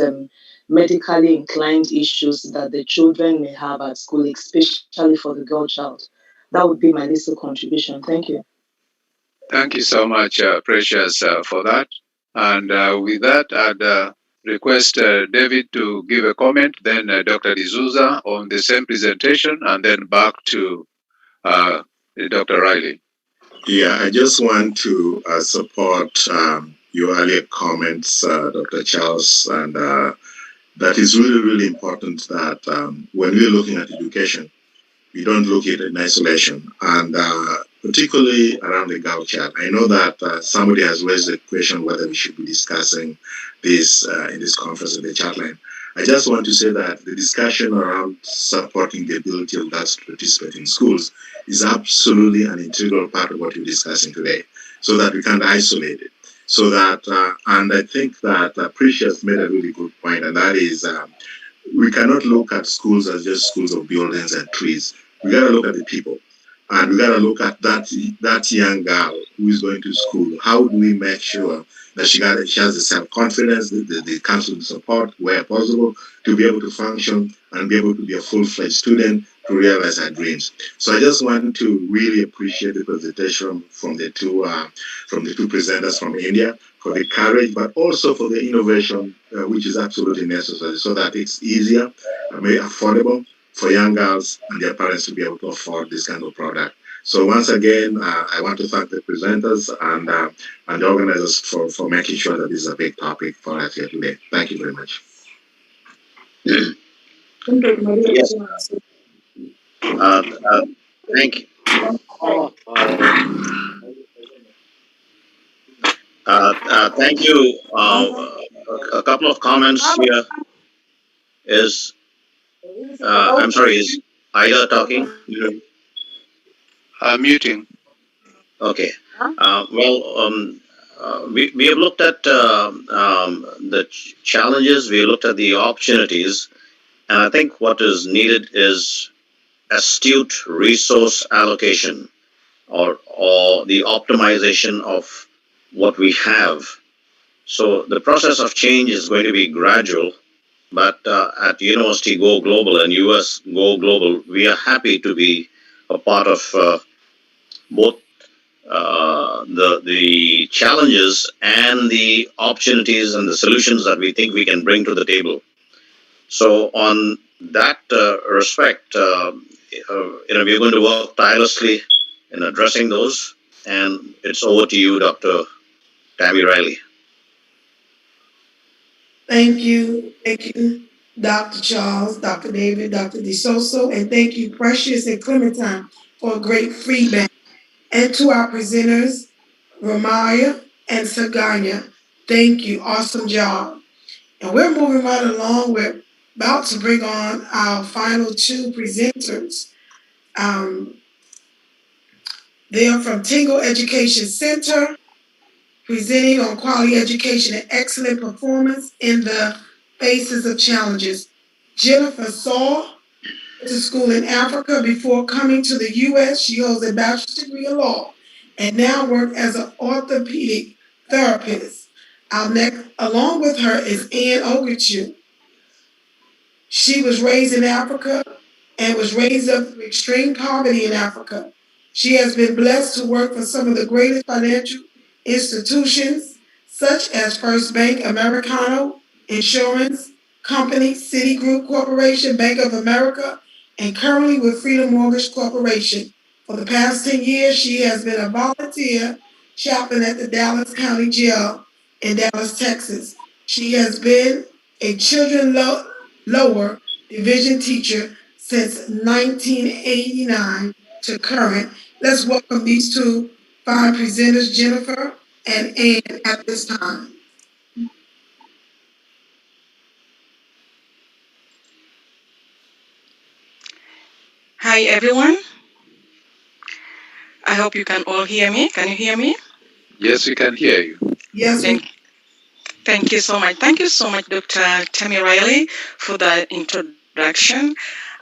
medically inclined issues that the children may have at school, especially for the girl child. That would be my little contribution. Thank you. Thank you so much, Precious, for that. And with that, I'd request David to give a comment, then Dr. D'Souza on the same presentation, and then back to Dr. Riley. Yeah, I just want to support your earlier comments, Dr. Charles, and that is really, really important that when we're looking at education, we don't look at it in isolation, and particularly around the girl child. I know that somebody has raised the question whether we should be discussing this in this conference in the chat line. I just want to say that the discussion around supporting the ability of girls to participate in schools is absolutely an integral part of what we're discussing today, so that we can't isolate it. So that, and I think that Precious made a really good point, and that is we cannot look at schools as just schools of buildings and trees. We got to look at the people, and we got to look at that young girl who is going to school. How do we make sure that she has the self confidence, the counseling support where possible to be able to function and be able to be a full fledged student to realize her dreams. So I just want to really appreciate the presentation from the two presenters from India, for the courage, but also for the innovation, which is absolutely necessary, so that it's easier and more affordable for young girls and their parents to be able to afford this kind of product. So once again, I want to thank the presenters and the organizers for making sure that this is a big topic for us here today. Thank you very much. Yes. Thank you. Thank you. A couple of comments here is, I'm sorry, is Ida talking? Muting. Okay. We have looked at the challenges, we looked at the opportunities, and I think what is needed is astute resource allocation or the optimization of what we have. So the process of change is going to be gradual, but at University Go Global and US Go Global, we are happy to be a part of both the challenges and the opportunities and the solutions that we think we can bring to the table. So on that respect, we're going to work tirelessly in addressing those. And it's over to you, Dr. Tammy Riley. Thank you, Dr. Charles, Dr. David, Dr. D'Souza, and thank you, Precious and Clementine, for a great feedback. And to our presenters, Ramya and Sunganya, thank you, awesome job. And we're moving right along. We're about to bring on our final two presenters. They are from Tingle Education Center, presenting on quality education and excellent performance in the faces of challenges. Jennifer Saw went to school in Africa before coming to the U.S. She holds a bachelor's degree in law and now works as an orthopedic therapist. Along with her is Ann Ogitsu. She was raised in Africa and was raised up through extreme poverty in Africa. She has been blessed to work for some of the greatest financial institutions, such as First Bank, Americano, Insurance Company, Citigroup Corporation, Bank of America, and currently with Freedom Mortgage Corporation. For the past 10 years, she has been a volunteer chaplain at the Dallas County Jail in Dallas, Texas. She has been a children lower division teacher since 1989 to current. Let's welcome these two fine presenters, Jennifer and Ann, at this time. Hi, everyone. I hope you can all hear me. Can you hear me? Yes, we can hear you. Yes. Thank you so much. Thank you so much, Dr. Tammy Riley, for that introduction.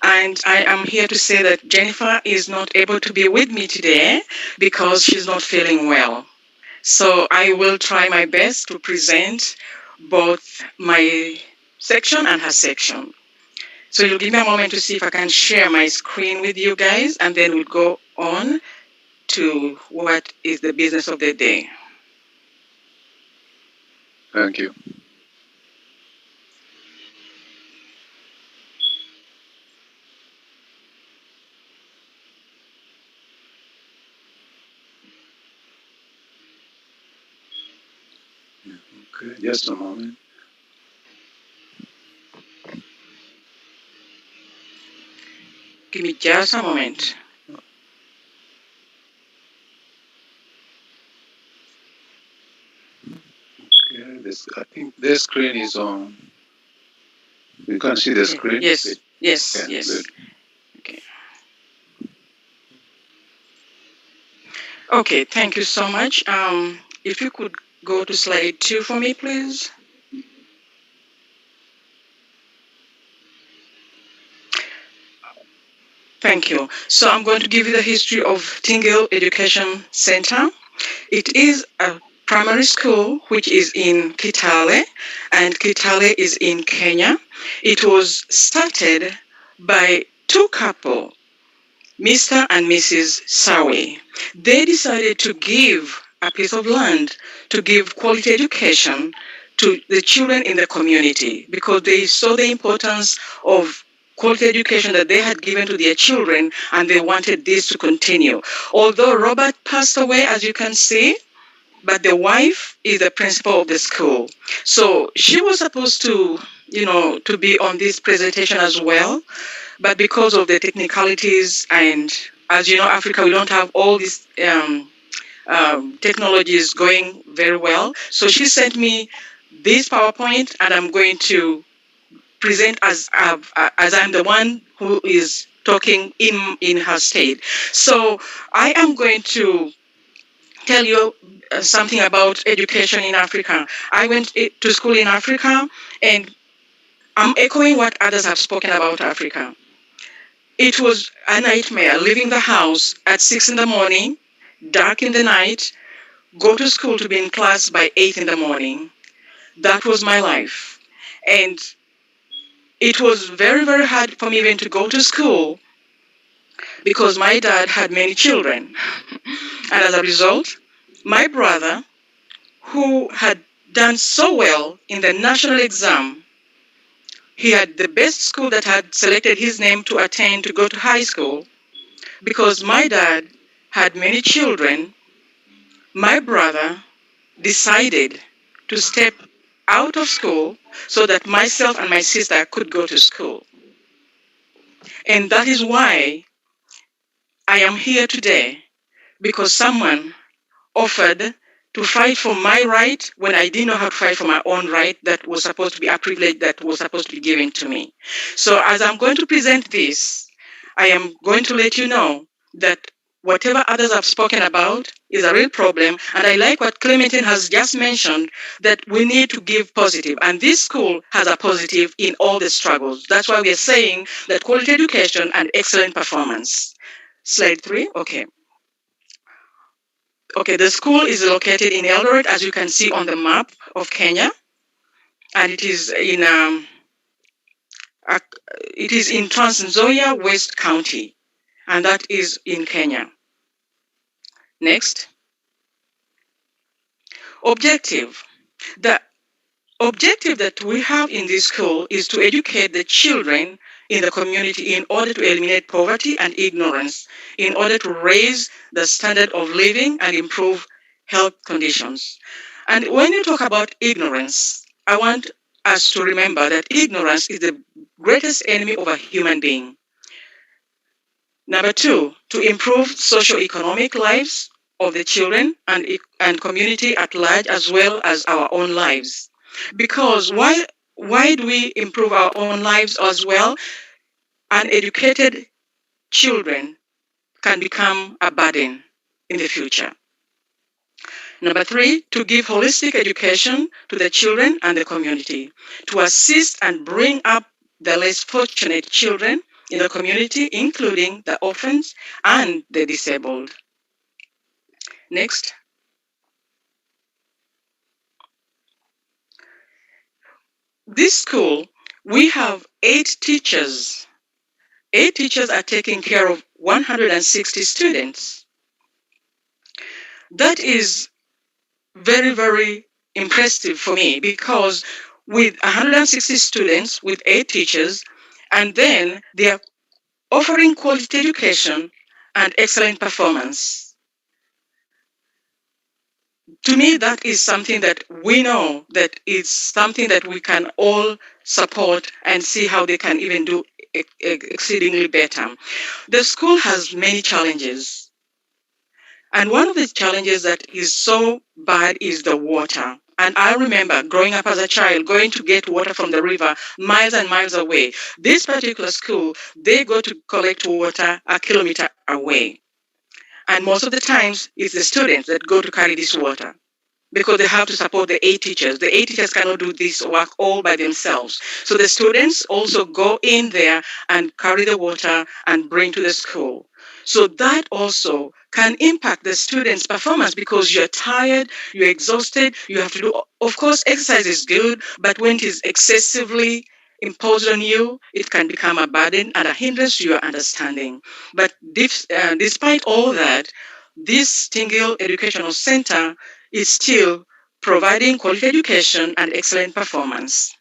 And I am here to say that Jennifer is not able to be with me today because she's not feeling well. So I will try my best to present both my section and her section. So you'll give me a moment to see if I can share my screen with you guys, and then we'll go on to what is the business of the day. Thank you. Okay, just a moment. Give me just a moment. Okay, I think this screen is on. You can see the screen? Yes, yes, Yeah, yes. good. Okay. Okay, thank you so much. If you could go to slide 2 for me, please. Thank you. So I'm going to give you the history of Tingle Education Center. It is a primary school which is in Kitale, and Kitale is in Kenya. It was started by two couples, Mr. and Mrs. Sawe. They decided to give a piece of land to give quality education to the children in the community because they saw the importance of quality education that they had given to their children, and they wanted this to continue. Although Robert passed away, as you can see, but the wife is the principal of the school. So she was supposed to, to be on this presentation as well, but because of the technicalities, and as you know, Africa, we don't have all these technologies going very well. So she sent me this PowerPoint, and I'm going to present as I'm the one who is talking in her state. So I am going to tell you something about education in Africa. I went to school in Africa, and I'm echoing what others have spoken about Africa. It was a nightmare leaving the house at 6 in the morning, dark in the night, go to school to be in class by 8 in the morning. That was my life. And it was very, very hard for me even to go to school because my dad had many children. And as a result, my brother, who had done so well in the national exam, he had the best school that had selected his name to attend to go to high school. Because my dad had many children, my brother decided to step out of school so that myself and my sister could go to school. And that is why I am here today, because someone offered to fight for my right when I didn't know how to fight for my own right that was supposed to be a privilege that was supposed to be given to me. So as I'm going to present this, I am going to let you know that whatever others have spoken about is a real problem. And I like what Clementine has just mentioned, that we need to give positive. And this school has a positive in all the struggles. That's why we are saying that quality education and excellent performance. Slide 3, okay. Okay, the school is located in Eldoret, as you can see on the map of Kenya, and it is in Trans Nzoia West County, and that is in Kenya. Next. Objective. The objective that we have in this school is to educate the children in the community in order to eliminate poverty and ignorance, in order to raise the standard of living and improve health conditions. And when you talk about ignorance, I want us to remember that ignorance is the greatest enemy of a human being. Number 2, to improve socio-economic lives of the children and community at large, as well as our own lives. Because why do we improve our own lives as well? Uneducated children can become a burden in the future. Number 3, to give holistic education to the children and the community, to assist and bring up the less fortunate children in the community, including the orphans and the disabled. Next. This school, we have 8 teachers. 8 teachers are taking care of 160 students. That is very, very impressive for me, because with 160 students, with 8 teachers, and then they are offering quality education and excellent performance. To me, that is something that we know that is something that we can all support and see how they can even do exceedingly better. The school has many challenges. And one of the challenges that is so bad is the water. And I remember growing up as a child, going to get water from the river miles and miles away. This particular school, they go to collect water a kilometer away. And most of the times, it's the students that go to carry this water, because they have to support the 8 teachers. The 8 teachers cannot do this work all by themselves. So the students also go in there and carry the water and bring to the school. So that also can impact the students' performance, because you're tired, you're exhausted, you have to do, of course, exercise is good, but when it is excessively imposed on you, it can become a burden and a hindrance to your understanding. But despite all that, this Tingle Educational Center is still providing quality education and excellent performance.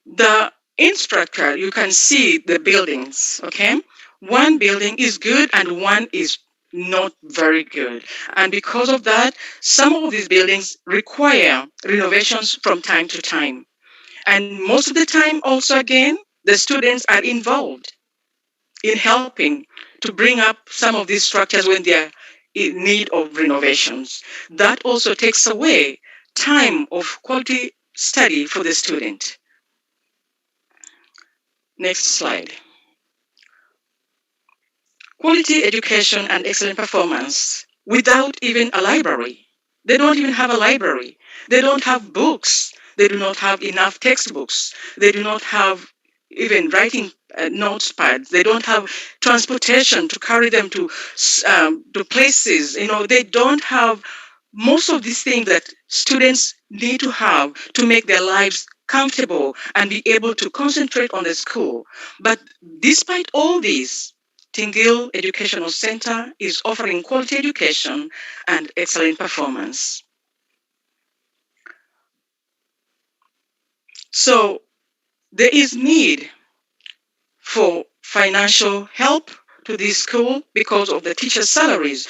The instructor, you can see the buildings, okay? One building is good and one is not very good. And because of that, some of these buildings require renovations from time to time. And most of the time, also again, the students are involved in helping to bring up some of these structures when they are in need of renovations. That also takes away time of quality study for the student. Next slide. Quality education and excellent performance without even a library. They don't even have a library. They don't have books. They do not have enough textbooks. They do not have even writing notes pads. They don't have transportation to carry them to places. They don't have most of these things that students need to have to make their lives comfortable and be able to concentrate on the school. But despite all this, Tingle Educational Center is offering quality education and excellent performance. So there is need for financial help to this school because of the teachers' salaries.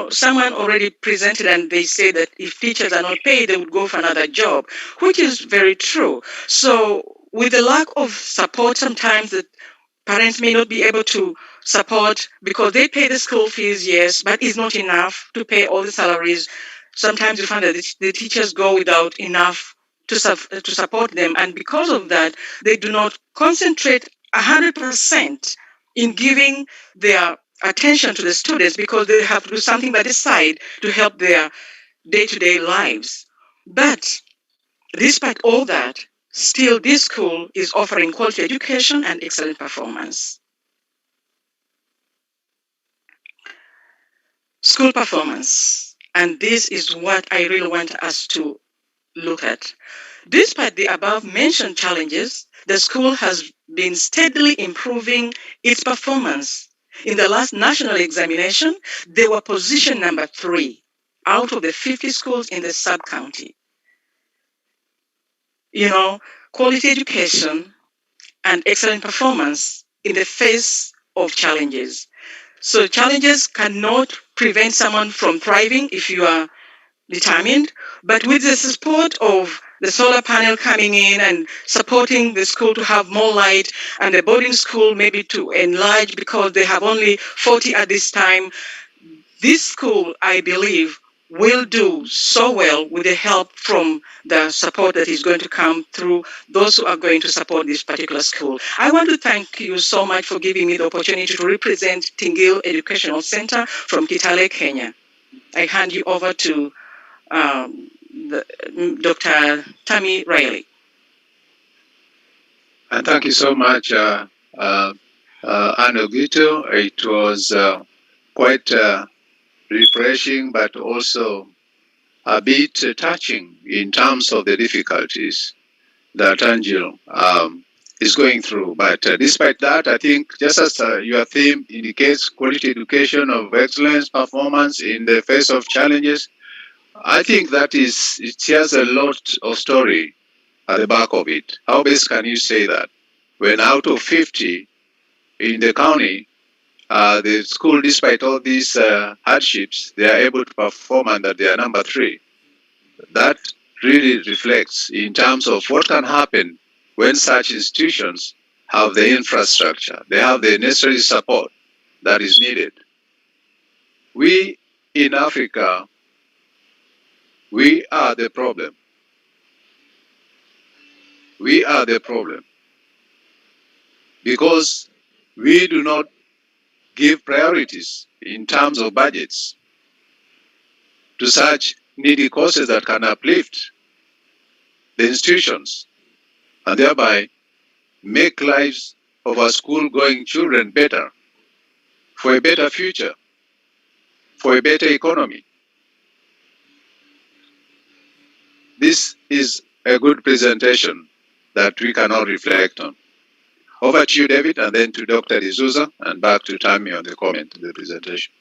Someone already presented and they say that if teachers are not paid, they would go for another job, which is very true. So with the lack of support, sometimes the parents may not be able to support, because they pay the school fees, yes, but it's not enough to pay all the salaries. Sometimes you find that the teachers go without enough to support them, and because of that, they do not concentrate 100% in giving their attention to the students, because they have to do something by the side to help their day-to-day lives. But despite all that, still this school is offering quality education and excellent performance. School performance, and this is what I really want us to look at. Despite the above mentioned challenges, the school has been steadily improving its performance. In the last national examination, they were position number 3 out of the 50 schools in the sub-county. Quality education and excellent performance in the face of challenges. So challenges cannot prevent someone from thriving if you are determined, but with the support of the solar panel coming in and supporting the school to have more light, and the boarding school maybe to enlarge because they have only 40 at this time, this school, I believe, will do so well with the help from the support that is going to come through those who are going to support this particular school. I want to thank you so much for giving me the opportunity to represent Tingle Educational Center from Kitale, Kenya. I hand you over to Dr. Tammy Riley. And thank you so much, Ogitsu. It was quite refreshing, but also a bit touching in terms of the difficulties that Angel is going through. But despite that, I think just as your theme indicates, quality education of excellence performance in the face of challenges, I think that it shares a lot of story at the back of it. How best can you say that when out of 50 in the county, the school, despite all these hardships, they are able to perform and that they are number 3. That really reflects in terms of what can happen when such institutions have the infrastructure, they have the necessary support that is needed. We in Africa, we are the problem. We are the problem because we do not give priorities in terms of budgets to such needy causes that can uplift the institutions and thereby make lives of our school-going children better, for a better future, for a better economy. This is a good presentation that we can all reflect on. Over to you, David, and then to Dr. D'Souza, and back to Tammy on the comment of the presentation.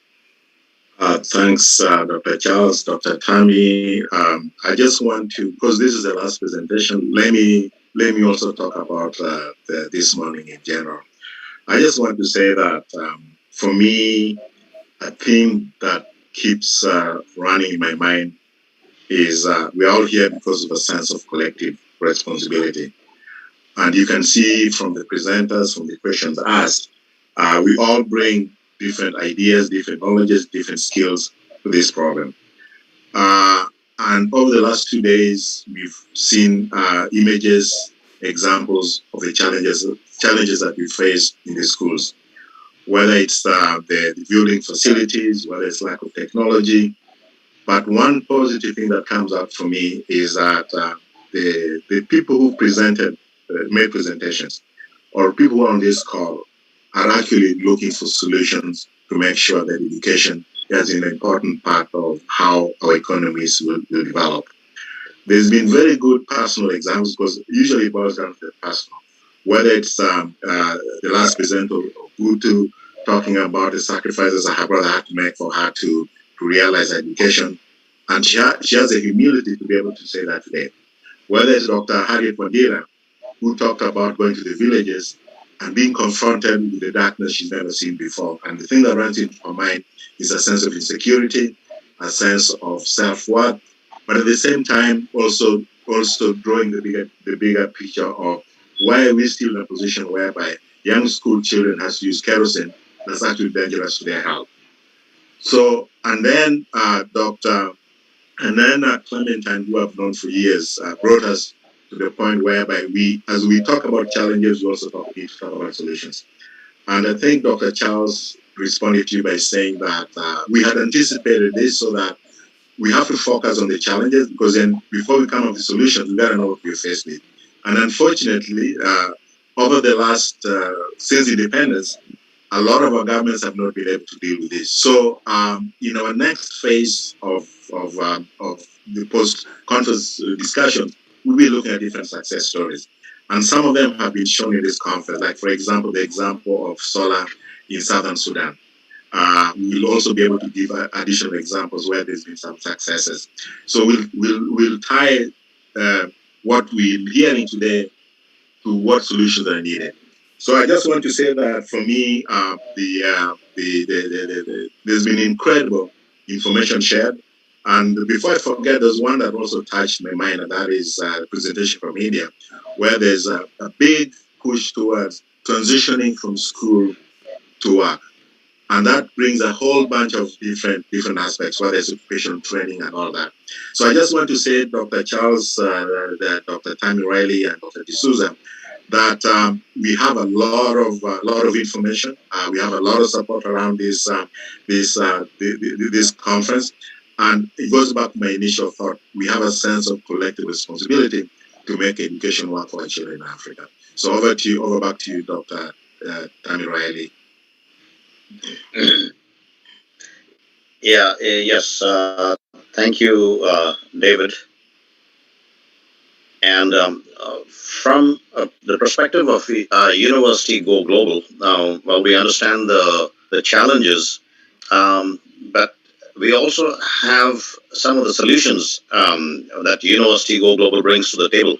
Thanks, Dr. Charles, Dr. Tammy. I just want to, because this is the last presentation, let me also talk about this morning in general. I just want to say that for me, a theme that keeps running in my mind is we're all here because of a sense of collective responsibility. And you can see from the presenters, from the questions asked, we all bring different ideas, different knowledges, different skills to this problem. And over the last 2 days, we've seen images, examples of the challenges that we face in the schools, whether it's the building facilities, whether it's lack of technology. But one positive thing that comes out for me is that the people who made presentations, or people who are on this call, are actually looking for solutions to make sure that education is an important part of how our economies will develop. There's been very good personal examples, because usually it boils down to the personal. Whether it's the last presenter of Ogutu talking about the sacrifices her brother had to make for her to realize education, and she has the humility to be able to say that today. Whether it's Dr. Harriet Wanderer, who talked about going to the villages and being confronted with the darkness she's never seen before. And the thing that runs into her mind is a sense of insecurity, a sense of self-worth, but at the same time also drawing the bigger picture of why are we still in a position whereby young school children has to use kerosene that's actually dangerous to their health. So, and then Clementine, who I've known for years, brought us to the point whereby as we talk about challenges, we also need to talk about solutions. And I think Dr. Charles responded to you by saying that we had anticipated this, so that we have to focus on the challenges, because then before we come up with solutions, we gotta know what we're faced with. And unfortunately, over the last, since independence, a lot of our governments have not been able to deal with this. So, in our next phase of the post-conference discussions, we'll be looking at different success stories. And some of them have been shown in this conference, like, for example, the example of solar in Southern Sudan. We'll also be able to give additional examples where there's been some successes. So we'll tie what we're hearing today to what solutions are needed. So I just want to say that for me, there's been incredible information shared. And before I forget, there's one that also touched my mind, and that is a presentation from India, where there's a big push towards transitioning from school to work. And that brings a whole bunch of different aspects, whether it's occupational training and all that. So I just want to say, Dr. Charles, Dr. Tammy Riley, and Dr. D'Souza, that we have a lot of information. We have a lot of support around this conference, and it goes back to my initial thought. We have a sense of collective responsibility to make education work for our children in Africa. So over back to you, Dr. Tammy Riley. Yes. Thank you, David. And from the perspective of University Go Global, well, we understand the challenges, but we also have some of the solutions that University Go Global brings to the table.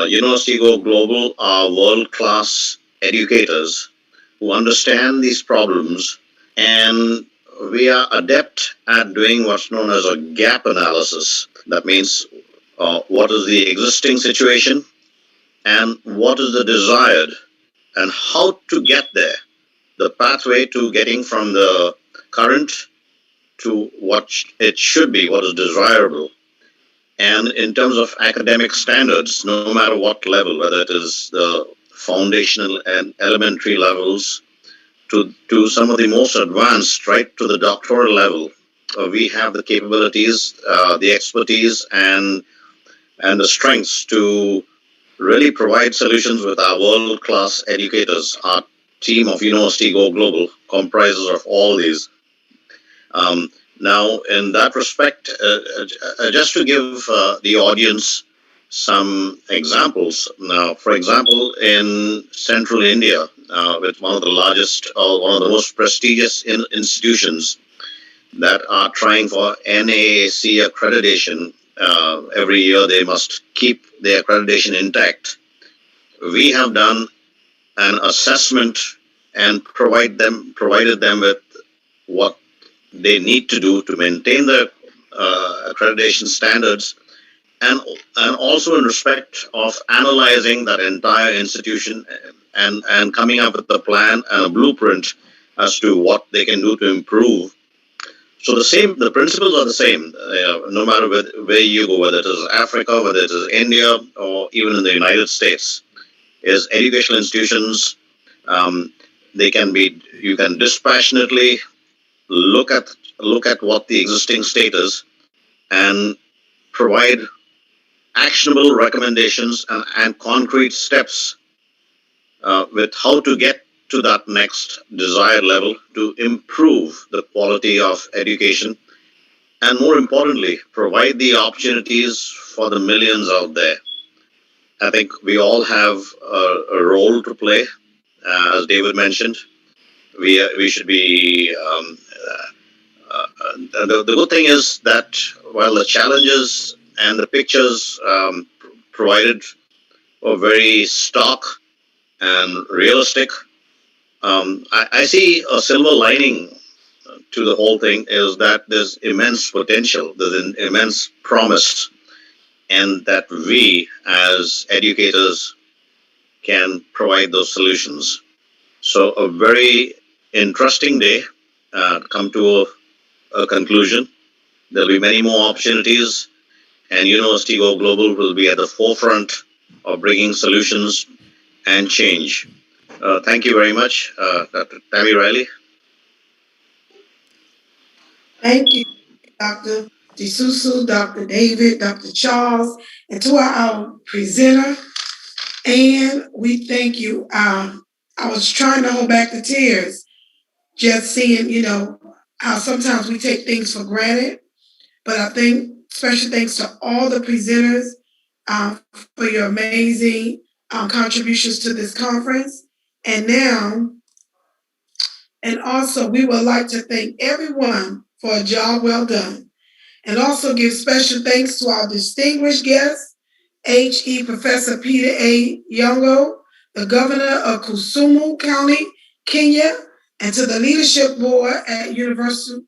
University Go Global are world class educators who understand these problems, and we are adept at doing what's known as a gap analysis. That means what is the existing situation and what is the desired and how to get there, the pathway to getting from the current to what it should be, what is desirable. And in terms of academic standards, no matter what level, whether it is the foundational and elementary levels to some of the most advanced, right to the doctoral level, we have the capabilities, the expertise, and the strengths to really provide solutions with our world-class educators. Our team of University Go Global comprises of all these. Now, in that respect, just to give the audience some examples. Now, for example, in central India, with one of the largest or one of the most prestigious institutions that are trying for NAAC accreditation, every year they must keep their accreditation intact. We have done an assessment and provided them with what they need to do to maintain the accreditation standards, and also in respect of analyzing that entire institution and coming up with a plan and a blueprint as to what they can do to improve. So the principles are the same, no matter where you go, whether it is Africa, whether it is India, or even in the United States. Is educational institutions, they can be, you can dispassionately look at what the existing state is and provide actionable recommendations and concrete steps with how to get to that next desired level to improve the quality of education, and more importantly, provide the opportunities for the millions out there. I think we all have a role to play. As David mentioned, we should be. The good thing is that while the challenges and the pictures provided were very stark and realistic, I see a silver lining to the whole thing is that there's immense potential, there's an immense promise, and that we as educators can provide those solutions. So a very interesting day come to a conclusion. There'll be many more opportunities, and University Go Global will be at the forefront of bringing solutions and change. Thank you very much, Dr. Tammy Riley. Thank you, Dr. DeSusu, Dr. David, Dr. Charles, and to our presenter. And we thank you. I was trying to hold back the tears, just seeing, how sometimes we take things for granted. But I think special thanks to all the presenters for your amazing contributions to this conference. And also we would like to thank everyone for a job well done. And also give special thanks to our distinguished guests, H.E. Professor Peter A. Dhuong'o, the Governor of Kisumu County, Kenya, and to the Leadership Board at University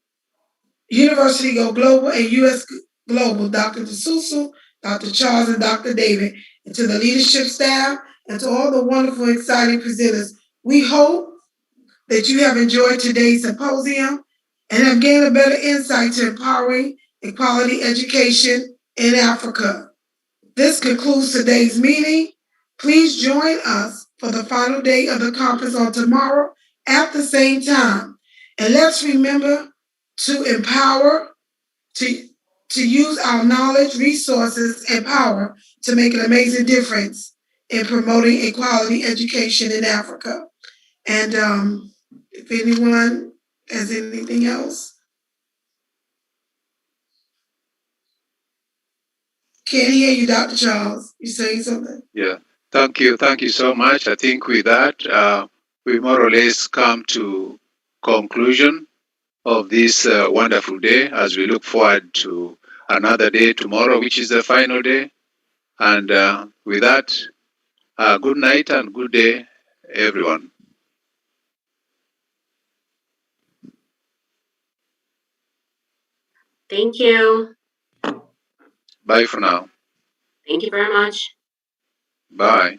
Go Global and U.S. Global, Dr. DeSusu, Dr. Charles, and Dr. David, and to the leadership staff, and to all the wonderful, exciting presenters. We hope that you have enjoyed today's symposium and have gained a better insight to empowering equality education in Africa. This concludes today's meeting. Please join us for the final day of the conference on tomorrow at the same time. And let's remember to empower, to use our knowledge, resources, and power to make an amazing difference in promoting equality education in Africa. And if anyone has anything else. Can't hear you, Dr. Charles. You saying something? Yeah. Thank you so much. I think with that, we more or less come to conclusion of this wonderful day as we look forward to another day tomorrow, which is the final day. And with that, good night and good day, everyone. Thank you. Bye for now. Thank you very much. Bye.